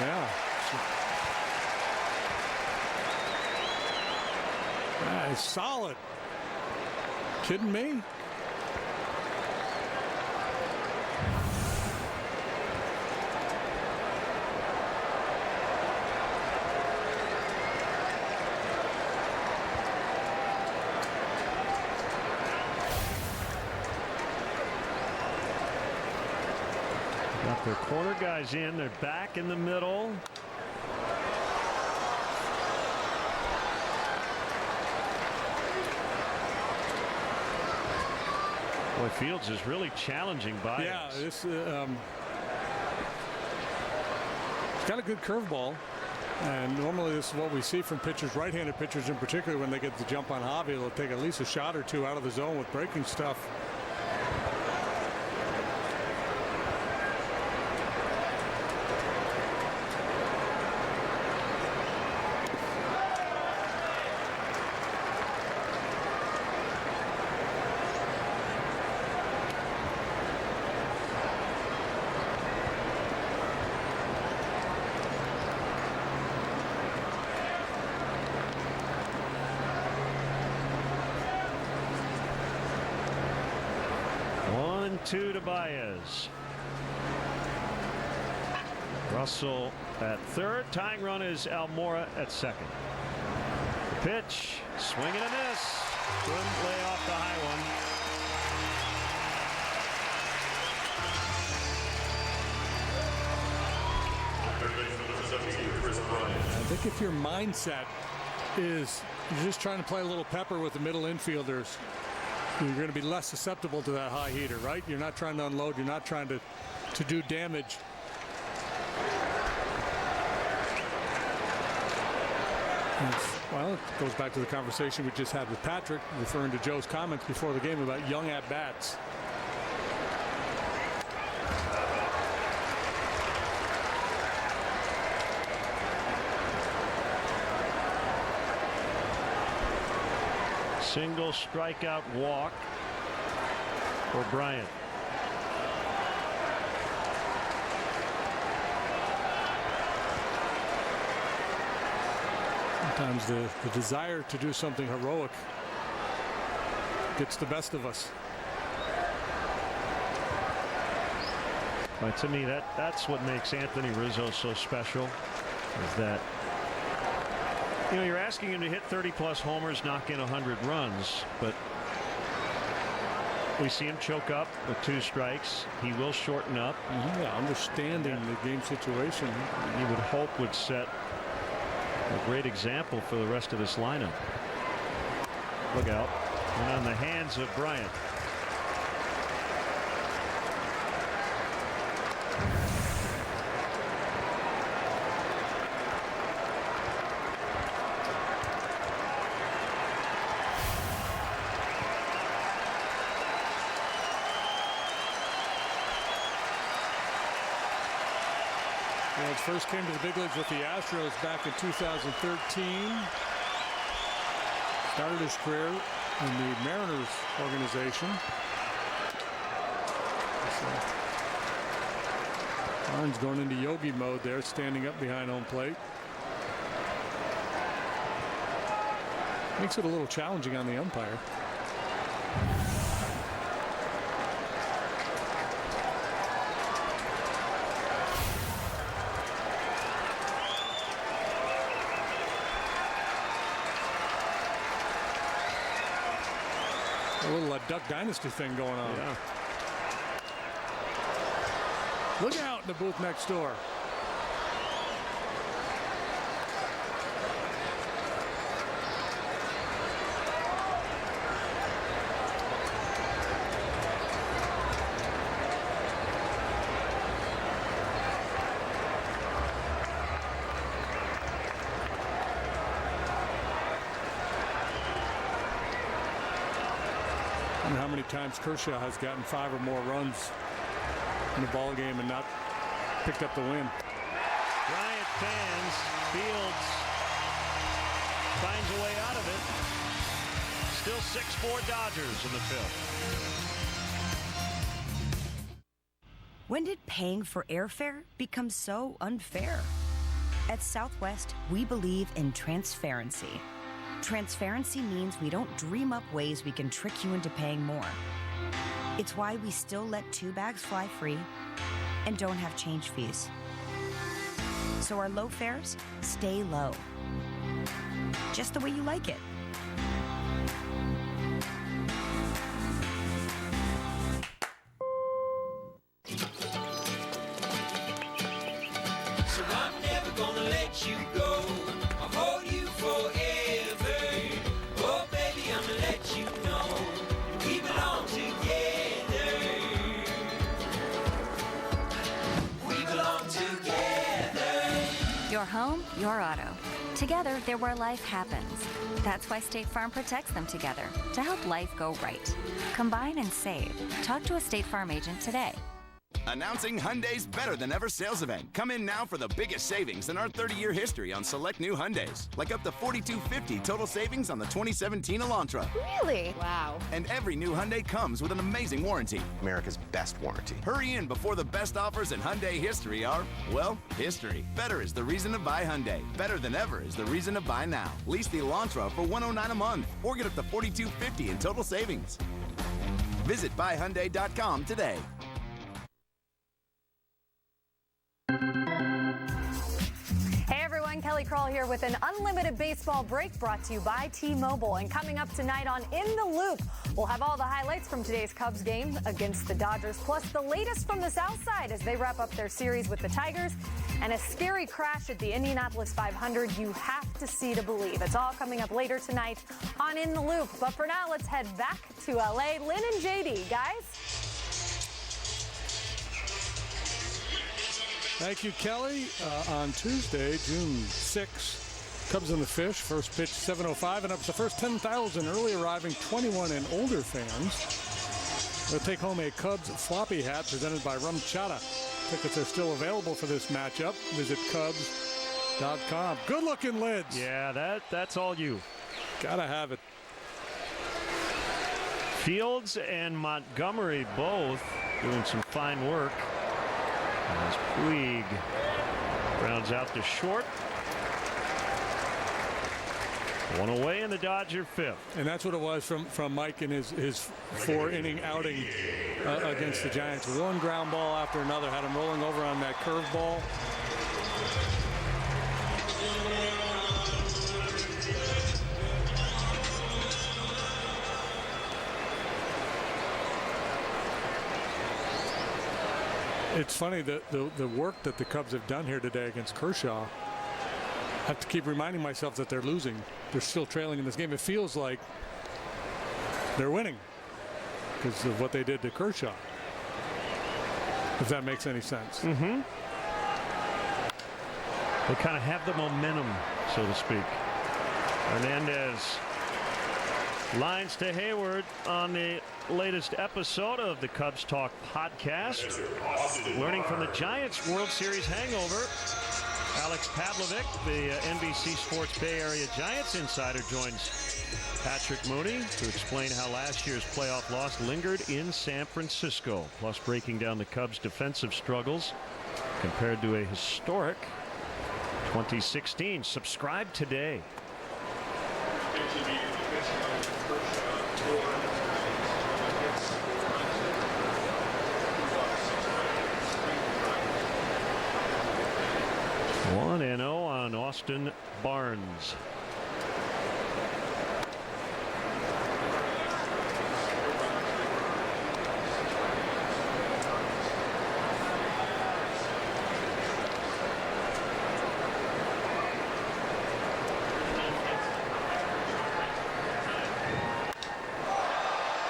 Yeah. That is solid. Kidding me? Got their corner guys in. They're back in the middle. Boy, Fields is really challenging Baez. Yeah, this he's got a good curveball, and normally this is what we see from pitchers, right-handed pitchers in particular, when they get the jump on Javy. They'll take at least a shot or two out of the zone with breaking stuff. Two to Baez. Russell at third. Tying run is Almora at second. pitch, swing and a miss. Couldn't lay off the high one. I think if your mindset is you're just trying to play a little pepper with the middle infielders, you're going to be less susceptible to that high heater, right? You're not trying to unload. You're not trying to do damage. Well, it goes back to the conversation we just had with Patrick, referring to Joe's comments before the game about young at-bats. Single strikeout walk for Bryant. Sometimes the desire to do something heroic gets the best of us. But to me, that's what makes Anthony Rizzo so special, is that, you know, you're asking him to hit 30-plus homers, knock in 100 runs, but we see him choke up with 2 strikes. He will shorten up. Yeah, understanding the game situation. You would hope would set a great example for the rest of this lineup. Look out. And on the hands of Bryant. First came to the big leagues with the Astros back in 2013. Started his career in the Mariners organization. Barnes going into yogi mode there, standing up behind home plate. Makes it a little challenging on the umpire. A little Duck Dynasty thing going on. Yeah. Look out in the booth next door. How many times Kershaw has gotten 5 or more runs in the ball game and not picked up the win. Bryant fans, Fields finds a way out of it. Still 6-4 Dodgers in the 5th. When did paying for airfare become so unfair? At Southwest, we believe in transparency. Transparency means we don't dream up ways we can trick you into paying more. It's why we still let 2 bags fly free and don't have change fees. So our low fares stay low. Just the way you like it. So I'm never gonna let you go. I'll hold you forever. Oh, baby, I'm gonna let you know we belong together. We belong together. Your home, your auto. Together, they're where life happens. That's why State Farm protects them together to help life go right. Combine and save. Talk to a State Farm agent today. Announcing Hyundai's Better Than Ever sales event. Come in now for the biggest savings in our 30-year history on select new Hyundais. Like up to $4,250 total savings on the 2017 Elantra. Really? Wow. And every new Hyundai comes with an amazing warranty. America's best warranty. Hurry in before the best offers in Hyundai history are, well, history. Better is the reason to buy Hyundai. Better Than Ever is the reason to buy now. Lease the Elantra for $109 a month or get up to $4,250 in total savings. Visit buyhyundai.com today. Hey everyone, Kelly Kelly Crawl here with an unlimited baseball break brought to you by T-Mobile. And coming up tonight on In the Loop, we'll have all the highlights from today's Cubs game against the Dodgers, plus the latest from the South Side as they wrap up their series with the Tigers, and a scary crash at the Indianapolis 500 you have to see to believe. It's all coming up later tonight on In the Loop. But for now, let's head back to L.A. Lynn and JD, guys. Thank you, Kelly. On Tuesday, June 6, Cubs and the Fish. First pitch, 7:05, and up to the first 10,000 early arriving 21 and older fans. They'll take home a Cubs floppy hat presented by Rum Chata. Tickets are still available for this matchup. Visit Cubs.com. Good-looking lids. Yeah, that's all you. Gotta have it. Fields and Montgomery both doing some fine work. As Puig rounds out to short. One away in the Dodger fifth. And that's what it was from Mike in his 4-inning outing against the Giants. One ground ball after another. Had him rolling over on that curveball. It's funny that the work that the Cubs have done here today against Kershaw. I have to keep reminding myself that they're losing. They're still trailing in this game. It feels like they're winning because of what they did to Kershaw. If that makes any sense. Mm-hmm. They kind of have the momentum, so to speak. Hernandez lines to Hayward on the latest episode of the Cubs Talk podcast. Learning from the Giants World Series hangover, Alex Pavlovic, the NBC Sports Bay Area Giants insider, joins Patrick Mooney to explain how last year's playoff loss lingered in San Francisco, plus breaking down the Cubs' defensive struggles compared to a historic 2016. Subscribe today. One 1-0 on Austin Barnes.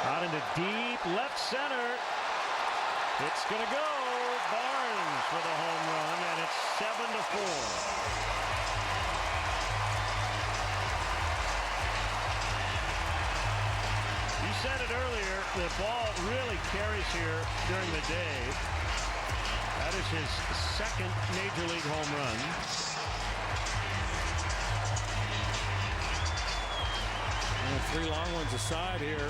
Out into deep left center. It's going to go. Barnes with a home run, and it's 7-4. You said it earlier, the ball really carries here during the day. That is his second major league home run. And 3 long ones aside here.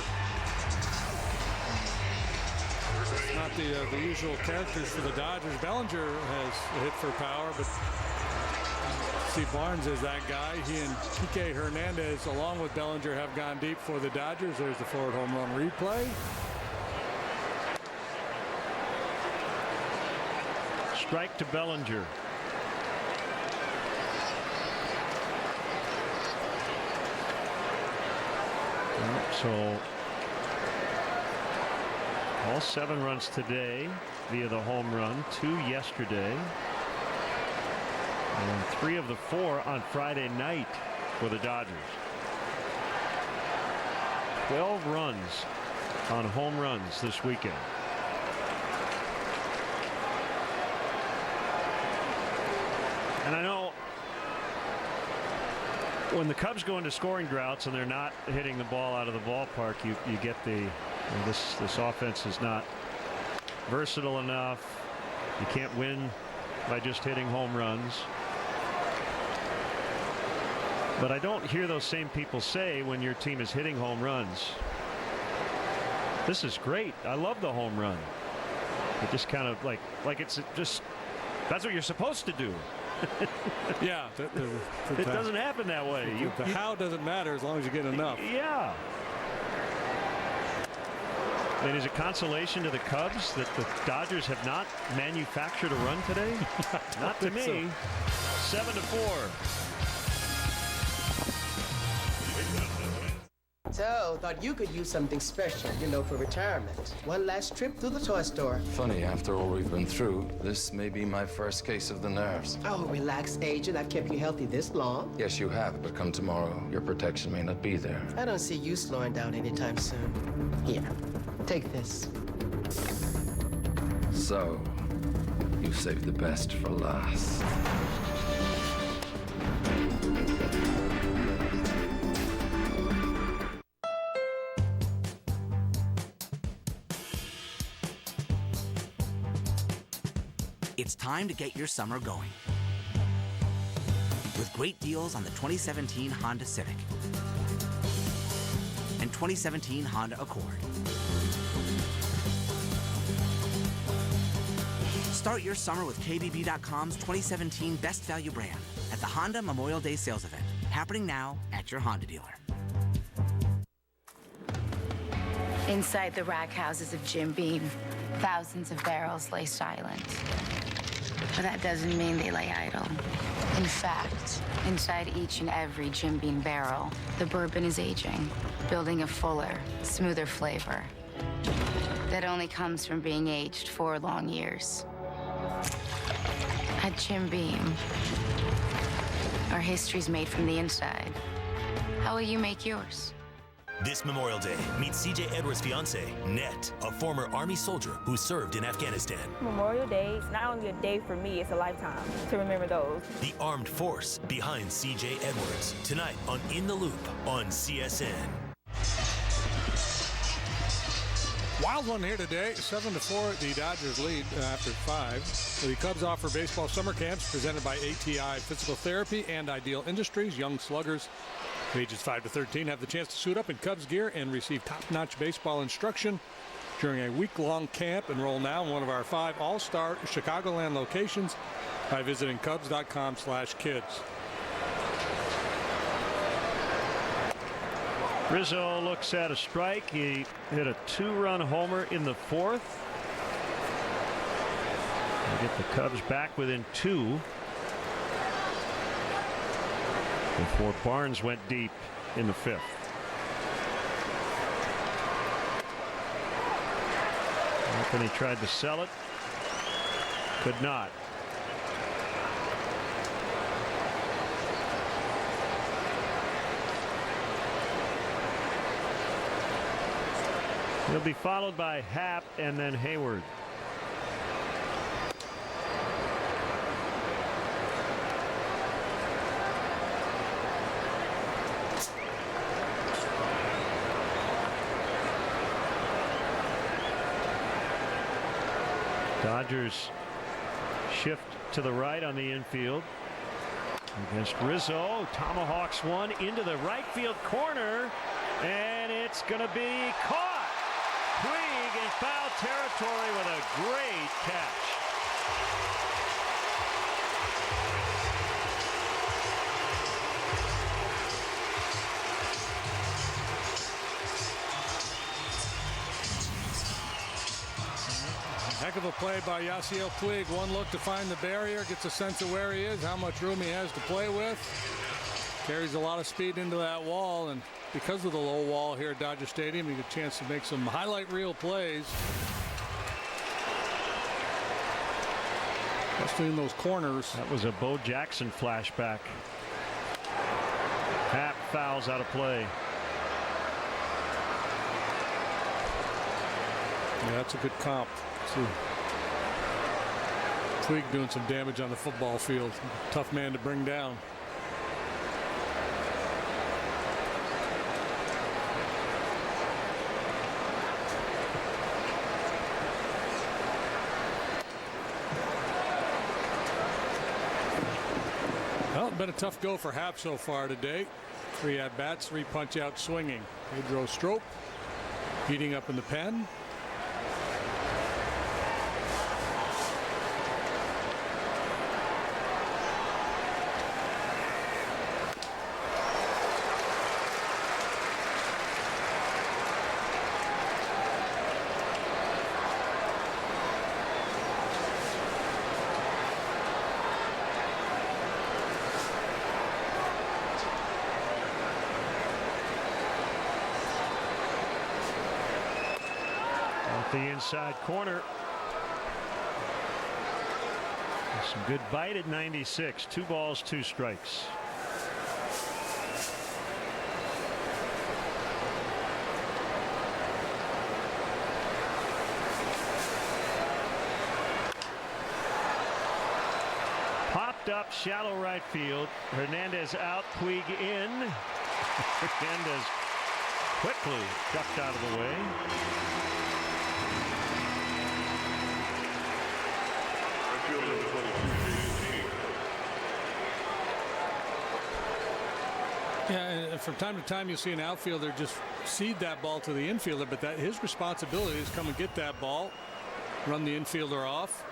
Not the usual characters for the Dodgers. Bellinger has hit for power, but see, Barnes is that guy. He and Kike Hernandez, along with Bellinger, have gone deep for the Dodgers. There's the forward home run replay. Strike to Bellinger. So all 7 runs today via the home run, 2 yesterday, and 3 of the 4 on Friday night for the Dodgers. 12 runs on home runs this weekend. And I know when the Cubs go into scoring droughts and they're not hitting the ball out of the ballpark, you get the this offense is not versatile enough. You can't win by just hitting home runs. But I don't hear those same people say when your team is hitting home runs, this is great. I love the home run. It just kind of like it's just, that's what you're supposed to do. Yeah, it doesn't happen that way. The how doesn't matter as long as you get enough. Yeah. And is it consolation to the Cubs that the Dodgers have not manufactured a run today? Not to me. So. 7-4. So, thought you could use something special, for retirement. One last trip through the toy store. Funny, after all we've been through, this may be my first case of the nerves. Oh, relax, Agent. I've kept you healthy this long. Yes, you have, but come tomorrow, your protection may not be there. I don't see you slowing down anytime soon. Here, take this. So, you saved the best for last. It's time to get your summer going with great deals on the 2017 Honda Civic and 2017 Honda Accord. Start your summer with KBB.com's 2017 Best Value Brand at the Honda Memorial Day Sales Event, happening now at your Honda dealer. Inside the rack houses of Jim Beam, thousands of barrels lay silent. But that doesn't mean they lay idle. In fact, inside each and every Jim Beam barrel, the bourbon is aging, building a fuller, smoother flavor that only comes from being aged 4 long years. At Jim Beam, our history's made from the inside. How will you make yours? This Memorial Day, meet C.J. Edwards' fiancée, Net, a former Army soldier who served in Afghanistan. Memorial Day is not only a day for me, it's a lifetime to remember those. The armed force behind C.J. Edwards. Tonight on In the Loop on CSN. Wild one here today, 7-4. The Dodgers lead after 5. The Cubs offer baseball summer camps presented by ATI Physical Therapy and Ideal Industries. Young sluggers ages 5 to 13 have the chance to suit up in Cubs gear and receive top-notch baseball instruction during a week-long camp. Enroll now in one of our 5 all-star Chicagoland locations by visiting Cubs.com/kids. Rizzo looks at a strike. He hit a 2-run homer in the 4th. They get the Cubs back within 2 before Barnes went deep in the 5th. Anthony tried to sell it. Could not. He'll be followed by Happ and then Hayward. Dodgers shift to the right on the infield against Rizzo. Tomahawks one into the right field corner, and it's going to be caught. Puig in foul territory with a great catch. Heck of a play by Yasiel Puig. One look to find the barrier, gets a sense of where he is, how much room he has to play with. Carries a lot of speed into that wall, and because of the low wall here at Dodger Stadium, you get a chance to make some highlight reel plays. Especially in those corners. That was a Bo Jackson flashback. Happ fouls out of play. Yeah, that's a good comp. See, Puig doing some damage on the football field. Tough man to bring down. Well, been a tough go for Happ so far today. 3 at-bats, 3 punch-out swinging. Pedro Strop heating up in the pen. At the inside corner. Some good bite at 96. 2 balls, 2 strikes. Popped up, shallow right field. Hernandez out, Puig in. Hernandez quickly ducked out of the way. Yeah, and from time to time you'll see an outfielder just seed that ball to the infielder, but that his responsibility is come and get that ball, run the infielder off.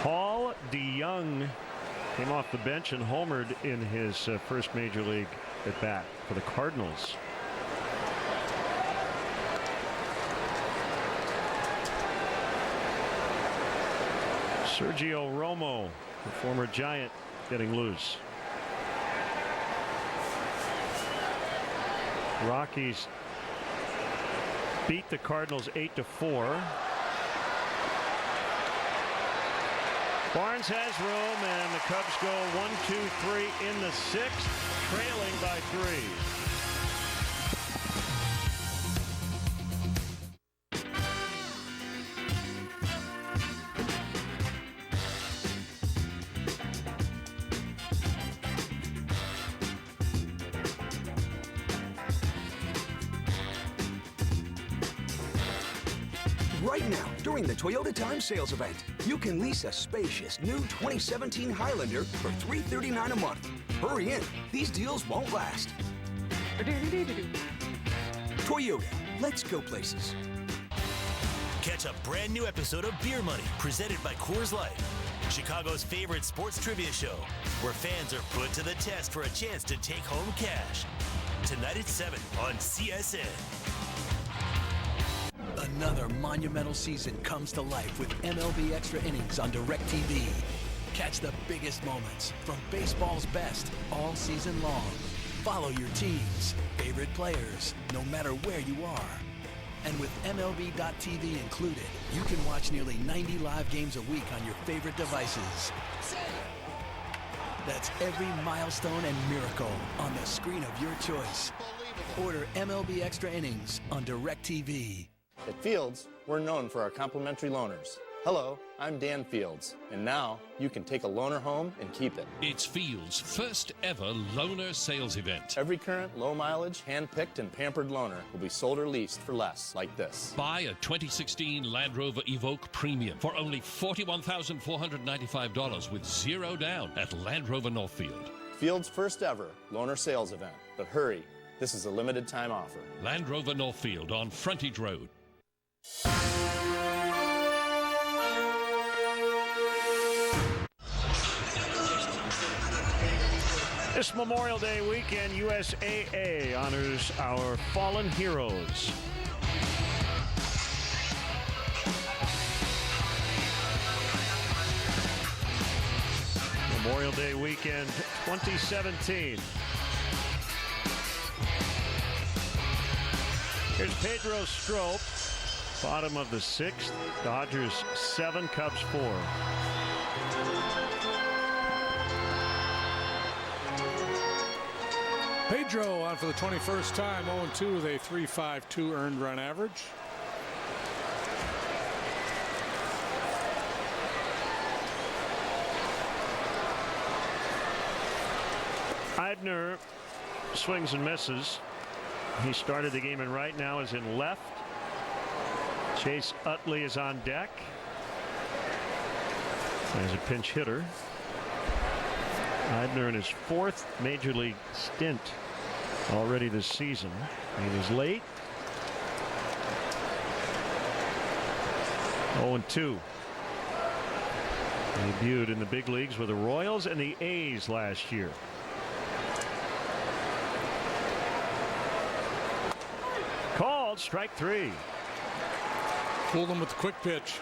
Paul DeYoung came off the bench and homered in his first major league at bat for the Cardinals. Sergio Romo, the former Giant, getting loose. Rockies beat the Cardinals 8-4. Barnes has room, and the Cubs go 1-2-3 in the 6th, trailing by 3. Right now, during the Toyota Time Sales Event, you can lease a spacious new 2017 Highlander for $339 a month. Hurry in, these deals won't last. Toyota, let's go places. Catch a brand new episode of Beer Money, presented by Coors Light, Chicago's favorite sports trivia show, where fans are put to the test for a chance to take home cash. Tonight at 7 on CSN. Another monumental season comes to life with MLB Extra Innings on DirecTV. Catch the biggest moments from baseball's best all season long. Follow your teams, favorite players, no matter where you are. And with MLB.tv included, you can watch nearly 90 live games a week on your favorite devices. That's every milestone and miracle on the screen of your choice. Order MLB Extra Innings on DirecTV. At Fields, we're known for our complimentary loaners. Hello, I'm Dan Fields, and now you can take a loaner home and keep it. It's Fields' first ever loaner sales event. Every current low mileage, hand-picked and pampered loaner will be sold or leased for less, like this. Buy a 2016 Land Rover Evoque Premium for only $41,495 with $0 down at Land Rover Northfield. Fields' first ever loaner sales event. But hurry, this is a limited time offer. Land Rover Northfield on Frontage Road. This Memorial Day weekend, USAA honors our fallen heroes. Memorial Day weekend 2017. Here's Pedro Strop, bottom of the 6th. Dodgers 7, Cubs 4. Pedro on for the 21st time, 0-2 with a 3.52 earned run average. Eibner swings and misses. He started the game in right, now is in left. Chase Utley is on deck as a pinch hitter. Eibner in his 4th major league stint already this season. He was late. 0-2. Debuted in the big leagues with the Royals and the A's last year. Called strike 3. Fooled him with the quick pitch.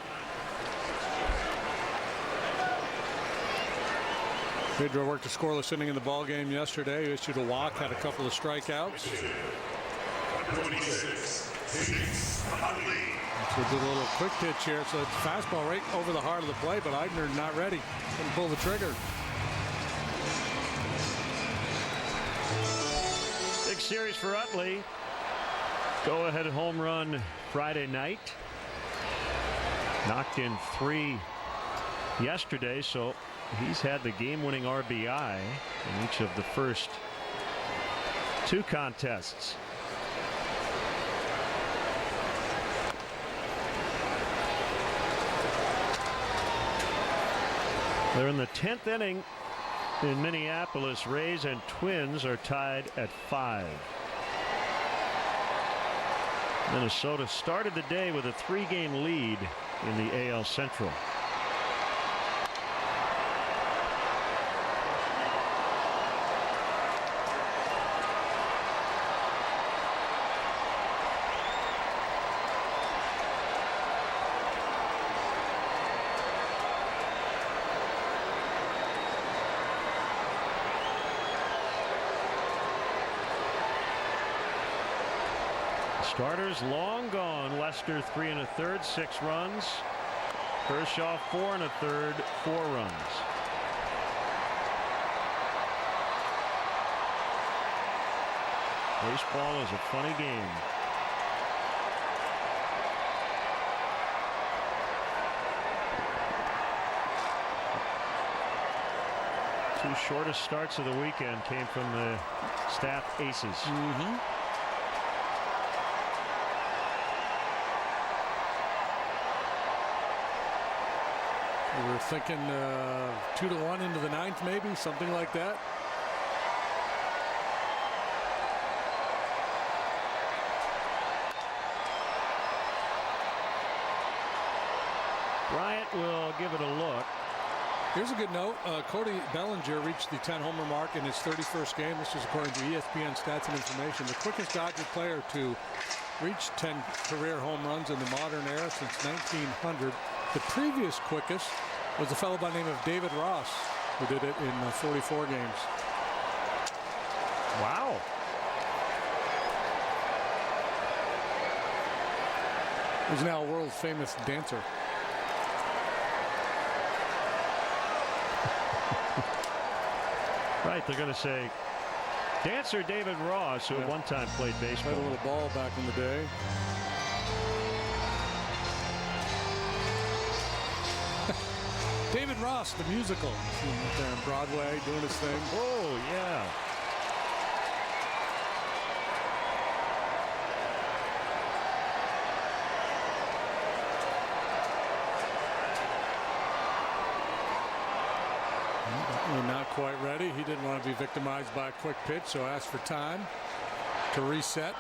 Pedro worked a scoreless inning in the ball game yesterday. He issued a walk, had a couple of strikeouts. 26. So did a little quick pitch here. So it's fastball right over the heart of the plate, but Eigner not ready. Couldn't pull the trigger. Big series for Utley. Go-ahead home run Friday night. Knocked in 3 yesterday, so he's had the game-winning RBI in each of the first 2 contests. They're in the 10th inning in Minneapolis. Rays and Twins are tied at 5. Minnesota started the day with a 3-game lead in the AL Central. Starters long gone. Lester 3 1/3, 6 runs. Kershaw 4 1/3, 4 runs. Baseball is a funny game. Two shortest starts of the weekend came from the staff aces. We were thinking 2-1 into the 9th, maybe something like that. Bryant will give it a look. Here's a good note. Cody Bellinger reached the 10 homer mark in his 31st game. This is according to ESPN Stats and Information. The quickest Dodger player to reach 10 career home runs in the modern era since 1900. The previous quickest was a fellow by the name of David Ross, who did it in 44 games. Wow. He's now a world famous dancer. Right, they're going to say dancer David Ross, who at one time played baseball. Had a little ball back in the day. David Ross, the musical, on Broadway, doing his thing. Oh, yeah. Not quite ready. He didn't want to be victimized by a quick pitch, so asked for time to reset.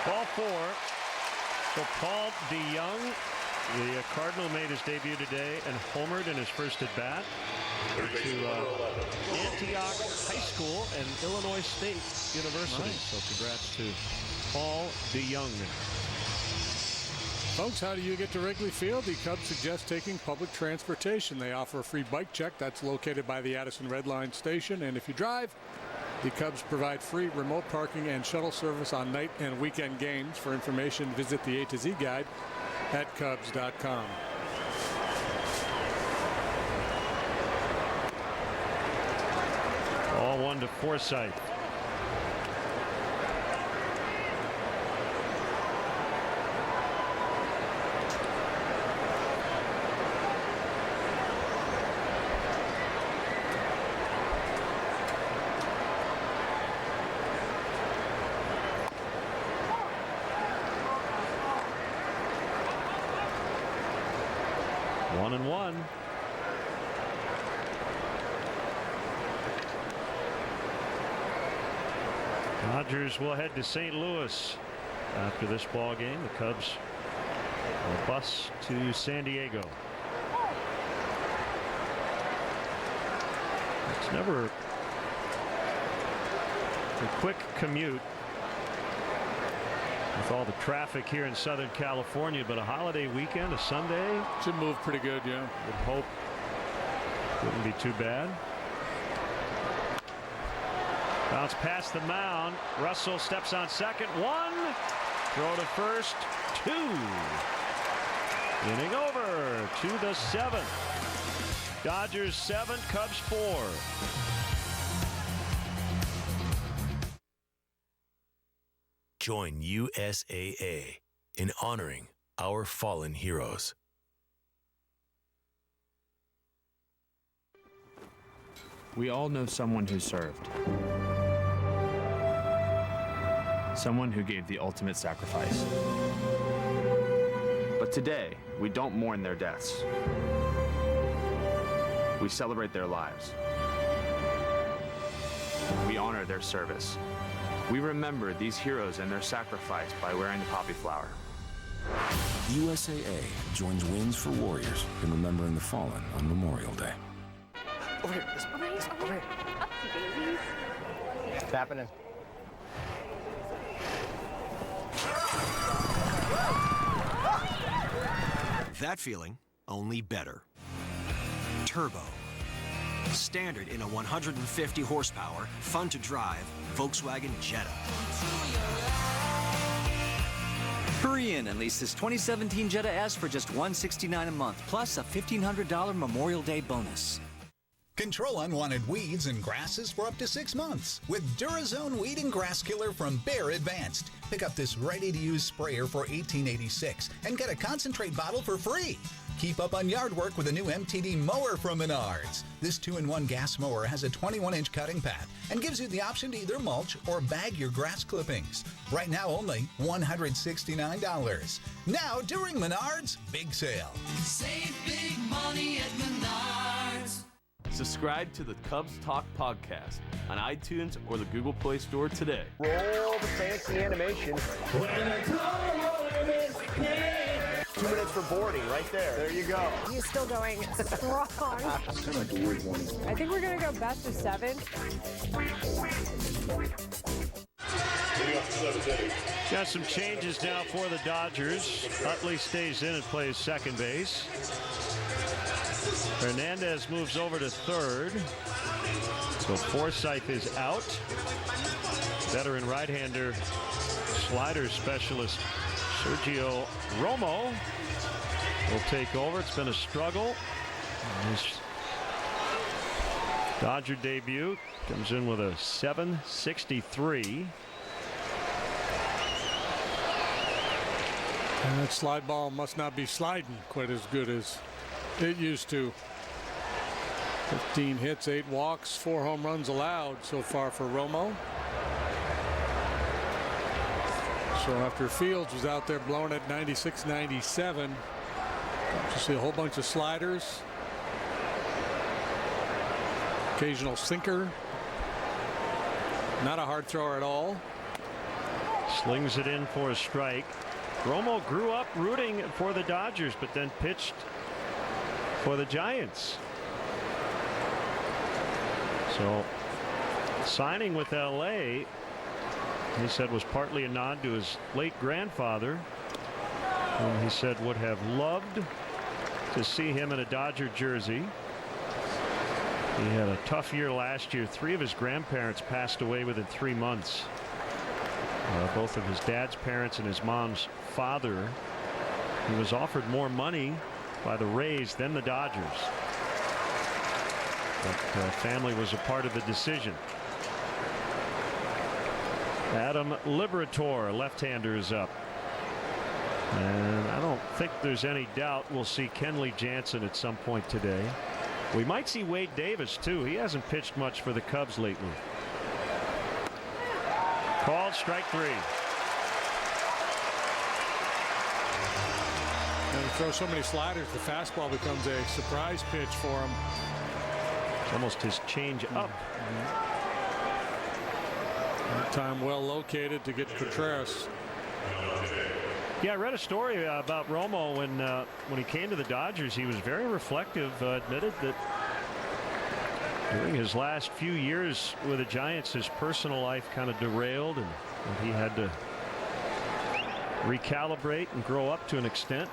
Ball 4. So Paul DeYoung, the Cardinal, made his debut today and homered in his first at bat to Antioch High School and Illinois State University. Nice. So congrats to Paul DeYoung. Folks, how do you get to Wrigley Field? The Cubs suggest taking public transportation. They offer a free bike check that's located by the Addison Red Line station. And if you drive, the Cubs provide free remote parking and shuttle service on night and weekend games. For information, visit the A to Z guide at Cubs.com. All 1 to Forsythe. One and one. Dodgers will head to St. Louis after this ball game. The Cubs will bus to San Diego. It's never a quick commute with all the traffic here in Southern California, but a holiday weekend, a Sunday, should move pretty good. Yeah, would hope wouldn't be too bad. Bounce past the mound. Russell steps on second. 1. Throw to first. 2. Inning over to the 7th. Dodgers 7, Cubs 4. Join USAA in honoring our fallen heroes. We all know someone who served. Someone who gave the ultimate sacrifice. But today, we don't mourn their deaths. We celebrate their lives. We honor their service. We remember these heroes and their sacrifice by wearing the poppy flower. USAA joins Wings for Warriors in remembering the fallen on Memorial Day. Over here. Over here. What's happening? That feeling, only better. Turbo. Standard in a 150 horsepower, fun to drive, Volkswagen Jetta. Hurry in and lease this 2017 Jetta S for just $169 a month, plus a $1,500 Memorial Day bonus. Control unwanted weeds and grasses for up to 6 months with Durazone Weed and Grass Killer from Bayer Advanced. Pick up this ready-to-use sprayer for $18.86 and get a concentrate bottle for free. Keep up on yard work with a new MTD mower from Menards. This 2-in-1 gas mower has a 21-inch cutting path and gives you the option to either mulch or bag your grass clippings. Right now, only $169. Now, during Menards' big sale. Save big money at Menards. Subscribe to the Cubs Talk podcast on iTunes or the Google Play Store today. Roll the fancy animation. 2 minutes for boarding right there. There you go. He's still going strong. I think we're going to go best of 7. Got some changes now for the Dodgers. Utley stays in and plays second base. Hernandez moves over to third. So Forsythe is out. Veteran right-hander, slider specialist Sergio Romo will take over. It's been a struggle. His Dodger debut comes in with a .763. And that slide ball must not be sliding quite as good as it used to. 15 hits, 8 walks, 4 home runs allowed so far for Romo. So after Fields was out there blowing at 96, 97, you see a whole bunch of sliders, occasional sinker. Not a hard thrower at all. Slings it in for a strike. Romo grew up rooting for the Dodgers, but then pitched for the Giants. So signing with LA, he said, was partly a nod to his late grandfather, whom he said would have loved to see him in a Dodger jersey. He had a tough year last year. 3 of his grandparents passed away within 3 months. Both of his dad's parents and his mom's father. He was offered more money by the Rays than the Dodgers. But family was a part of the decision. Adam Liberator, left-hander, is up. And I don't think there's any doubt we'll see Kenley Jansen at some point today. We might see Wade Davis, too. He hasn't pitched much for the Cubs lately. Called strike 3. And he throws so many sliders, the fastball becomes a surprise pitch for him. It's almost his change up. That time well located to get Contreras. Yeah, I read a story about Romo when he came to the Dodgers. He was very reflective, admitted that during his last few years with the Giants, his personal life kind of derailed, and he had to recalibrate and grow up to an extent.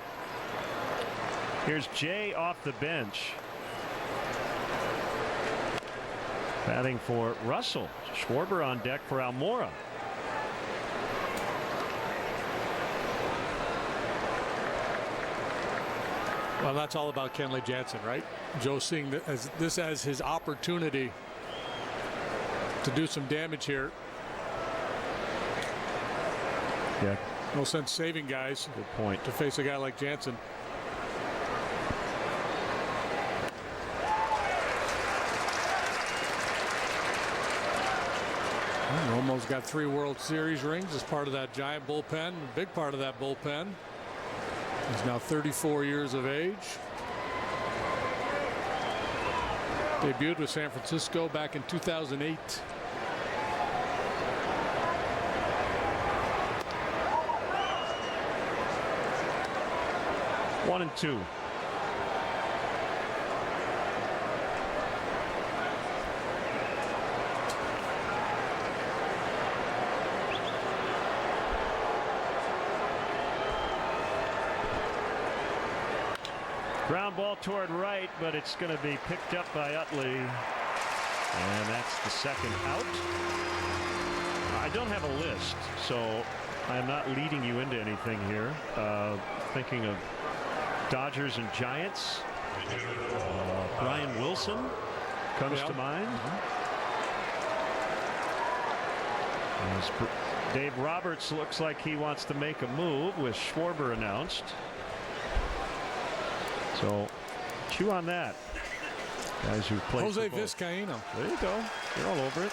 Here's Jay off the bench. Batting for Russell. Schwarber on deck for Almora. Well, that's all about Kenley Jansen, right? Joe seeing this as his opportunity to do some damage here. Yeah. No sense saving guys. Good point. To face a guy like Jansen. Romo's got 3 World Series rings as part of that Giant bullpen. A big part of that bullpen. He's now 34 years of age. Debuted with San Francisco back in 2008. One and two. Ground ball toward right, but it's going to be picked up by Utley. And that's the second out. I don't have a list, so I'm not leading you into anything here. Thinking of Dodgers and Giants. Brian Wilson comes to mind. Dave Roberts looks like he wants to make a move with Schwarber announced. So chew on that. Guys who play Jose Vizcaíno. There you go. You're all over it.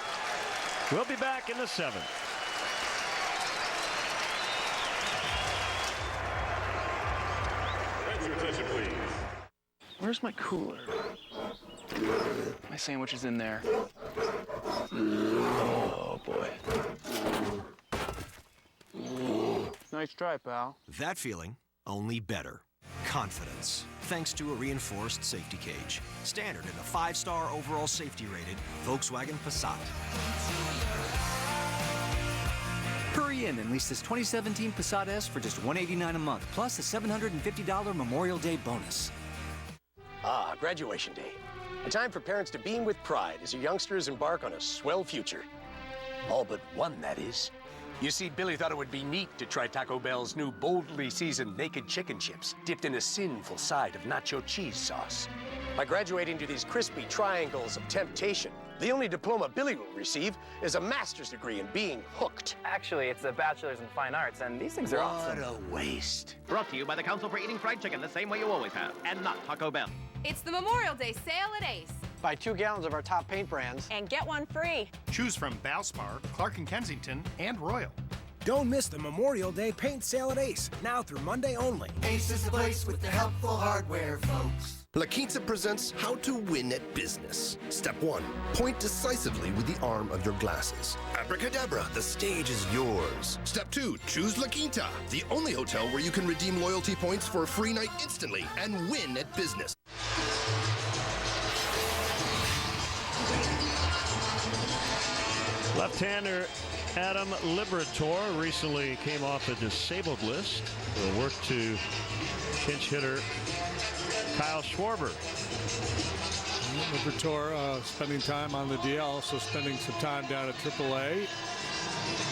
We'll be back in the 7th. Attention, please. Where's my cooler? My sandwich is in there. Oh boy. Nice try, pal. That feeling, only better. Confidence, thanks to a reinforced safety cage. Standard in the 5-star overall safety rated Volkswagen Passat. Hurry in and lease this 2017 Passat S for just $189 a month, plus a $750 Memorial Day bonus. Ah, graduation day. A time for parents to beam with pride as your youngsters embark on a swell future. All but one, that is. You see, Billy thought it would be neat to try Taco Bell's new boldly seasoned naked chicken chips, dipped in a sinful side of nacho cheese sauce. By graduating to these crispy triangles of temptation, the only diploma Billy will receive is a master's degree in being hooked. Actually, it's a bachelor's in fine arts, and these things are awesome. What a waste. Brought to you by the Council for Eating Fried Chicken the same way you always have, and not Taco Bell. It's the Memorial Day sale at Ace. Buy 2 gallons of our top paint brands. And get one free. Choose from Valspar, Clark & Kensington, and Royal. Don't miss the Memorial Day paint sale at Ace, now through Monday only. Ace is the place with the helpful hardware, folks. La Quinta presents How to Win at Business. Step 1, point decisively with the arm of your glasses. Abracadabra, the stage is yours. Step 2, choose La Quinta, the only hotel where you can redeem loyalty points for a free night instantly and win at business. Left-hander Adam Liberator recently came off the disabled list. Will work to pinch hitter Kyle Schwarber. Liberator spending time on the DL, also spending some time down at AAA.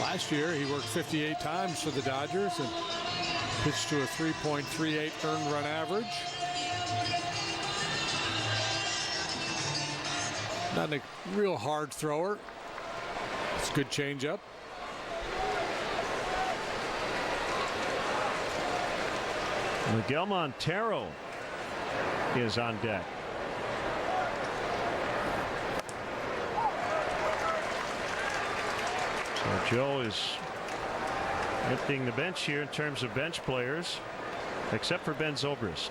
Last year, he worked 58 times for the Dodgers and pitched to a 3.38 earned run average. Not a real hard thrower. It's a good changeup. Miguel Montero is on deck. So Joe is emptying the bench here in terms of bench players, except for Ben Zobrist.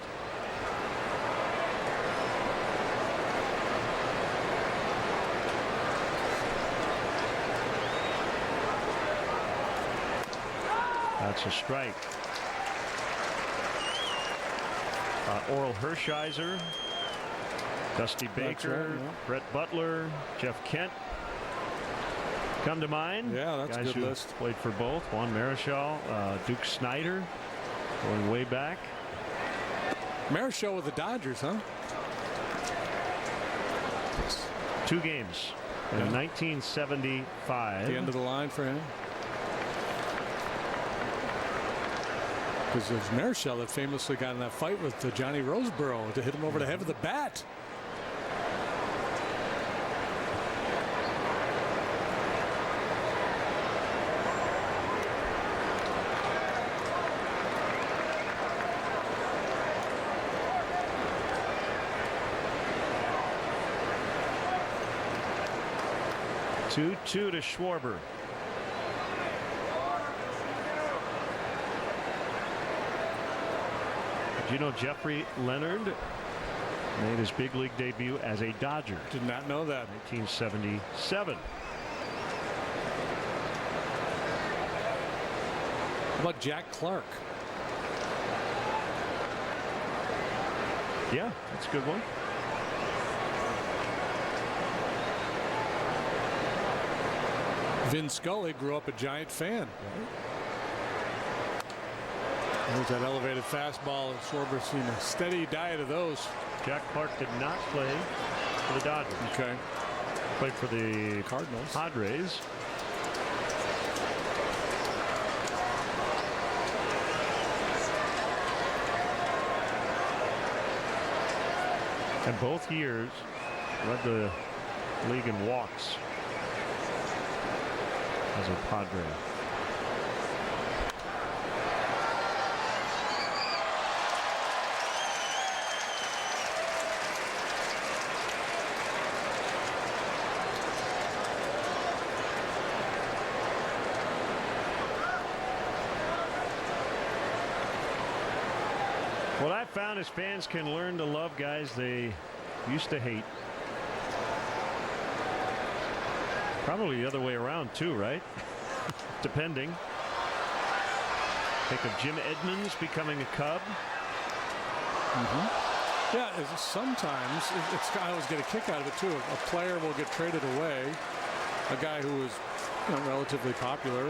That's a strike. Oral Hershiser, Dusty Baker, right, yeah. Brett Butler, Jeff Kent come to mind. Yeah, that's guys a good who list. played for both. Juan Marichal, Duke Snider, going way back. Marichal with the Dodgers, huh? 2 games in 1975. The end of the line for him. Because there's Marichal that famously got in that fight with Johnny Roseborough to hit him over the head with the bat. Two to Schwarber. Did you know Jeffrey Leonard made his big league debut as a Dodger? Did not know that. 1977. How about Jack Clark? Yeah, that's a good one. Vin Scully grew up a Giant fan. There's that elevated fastball, and Schwarber's seen a steady diet of those. Jack Clark did not play for the Dodgers. Okay. Played for the Cardinals. Padres. And both years led the league in walks as a Padre. What I found is fans can learn to love guys they used to hate. Probably the other way around too, right? Depending. Think of Jim Edmonds becoming a Cub. Yeah, sometimes I always get a kick out of it too. A player will get traded away, a guy who was relatively popular,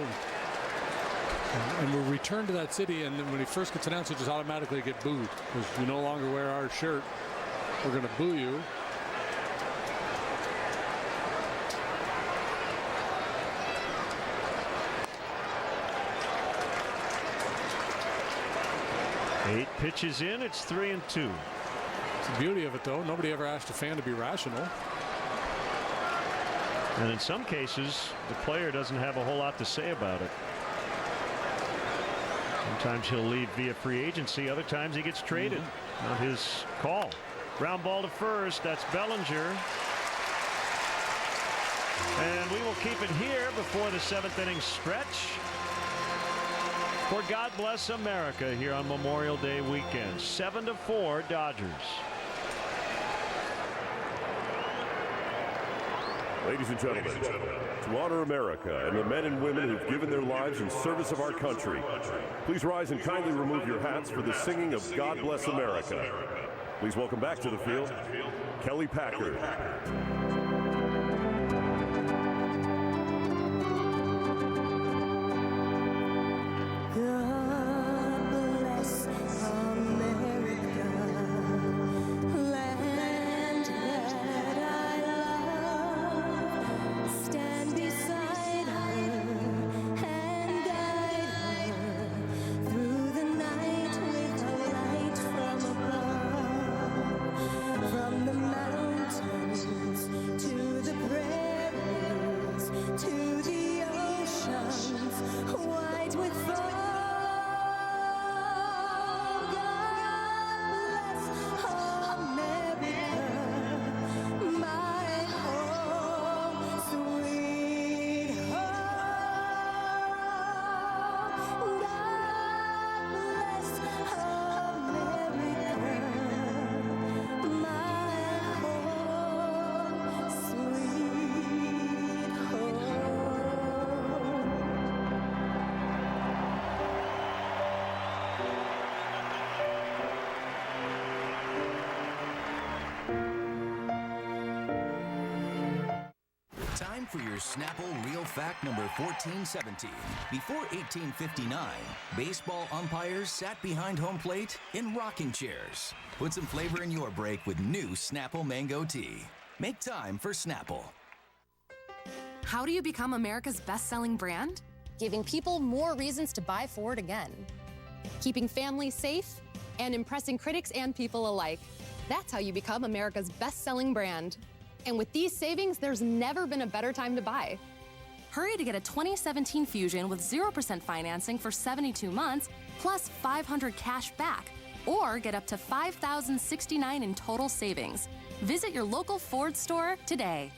and will return to that city, and then when he first gets announced, he just automatically get booed because you no longer wear our shirt. We're going to boo you. Eight pitches in, it's 3-2. It's the beauty of it, though. Nobody ever asked a fan to be rational. And in some cases, the player doesn't have a whole lot to say about it. Sometimes he'll leave via free agency. Other times he gets traded. Not his call. Ground ball to first. That's Bellinger. And we will keep it here before the 7th inning stretch for God Bless America here on Memorial Day weekend. 7-4 Dodgers. Ladies and gentlemen, to honor America and the men and women who've given their lives in service of our country, please rise and kindly remove your hats for the singing of God Bless America. Please welcome back to the field, Kelly Packard. From the mountains for your Snapple Real Fact number 1417. Before 1859, baseball umpires sat behind home plate in rocking chairs. Put some flavor in your break with new Snapple Mango Tea. Make time for Snapple. How do you become America's best-selling brand? Giving people more reasons to buy Ford again. Keeping families safe and impressing critics and people alike. That's how you become America's best-selling brand. And with these savings, there's never been a better time to buy. Hurry to get a 2017 Fusion with 0% financing for 72 months, plus $500 cash back, or get up to $5,069 in total savings. Visit your local Ford store today.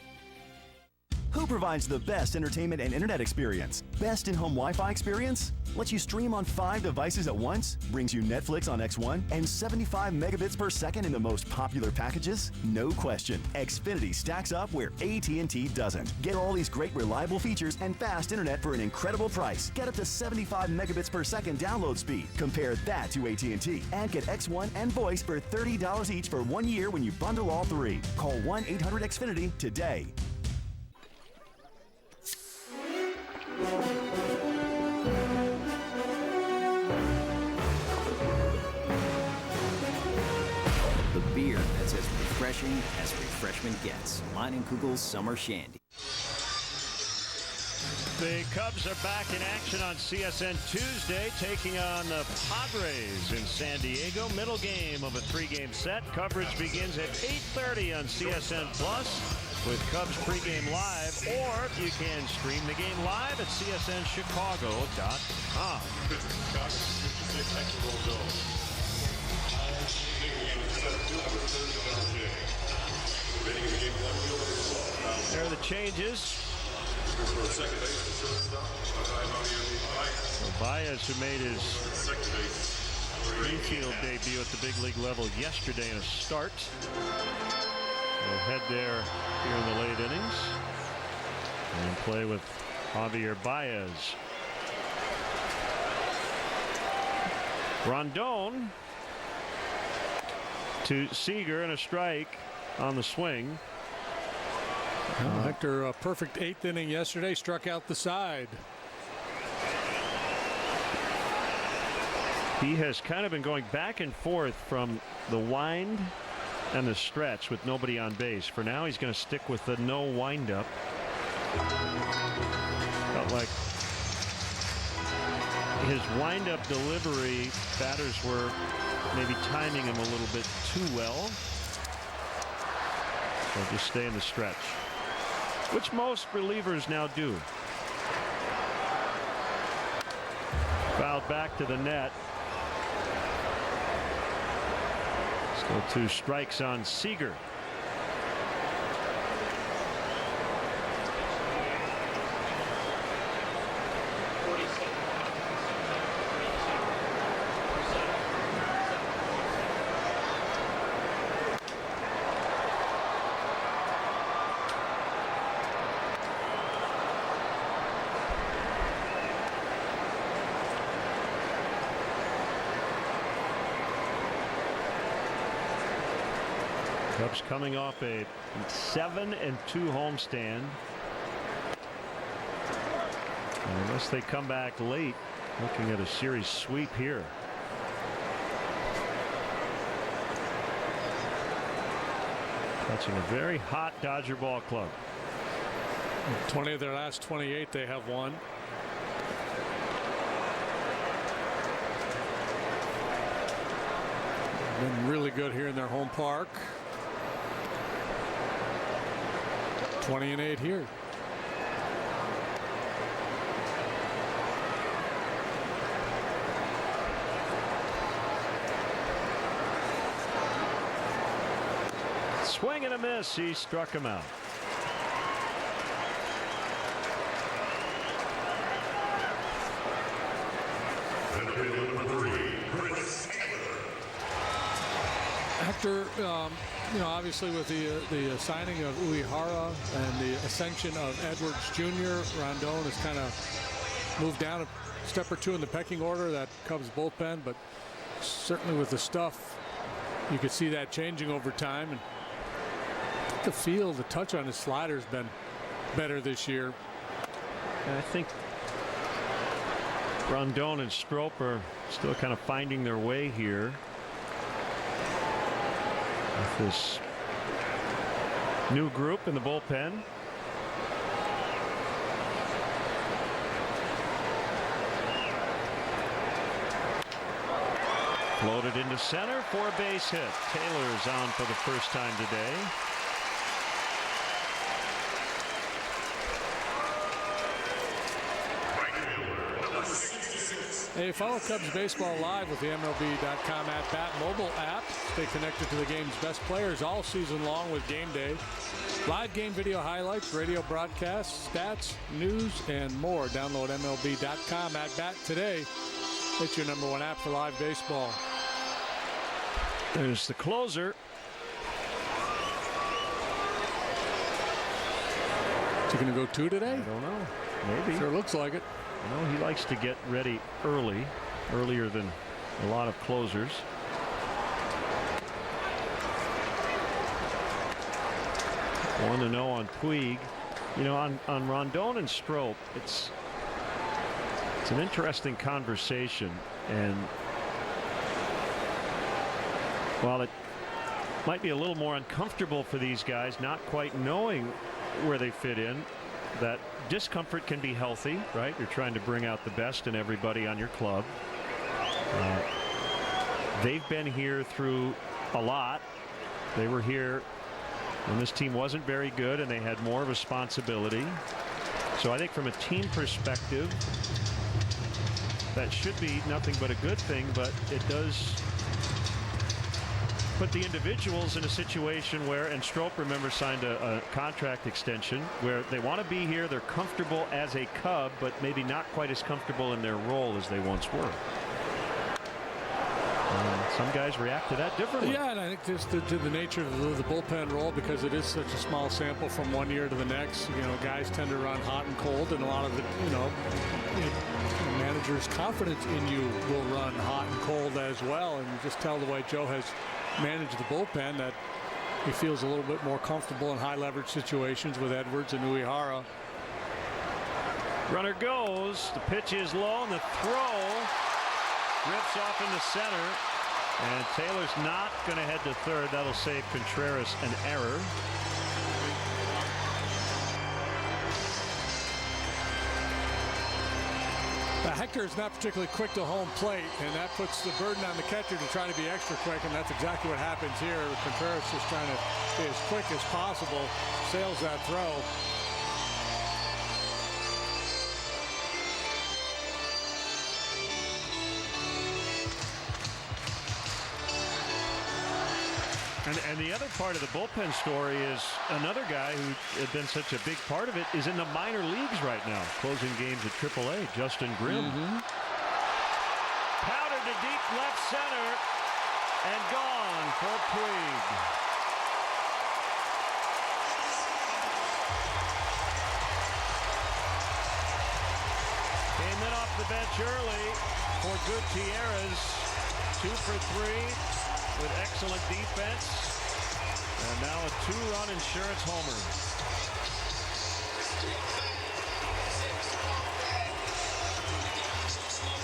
Who provides the best entertainment and internet experience? Best in-home Wi-Fi experience? Lets you stream on 5 devices at once? Brings you Netflix on X1 and 75 megabits per second in the most popular packages? No question. Xfinity stacks up where AT&T doesn't. Get all these great reliable features and fast internet for an incredible price. Get up to 75 megabits per second download speed. Compare that to AT&T. And get X1 and voice for $30 each for 1 year when you bundle all 3. Call 1-800-XFINITY today. The beer that's as refreshing as refreshment gets. Leinenkugel's Summer Shandy. The Cubs are back in action on CSN Tuesday, taking on the Padres in San Diego. Middle game of a 3-game set. Coverage begins at 8:30 on CSN Plus with Cubs pregame live, or you can stream the game live at csnchicago.com. There are the changes. Baez, who made his infield debut at the big league level yesterday in a start, will head there here in the late innings and play with Javy Baez. Rondon to Seager, and a strike on the swing. After a perfect 8th inning yesterday, struck out the side. He has kind of been going back and forth from the wind and the stretch with nobody on base. For now, he's going to stick with the no windup. Felt like his windup delivery, batters were maybe timing him a little bit too well. So just stay in the stretch, which most relievers now do. Fouled back to the net. Still 2 strikes on Seager. Cubs coming off a 7-2 homestand. And unless they come back late, looking at a series sweep here. Touching a very hot Dodger ball club. 20 of their last 28 they have won. Been really good here in their home park. 20-8 here. Swing and a miss. He struck him out. After obviously with the signing of Uehara and the ascension of Edwards Jr., Rondon has kind of moved down a step or 2 in the pecking order, that Cubs bullpen, but certainly with the stuff you could see that changing over time. And the feel, the touch on his slider has been better this year. And I think Rondon and Strop are still kind of finding their way here with this new group in the bullpen. Floated into center for a base hit. Taylor's on for the first time today. Hey, follow Cubs Baseball live with the MLB.com at-bat mobile app. Stay connected to the game's best players all season long with Game Day. Live game video highlights, radio broadcasts, stats, news, and more. Download MLB.com at-bat today. It's your #1 app for live baseball. There's the closer. Is he going to go 2 today? I don't know. Maybe. Sure looks like it. No, he likes to get ready earlier than a lot of closers. One to know on Puig. You know, on Rondon and Strop, it's an interesting conversation, and while it might be a little more uncomfortable for these guys not quite knowing where they fit in, that discomfort can be healthy, right? You're trying to bring out the best in everybody on your club. They've been here through a lot. They were here when this team wasn't very good and they had more responsibility. So I think from a team perspective, that should be nothing but a good thing, but it does put the individuals in a situation where, and Strop, remember, signed a contract extension where they want to be here, they're comfortable as a Cub, but maybe not quite as comfortable in their role as they once were. Some guys react to that differently. Yeah, and I think just to the nature of the bullpen role, because it is such a small sample from one year to the next, you know, guys tend to run hot and cold, and a lot of the, managers' confidence in you will run hot and cold as well. And you just tell the way Joe has managed the bullpen that he feels a little bit more comfortable in high leverage situations with Edwards and Uehara. Runner goes, the pitch is low, and the throw rips off into center, and Taylor's not going to head to third. That'll save Contreras an error. Hector is not particularly quick to home plate, and that puts the burden on the catcher to try to be extra quick, and that's exactly what happens here. Contreras just trying to be as quick as possible, sails that throw. And the other part of the bullpen story is another guy who had been such a big part of it is in the minor leagues right now, closing games at AAA, Justin Grimm. Powder to deep left center and gone for Puig. Came in off the bench early for Gutierrez. 2 for 3. With excellent defense, and now a 2-run insurance homer.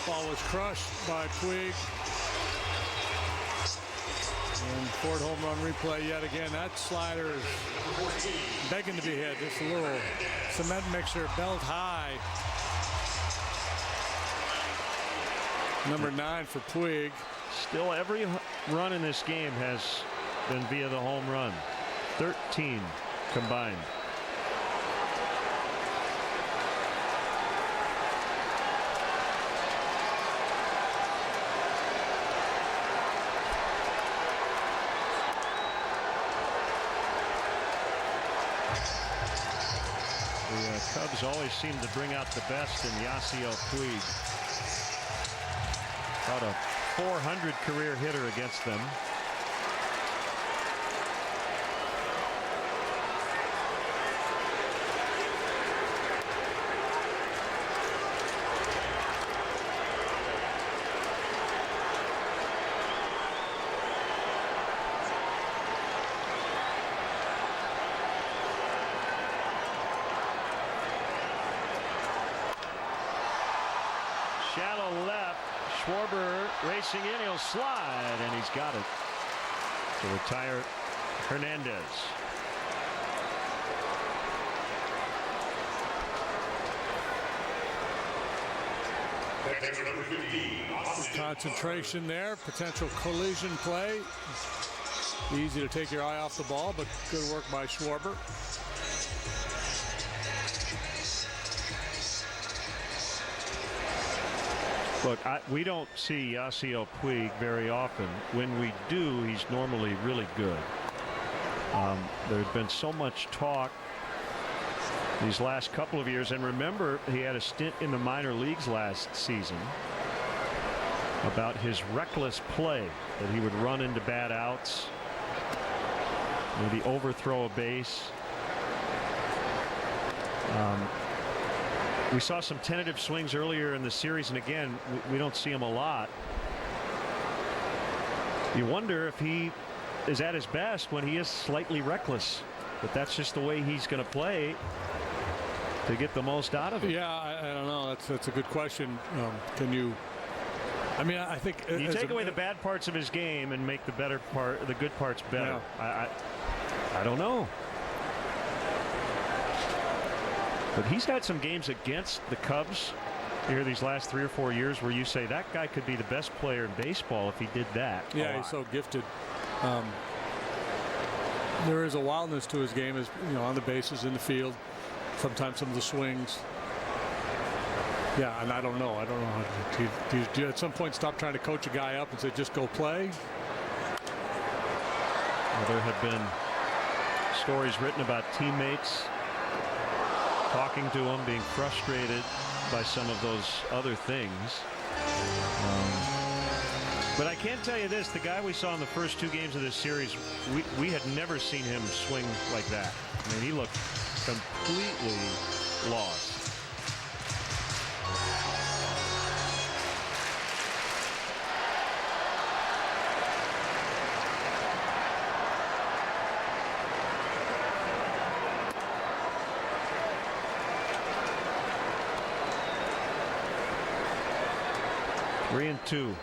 Ball was crushed by Puig. And Ford home run replay yet again. That slider is begging to be hit. Just a little cement mixer, belt high. Number 9 for Puig. Still, every run in this game has been via the home run. 13 combined. The Cubs always seem to bring out the best in Yasiel Puig. About a 400 career hitter against them. Shallow left. Schwarber racing in. He'll slide, and he's got it to retire Hernandez. Concentration there, potential collision play. Easy to take your eye off the ball, but good work by Schwarber. Look, we don't see Yasiel Puig very often. When we do, he's normally really good. There's been so much talk these last couple of years, and remember, he had a stint in the minor leagues last season about his reckless play, that he would run into bad outs, maybe overthrow a base. We saw some tentative swings earlier in the series, and again, we don't see him a lot. You wonder if he is at his best when he is slightly reckless, but that's just the way he's going to play to get the most out of it. Yeah, I don't know. That's a good question. Can you? I mean, I think you take away the bad parts of his game and make the good parts better. Yeah. I don't know. But he's had some games against the Cubs here these last 3 or 4 years where you say that guy could be the best player in baseball if he did that. Yeah, he's so gifted. There is a wildness to his game, as you know, on the bases, in the field. Sometimes some of the swings. Yeah, and I don't know. Do you at some point stop trying to coach a guy up and say just go play? Well, there have been stories written about teammates talking to him, being frustrated by some of those other things. But I can tell you this, the guy we saw in the first 2 games of this series, we had never seen him swing like that. I mean, he looked completely lost. Three and 2.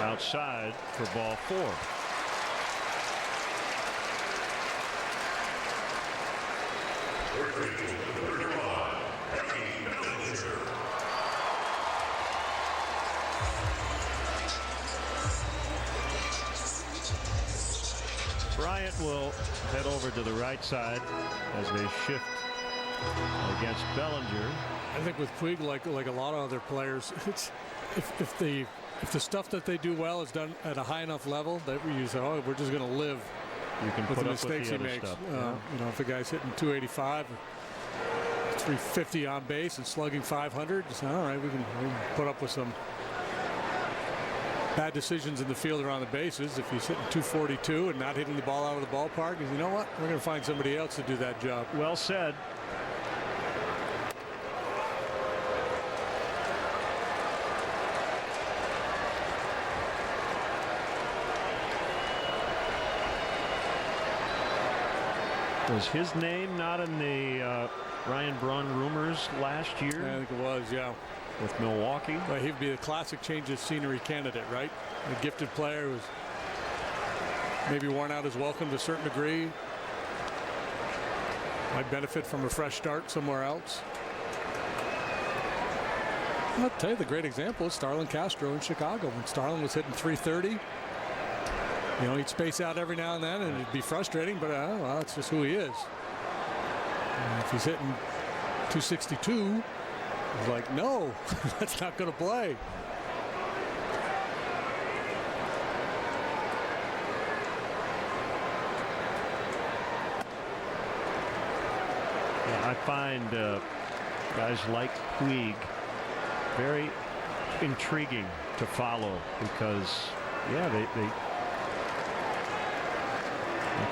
Outside for ball 4. Bryant will head over to the right side as they shift against Bellinger. I think with Puig, like a lot of other players, it's if the stuff that they do well is done at a high enough level that you say, oh, we're just going to live you can with put the up mistakes with the he makes. Yeah. You know, if a guy's hitting 285, 350 on base and slugging 500, it's all right. We can put up with some bad decisions in the field around the bases. If he's hitting 242 and not hitting the ball out of the ballpark, you know what? We're going to find somebody else to do that job. Well said. Was his name not in the Ryan Braun rumors last year? I think it was, yeah. With Milwaukee? Well, he'd be a classic change of scenery candidate, right? A gifted player who's maybe worn out his welcome to a certain degree. Might benefit from a fresh start somewhere else. I'll tell you, the great example is Starlin Castro in Chicago. When Starlin was hitting 330, you know, he'd space out every now and then, and it'd be frustrating, but well, that's just who he is. And if he's hitting 262, it's like, no, that's not going to play. Yeah, I find guys like Puig very intriguing to follow because, yeah, they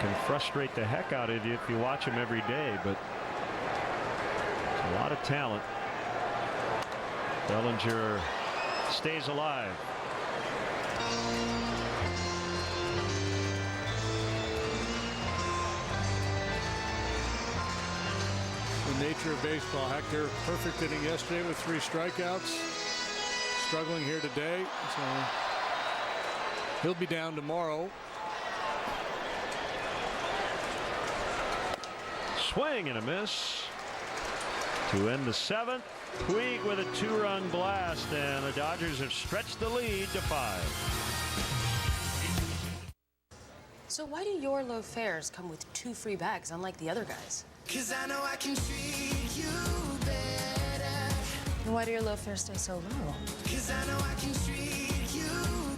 can frustrate the heck out of you if you watch them every day, but it's a lot of talent. Bellinger stays alive. the nature of baseball. Hector, perfect inning yesterday with 3 strikeouts. Struggling here today, so he'll be down tomorrow. Swing and a miss to end the 7th. Puig with a 2-run blast, and the Dodgers have stretched the lead to 5. So why do your low fares come with 2 free bags, unlike the other guys? 'Cause I know I can treat you better. And why do your low fares stay so low? 'Cause I know I can treat you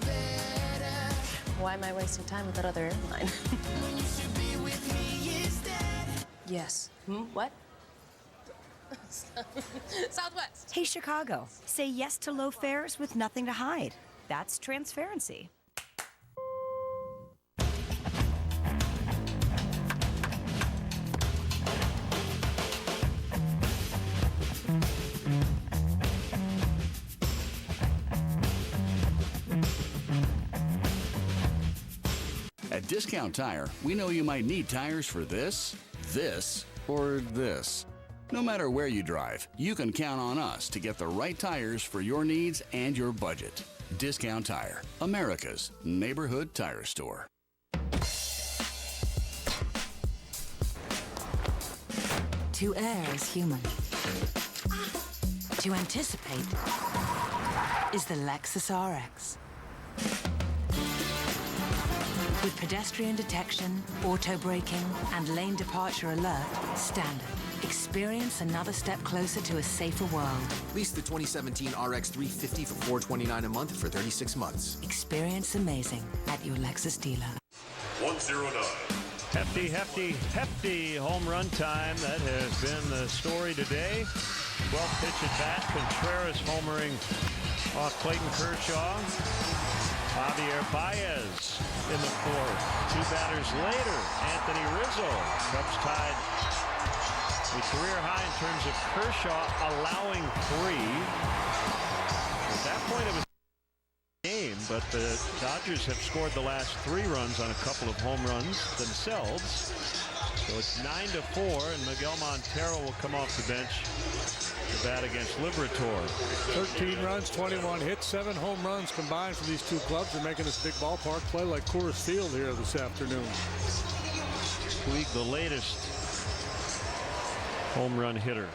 better. Why am I wasting time with that other airline? When you should be with me instead. Yes. What? Southwest. Hey, Chicago. Say yes to low fares with nothing to hide. That's transparency. At Discount Tire, we know you might need tires for this, or this. No matter where you drive, you can count on us to get the right tires for your needs and your budget. Discount Tire, America's neighborhood tire store. To err is human. To anticipate is the Lexus RX. With pedestrian detection, auto braking, and lane departure alert standard. Experience another step closer to a safer world. Lease the 2017 RX 350 for $429 a month for 36 months. Experience amazing at your Lexus dealer. 109. Hefty home run time. That has been the story today. 12 pitch at bat. Contreras homering off Clayton Kershaw. Javy Baez in the 4th. 2 batters later, Anthony Rizzo. Cubs tied a career high in terms of Kershaw allowing 3. At that point, it was a game, but the Dodgers have scored the last 3 runs on a couple of home runs themselves. So it's 9-4, and Miguel Montero will come off the bench to bat against Liberator. 13 runs, 21 hits, 7 home runs combined for these 2 clubs. They're making this big ballpark play like Coors Field here this afternoon. Puig, the latest home run hitter.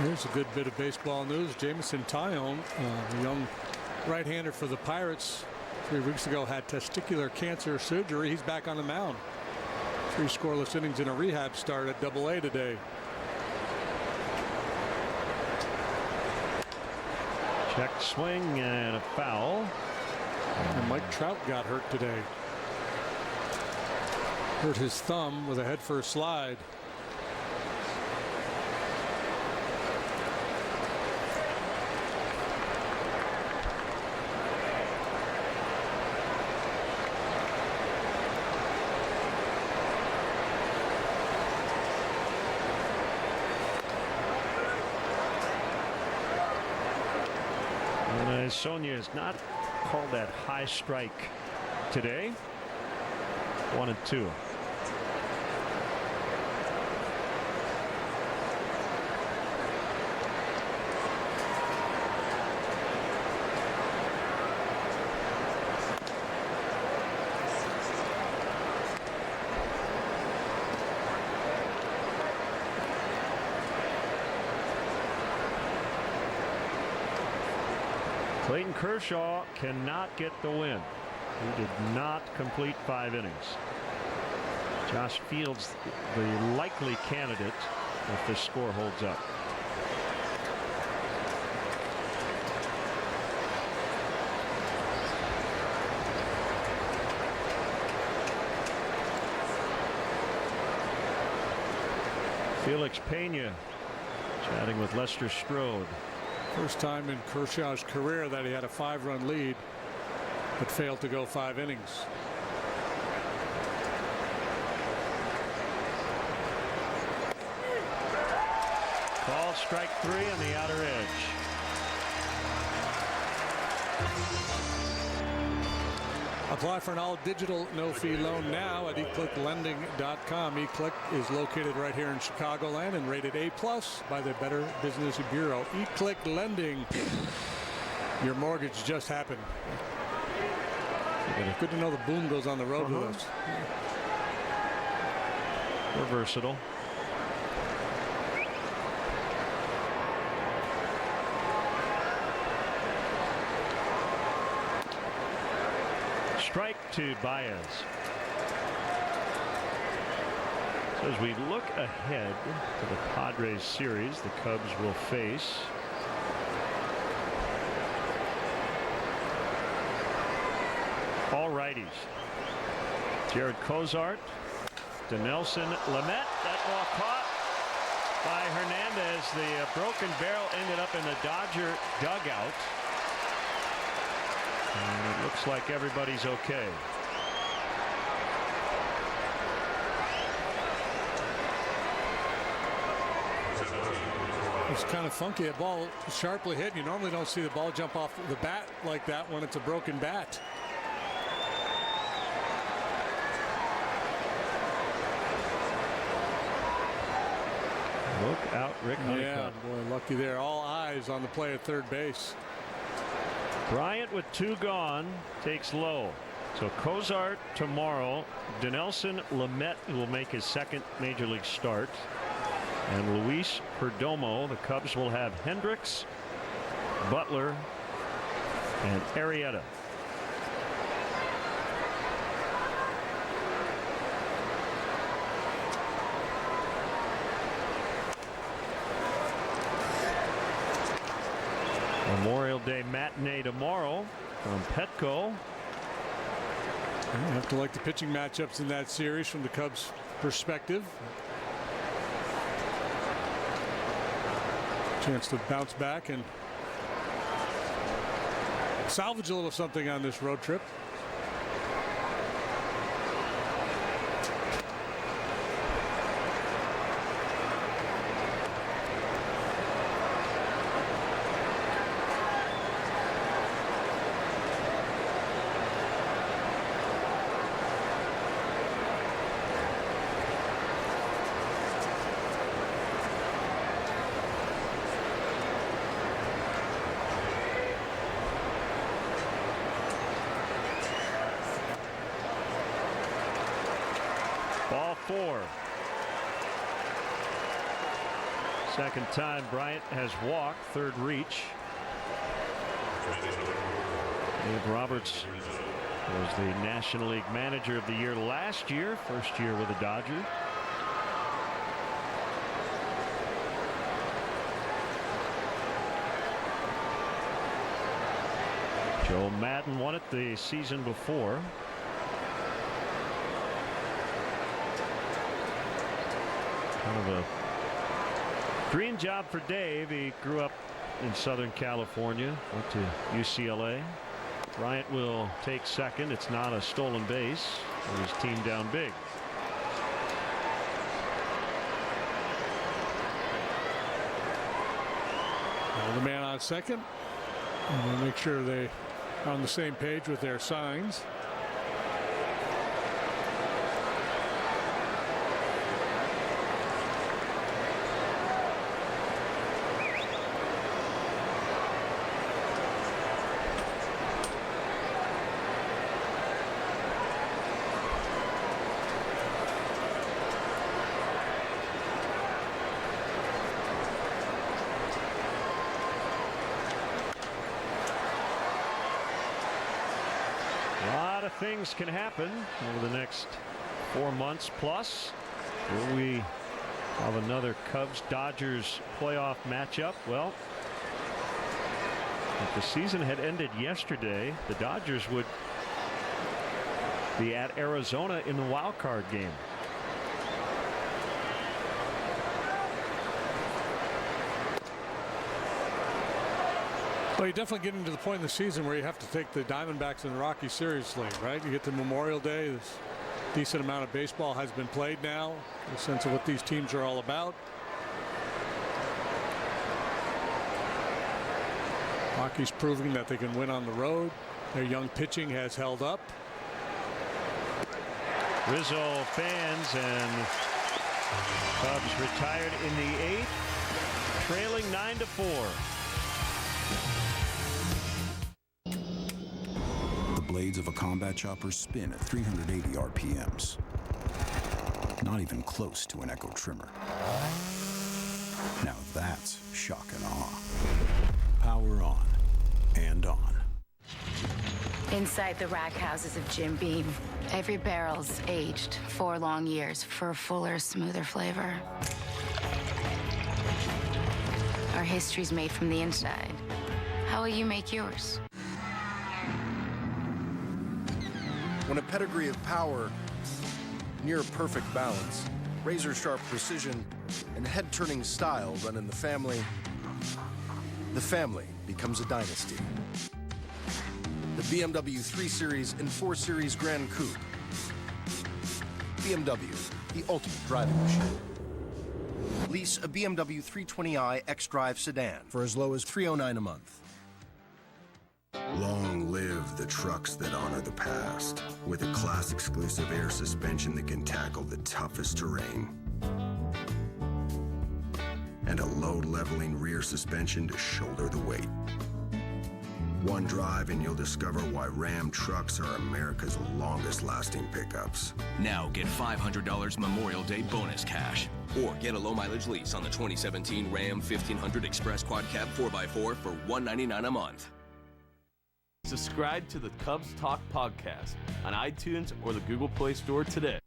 Here's a good bit of baseball news. Jameson Taillon, the young right-hander for the Pirates, 3 weeks ago had testicular cancer surgery. He's back on the mound. 3 scoreless innings in a rehab start at Double-A today. Check swing and a foul. And Mike Trout got hurt today. Hurt his thumb with a head-first slide. Sonia has not called that high strike today. 1-2. Clayton Kershaw cannot get the win. He did not complete 5 innings. Josh Fields, the likely candidate if the score holds up. Felix Pena chatting with Lester Strode. First time in Kershaw's career that he had a 5-run lead but failed to go 5 innings. Ball strike 3 on the outer edge. Apply for an all-digital, no-fee loan now at eclicklending.com. eClick is located right here in Chicagoland and rated A+ by the Better Business Bureau. eClick Lending. Your mortgage just happened. Good to know the boom goes on the road with us. We're versatile. Strike to Baez. So as we look ahead to the Padres series, the Cubs will face all righties. Jared Cozart, Dinelson Lamet. That ball caught by Hernandez. The broken barrel ended up in the Dodger dugout. And it looks like everybody's okay. It's kind of funky. A ball sharply hit. You normally don't see the ball jump off the bat like that when it's a broken bat. Look out, Rick Honeycutt. Yeah, boy, lucky there. All eyes on the play at third base. Bryant with 2 gone takes low. So Cozart tomorrow. Dinelson Lamet will make his second major league start. And Luis Perdomo. The Cubs will have Hendricks, Butler, and Arrieta. Memorial Day matinee tomorrow from Petco. You have to like the pitching matchups in that series from the Cubs' perspective. Chance to bounce back and salvage a little something on this road trip. Ball 4. Second time Bryant has walked, third reach. Dave Roberts was the National League Manager of the Year last year, first year with the Dodgers. Joe Madden won it the season before. Kind of a dream job for Dave. He grew up in Southern California, went to UCLA. Bryant will take second. It's not a stolen base. His team down big. Now the man on second. And we'll make sure they are on the same page with their signs. Things can happen over the next 4 months plus. Will we have another Cubs-Dodgers playoff matchup? Well, if the season had ended yesterday, the Dodgers would be at Arizona in the wild card game. Well, you're definitely getting to the point in the season where you have to take the Diamondbacks and the Rockies seriously, right? You get to Memorial Day, this decent amount of baseball has been played now, a sense of what these teams are all about. Rockies proving that they can win on the road. Their young pitching has held up. Rizzo fans, and Cubs retired in the 8th, trailing 9-4. The blades of a combat chopper spin at 380 RPMs. Not even close to an Echo trimmer. Now that's shock and awe. Power on and on. Inside the rack houses of Jim Beam, every barrel's aged 4 long years for a fuller, smoother flavor. Our history's made from the inside. How will you make yours? When a pedigree of power, near perfect balance, razor-sharp precision, and head-turning style run in the family becomes a dynasty. The BMW 3 Series and 4 Series Grand Coupe. BMW, the ultimate driving machine. Lease a BMW 320i xDrive sedan for as low as $309 a month. Long live the trucks that honor the past, with a class-exclusive air suspension that can tackle the toughest terrain. And a load-leveling rear suspension to shoulder the weight. One drive and you'll discover why Ram trucks are America's longest-lasting pickups. Now get $500 Memorial Day bonus cash. Or get a low-mileage lease on the 2017 Ram 1500 Express Quad Cab 4x4 for $199 a month. Subscribe to the Cubs Talk podcast on iTunes or the Google Play Store today.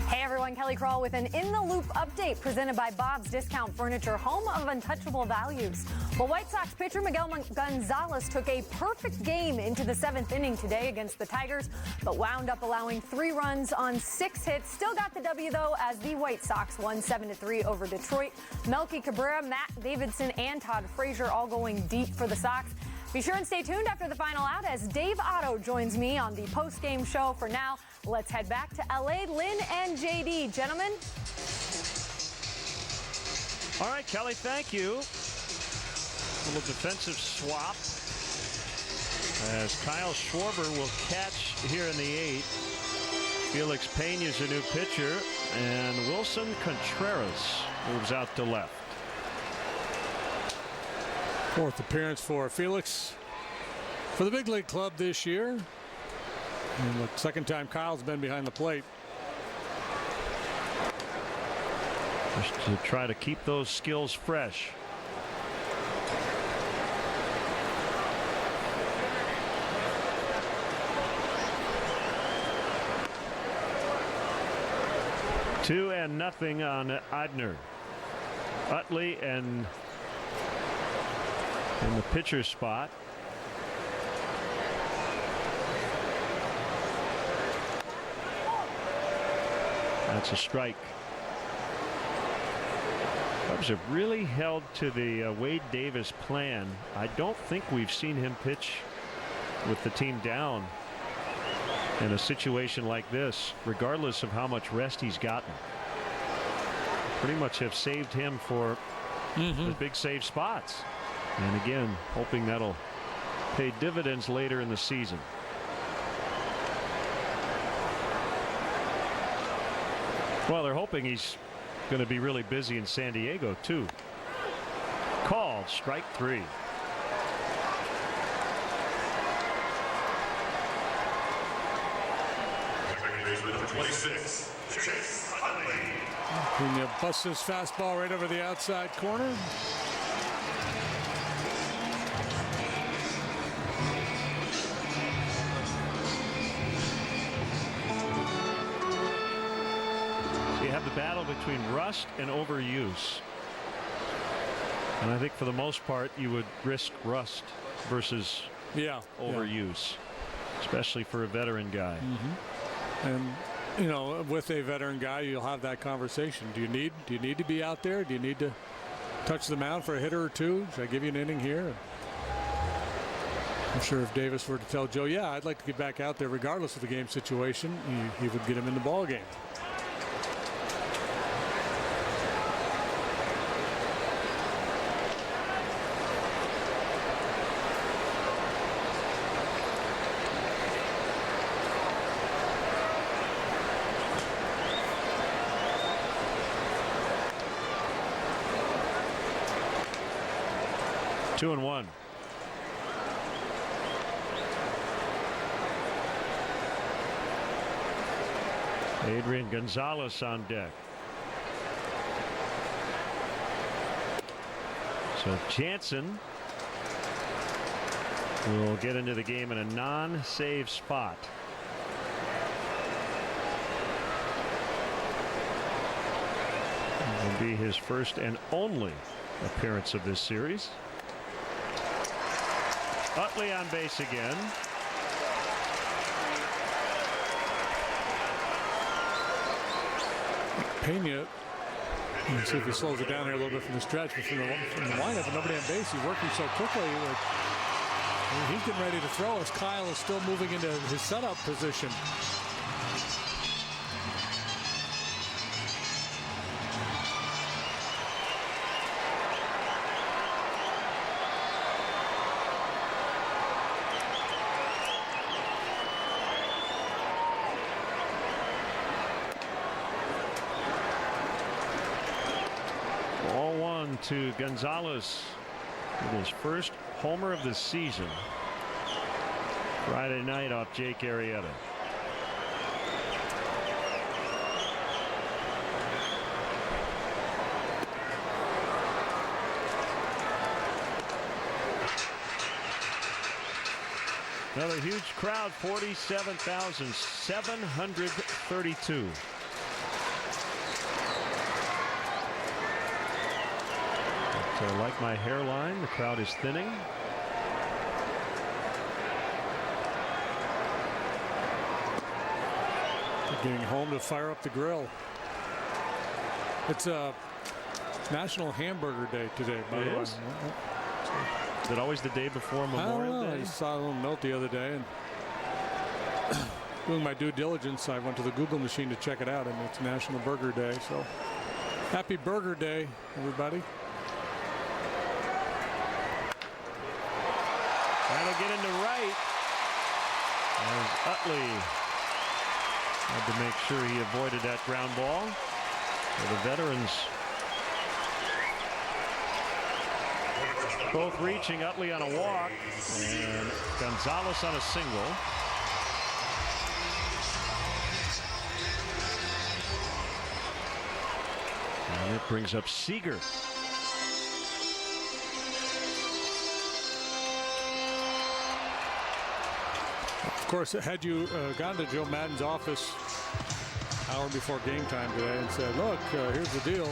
Hey everyone, Kelly Crawl with an In the Loop update presented by Bob's Discount Furniture, home of untouchable values. Well, White Sox pitcher Miguel Gonzalez took a perfect game into the 7th inning today against the Tigers, but wound up allowing 3 runs on 6 hits. Still got the W, though, as the White Sox won 7-3 over Detroit. Melky Cabrera, Matt Davidson, and Todd Frazier all going deep for the Sox. Be sure and stay tuned after the final out as Dave Otto joins me on the post-game show. For now, let's head back to L.A. Lynn and J.D. Gentlemen. All right, Kelly, thank you. A little defensive swap as Kyle Schwarber will catch here in the 8th. Felix Peña's a new pitcher, and Wilson Contreras moves out to left. 4th appearance for Felix for the big league club this year. And the 2nd time Kyle's been behind the plate. Just to try to keep those skills fresh. Two and nothing on Eidner. Utley and in the pitcher spot. That's a strike. Cubs have really held to the Wade Davis plan. I don't think we've seen him pitch with the team down in a situation like this, regardless of how much rest he's gotten. Pretty much have saved him for the big save spots. And again, hoping that'll pay dividends later in the season. Well, they're hoping he's going to be really busy in San Diego, too. Called strike 3. Pena busts his fastball right over the outside corner. You have the battle between rust and overuse. And I think for the most part you would risk rust versus overuse, especially for a veteran guy. And you know, with a veteran guy, you'll have that conversation. Do you need to be out there? Do you need to touch the mound for a hitter or two? Should I give you an inning here? I'm sure if Davis were to tell Joe, yeah, I'd like to get back out there regardless of the game situation, he would get him in the ball game. 2-1. Adrian Gonzalez on deck. So Jansen will get into the game in a non-save spot. It will be his first and only appearance of this series. Utley on base again. Pena, let's see if he slows it down here a little bit from the stretch, but from the lineup, and nobody on base, he's working so quickly. He's getting ready to throw as Kyle is still moving into his setup position. To Gonzalez with his first homer of the season Friday night off Jake Arrieta. Another huge crowd, 47,732. So like my hairline, the crowd is thinning. Getting home to fire up the grill. It's a National Hamburger Day today, by the way. Is it always the day before Memorial Day? I saw a little note the other day, and doing my due diligence, I went to the Google machine to check it out, and it's National Burger Day. So happy Burger Day, everybody. That'll get into right. As Utley had to make sure he avoided that ground ball. For the veterans both reaching, Utley on a walk and Gonzalez on a single. And it brings up Seager. Of course, had you gone to Joe Madden's office an hour before game time today and said, look, here's the deal.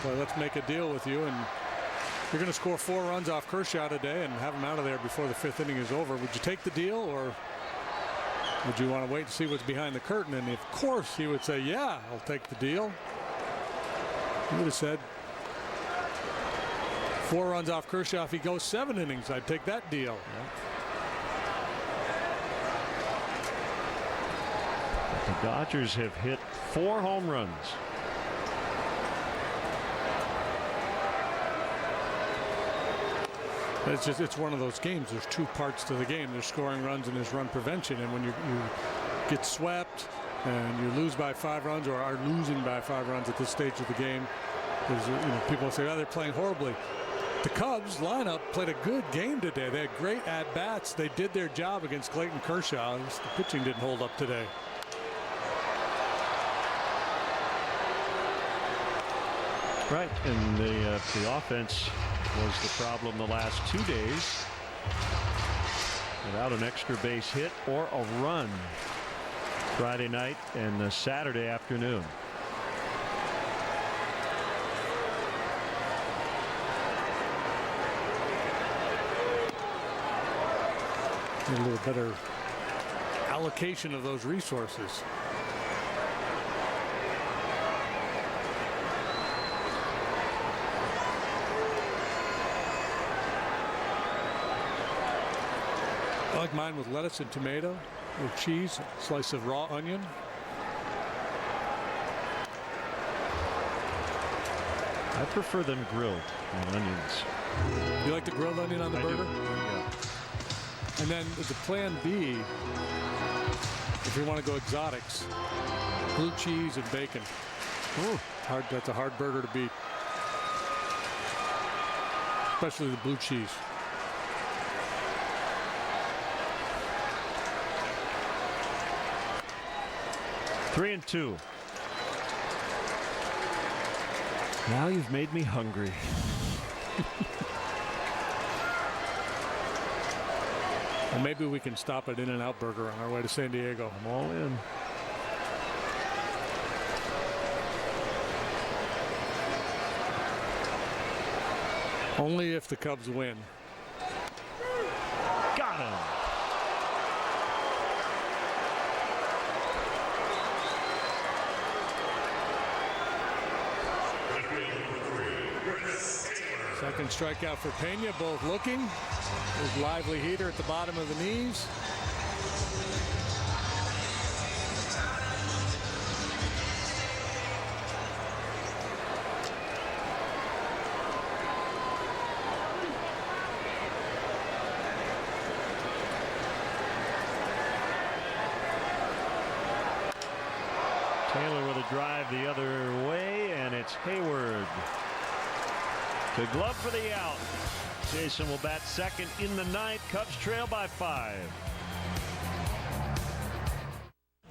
Well, let's make a deal with you, and you're going to score 4 runs off Kershaw today and have him out of there before the 5th inning is over. Would you take the deal, or would you want to wait to see what's behind the curtain? And of course he would say, yeah, I'll take the deal. He would have said 4 runs off Kershaw. If he goes 7 innings, I'd take that deal. Yeah. The Dodgers have hit 4 home runs. It's one of those games. There's 2 parts to the game. There's scoring runs and there's run prevention. And when you get swept and you lose by 5 runs, or are losing by 5 runs at this stage of the game, people say, oh, they're playing horribly. The Cubs lineup played a good game today. They had great at-bats. They did their job against Clayton Kershaw. The pitching didn't hold up today. Right, and the offense was the problem the last 2 days. Without an extra base hit or a run Friday night and Saturday afternoon. A little better allocation of those resources. I like mine with lettuce and tomato, with cheese, a slice of raw onion. I prefer them grilled on onions. You like the grilled onion on the burger? Yeah. And then the plan B, if you want to go exotics, blue cheese and bacon. Ooh, that's a hard burger to beat. especially the blue cheese. Three and two. Now you've made me hungry. Well, maybe we can stop at In-N-Out Burger on our way to San Diego. I'm all in. Only if the Cubs win. Got him. Second strikeout for Pena, both looking. His lively heater at the bottom of the knees. Taylor with a drive the other way, and it's Hayward to glove for the out. Jason will bat second in the ninth. Cubs trail by 5.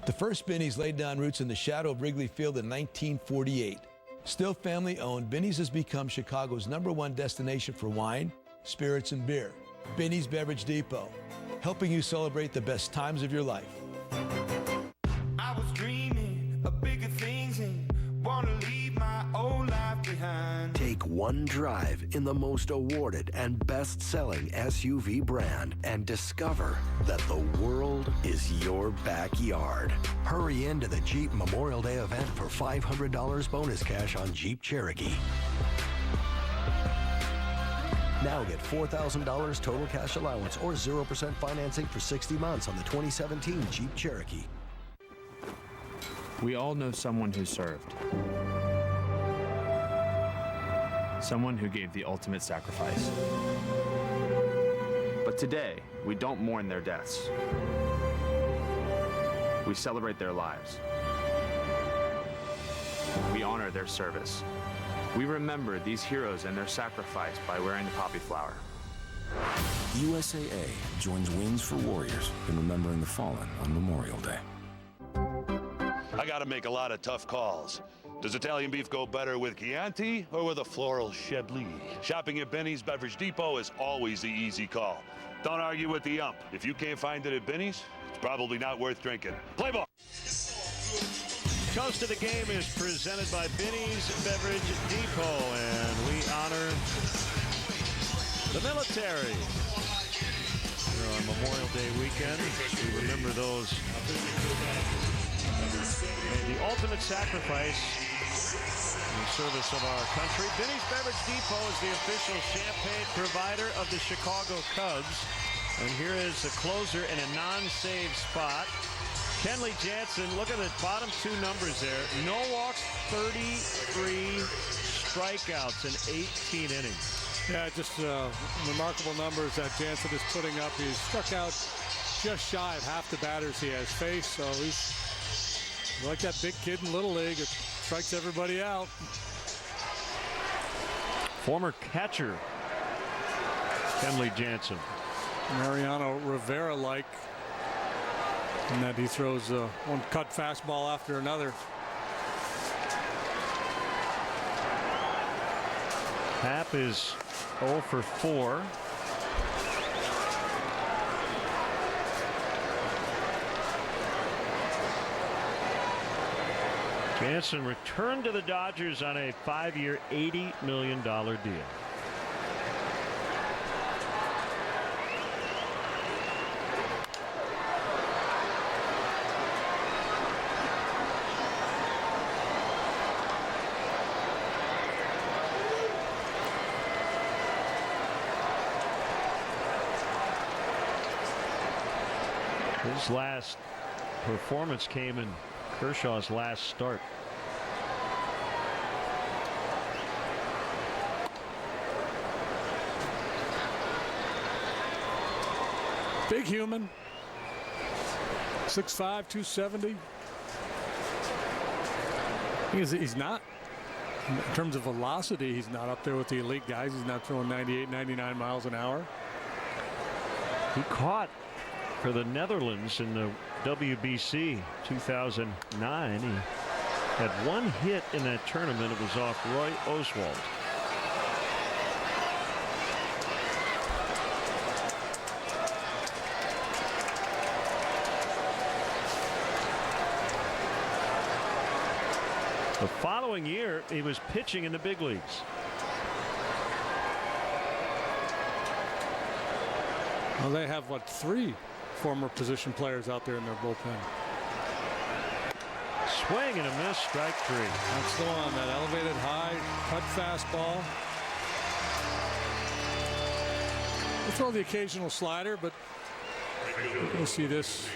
The first Binny's laid down roots in the shadow of Wrigley Field in 1948. Still family owned, Binny's has become Chicago's #1 destination for wine, spirits, and beer. Binny's Beverage Depot, helping you celebrate the best times of your life. I was dreaming of bigger things and want to leave my old life behind. Take one drive in the most awarded and best-selling SUV brand and discover that the world is your backyard. Hurry into the Jeep Memorial Day event for $500 bonus cash on Jeep Cherokee. Now get $4,000 total cash allowance or 0% financing for 60 months on the 2017 Jeep Cherokee. We all know someone who served. Someone who gave the ultimate sacrifice. But today, we don't mourn their deaths. We celebrate their lives. We honor their service. We remember these heroes and their sacrifice by wearing the poppy flower. USAA joins Wings for Warriors in remembering the fallen on Memorial Day. I got to make a lot of tough calls. Does Italian beef go better with Chianti or with a floral Chablis? Shopping at Binny's Beverage Depot is always the easy call. Don't argue with the ump. If you can't find it at Binny's, it's probably not worth drinking. Play ball. Toast of the game is presented by Binny's Beverage Depot, and we honor the military here on Memorial Day weekend. We remember those made the ultimate sacrifice in the service of our country. Binny's Beverage Depot is the official champagne provider of the Chicago Cubs. And here is the closer in a non-save spot. Kenley Jansen, look at the bottom two numbers there. No walks, 33 strikeouts in 18 innings. Yeah, just remarkable numbers that Jansen is putting up. He's struck out just shy of half the batters he has faced, so he's like that big kid in Little League. It strikes everybody out. Former catcher Kenley Jansen. Mariano Rivera-like in that he throws one cut fastball after another. Happ is 0 for 4. Jansen returned to the Dodgers on a 5-year, $80 million deal. His last performance came in Kershaw's last start. Big human. 6'5", 270. He's not In terms of velocity, he's not up there with the elite guys. He's not throwing 98, 99 miles an hour. He caught for the Netherlands in the WBC 2009. He had one hit in that tournament. It was off Roy Oswald. The following year, he was pitching in the big leagues. Well, they have, what, 3 former position players out there in their bullpen. Swing and a miss, strike 3. That's still on that elevated high, cut fastball. They throw the occasional slider, but you'll see this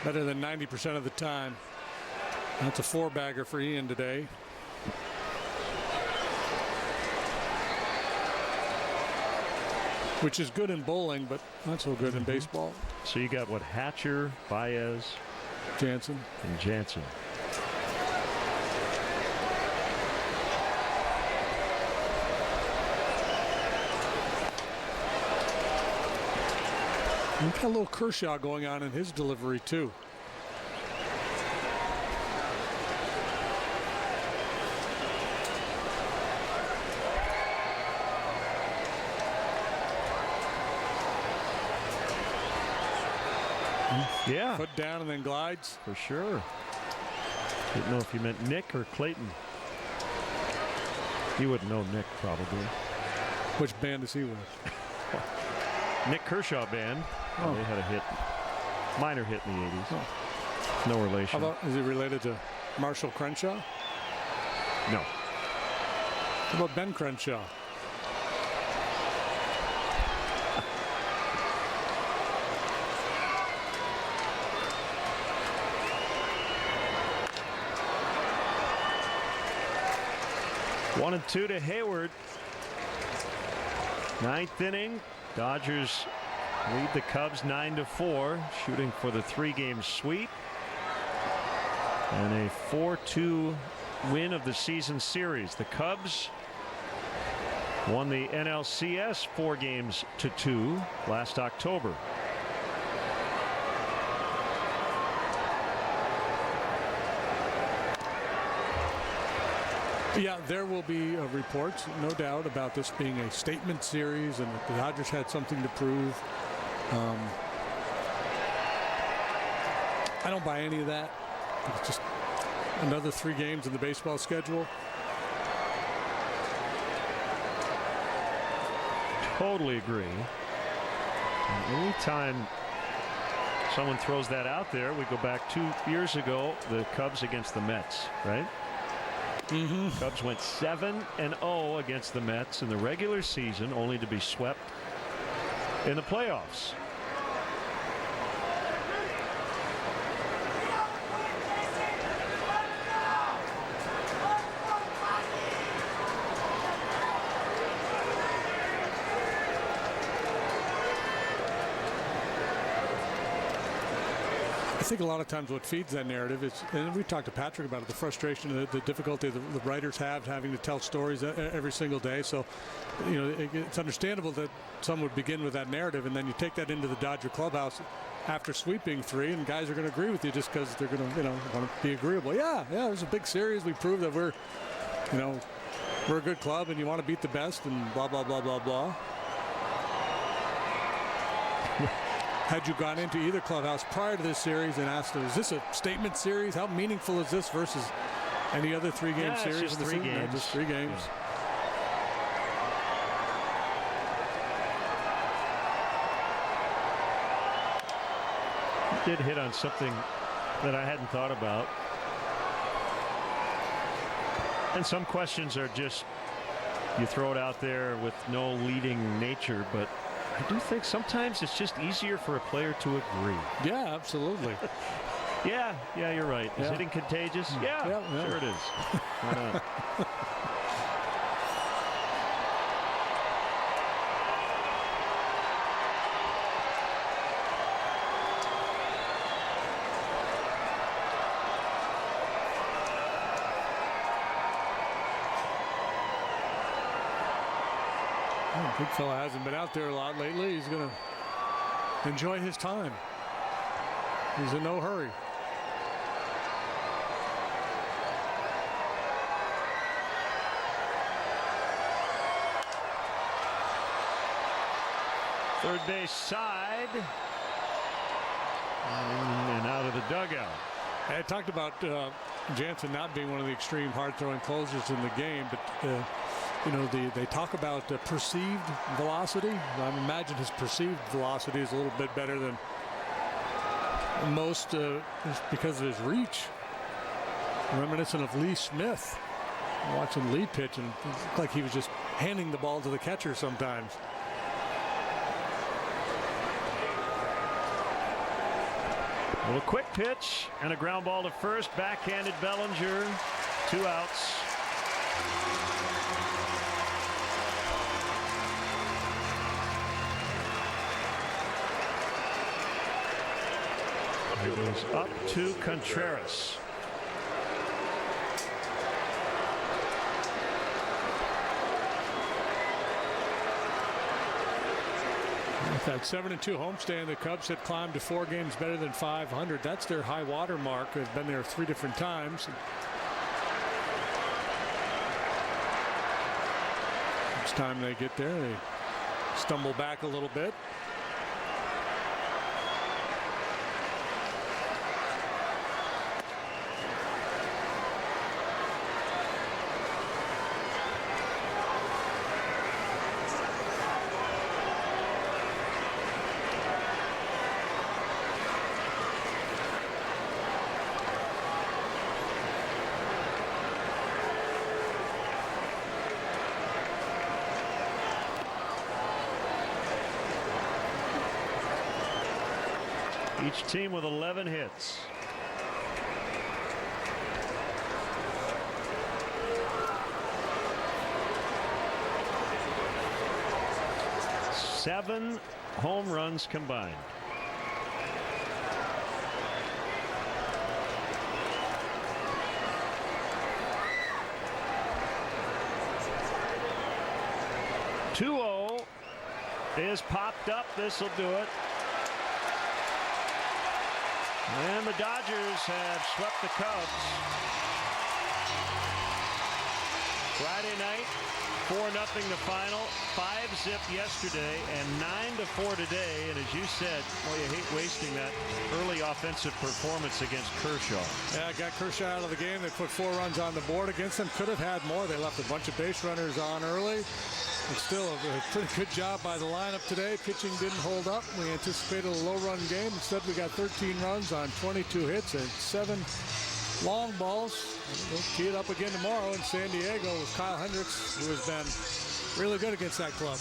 better than 90% of the time. That's a 4-bagger for Ian today. Which is good in bowling, but not so good in baseball. So you got what, Hatcher, Baez, Jansen, and Jansen. We've got a little Kershaw going on in his delivery too. Yeah. Foot down and then glides. For sure. Didn't know if you meant Nick or Clayton. You wouldn't know Nick, probably. Which band is he with? Nick Kershaw band. Oh. They had a hit, minor hit in the 80s. Oh. No relation. How about, is he related to Marshall Crenshaw? No. How about Ben Crenshaw? One and two to Hayward. Ninth inning. Dodgers lead the Cubs 9-4, shooting for the 3-game sweep and a 4-2 win of the season series. The Cubs won the NLCS 4-2 last October. Yeah, there will be reports, no doubt, about this being a statement series and that the Dodgers had something to prove. I don't buy any of that. It's just another 3 games in the baseball schedule. Totally agree. And anytime someone throws that out there, we go back 2 years ago, the Cubs against the Mets, right? Mm-hmm. Cubs went 7-0 against the Mets in the regular season, only to be swept in the playoffs. I think a lot of times what feeds that narrative is, and we talked to Patrick about it, the frustration, the difficulty the writers have having to tell stories every single day. So, you know, it's understandable that some would begin with that narrative, and then you take that into the Dodger clubhouse after sweeping 3, and guys are going to agree with you just because they're going to, you know, want to be agreeable. Yeah, it was a big series. We proved that we're, you know, we're a good club, and you want to beat the best, and blah blah blah blah blah. Had you gone into either clubhouse prior to this series and asked them, is this a statement series? How meaningful is this versus any other 3-game series? It's just 3 games. No, just 3 games. Yeah. Did hit on something that I hadn't thought about. And some questions are just, you throw it out there with no leading nature, but I do think sometimes it's just easier for a player to agree. Yeah, absolutely. Yeah, you're right. Is hitting contagious? Yeah, sure it is. Why not? Big fella hasn't been out there a lot lately. He's going to enjoy his time. He's in no hurry. Third base side. And out of the dugout. I talked about Jansen not being one of the extreme hard-throwing closers in the game, but you know, they talk about perceived velocity. I imagine his perceived velocity is a little bit better than most because of his reach. Reminiscent of Lee Smith. Watching Lee pitch, and it looked like he was just handing the ball to the catcher sometimes. Well, a quick pitch and a ground ball to first. Backhanded Bellinger. 2 outs. It goes up to Contreras. With that 7-2 homestand, the Cubs had climbed to 4 games better than 500. That's their high water mark. They've been there 3 different times. Each time they get there, they stumble back a little bit. Each team with 11 hits. Seven home runs combined. Two-0 is popped up. This will do it. And the Dodgers have swept the Cubs. Friday night, 4-0 the final. 5-zip yesterday and 9-4 today. And as you said, well, you hate wasting that early offensive performance against Kershaw. Yeah, got Kershaw out of the game. They put 4 runs on the board against them. Could have had more. They left a bunch of base runners on early. But still a pretty good job by the lineup today. Pitching didn't hold up. We anticipated a low-run game. Instead, we got 13 runs on 22 hits and 7 long balls. We'll tee it up again tomorrow in San Diego with Kyle Hendricks, who has been really good against that club.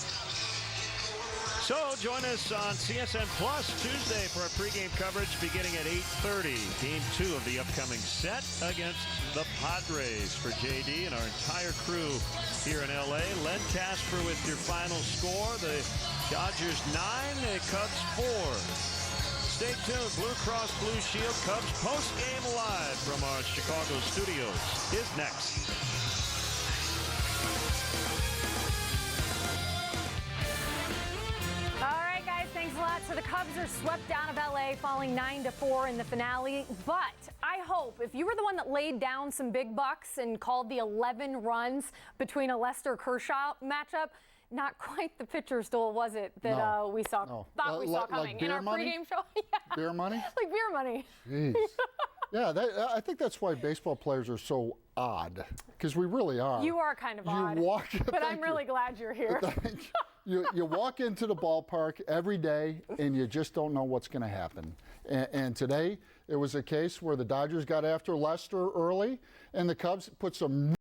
So join us on CSN Plus Tuesday for our pregame coverage beginning at 8:30. Game 2 of the upcoming set against the Padres. For JD and our entire crew here in LA, Len Casper with your final score. The Dodgers 9, the Cubs 4. Stay tuned. Blue Cross Blue Shield Cubs post-game live from our Chicago studios is next. Thanks a lot. So the Cubs are swept out of LA, falling 9-4 in the finale. But I hope if you were the one that laid down some big bucks and called the 11 runs between a Lester-Kershaw matchup, not quite the pitcher's duel, was it, that we saw we saw coming like in our money? pregame show? Yeah. Beer money? Like beer money. Jeez. Yeah, I think that's why baseball players are so odd, because we really are. You are kind of odd, but I'm really glad you're here. You walk into the ballpark every day and you just don't know what's going to happen. And today it was a case where the Dodgers got after Lester early and the Cubs put some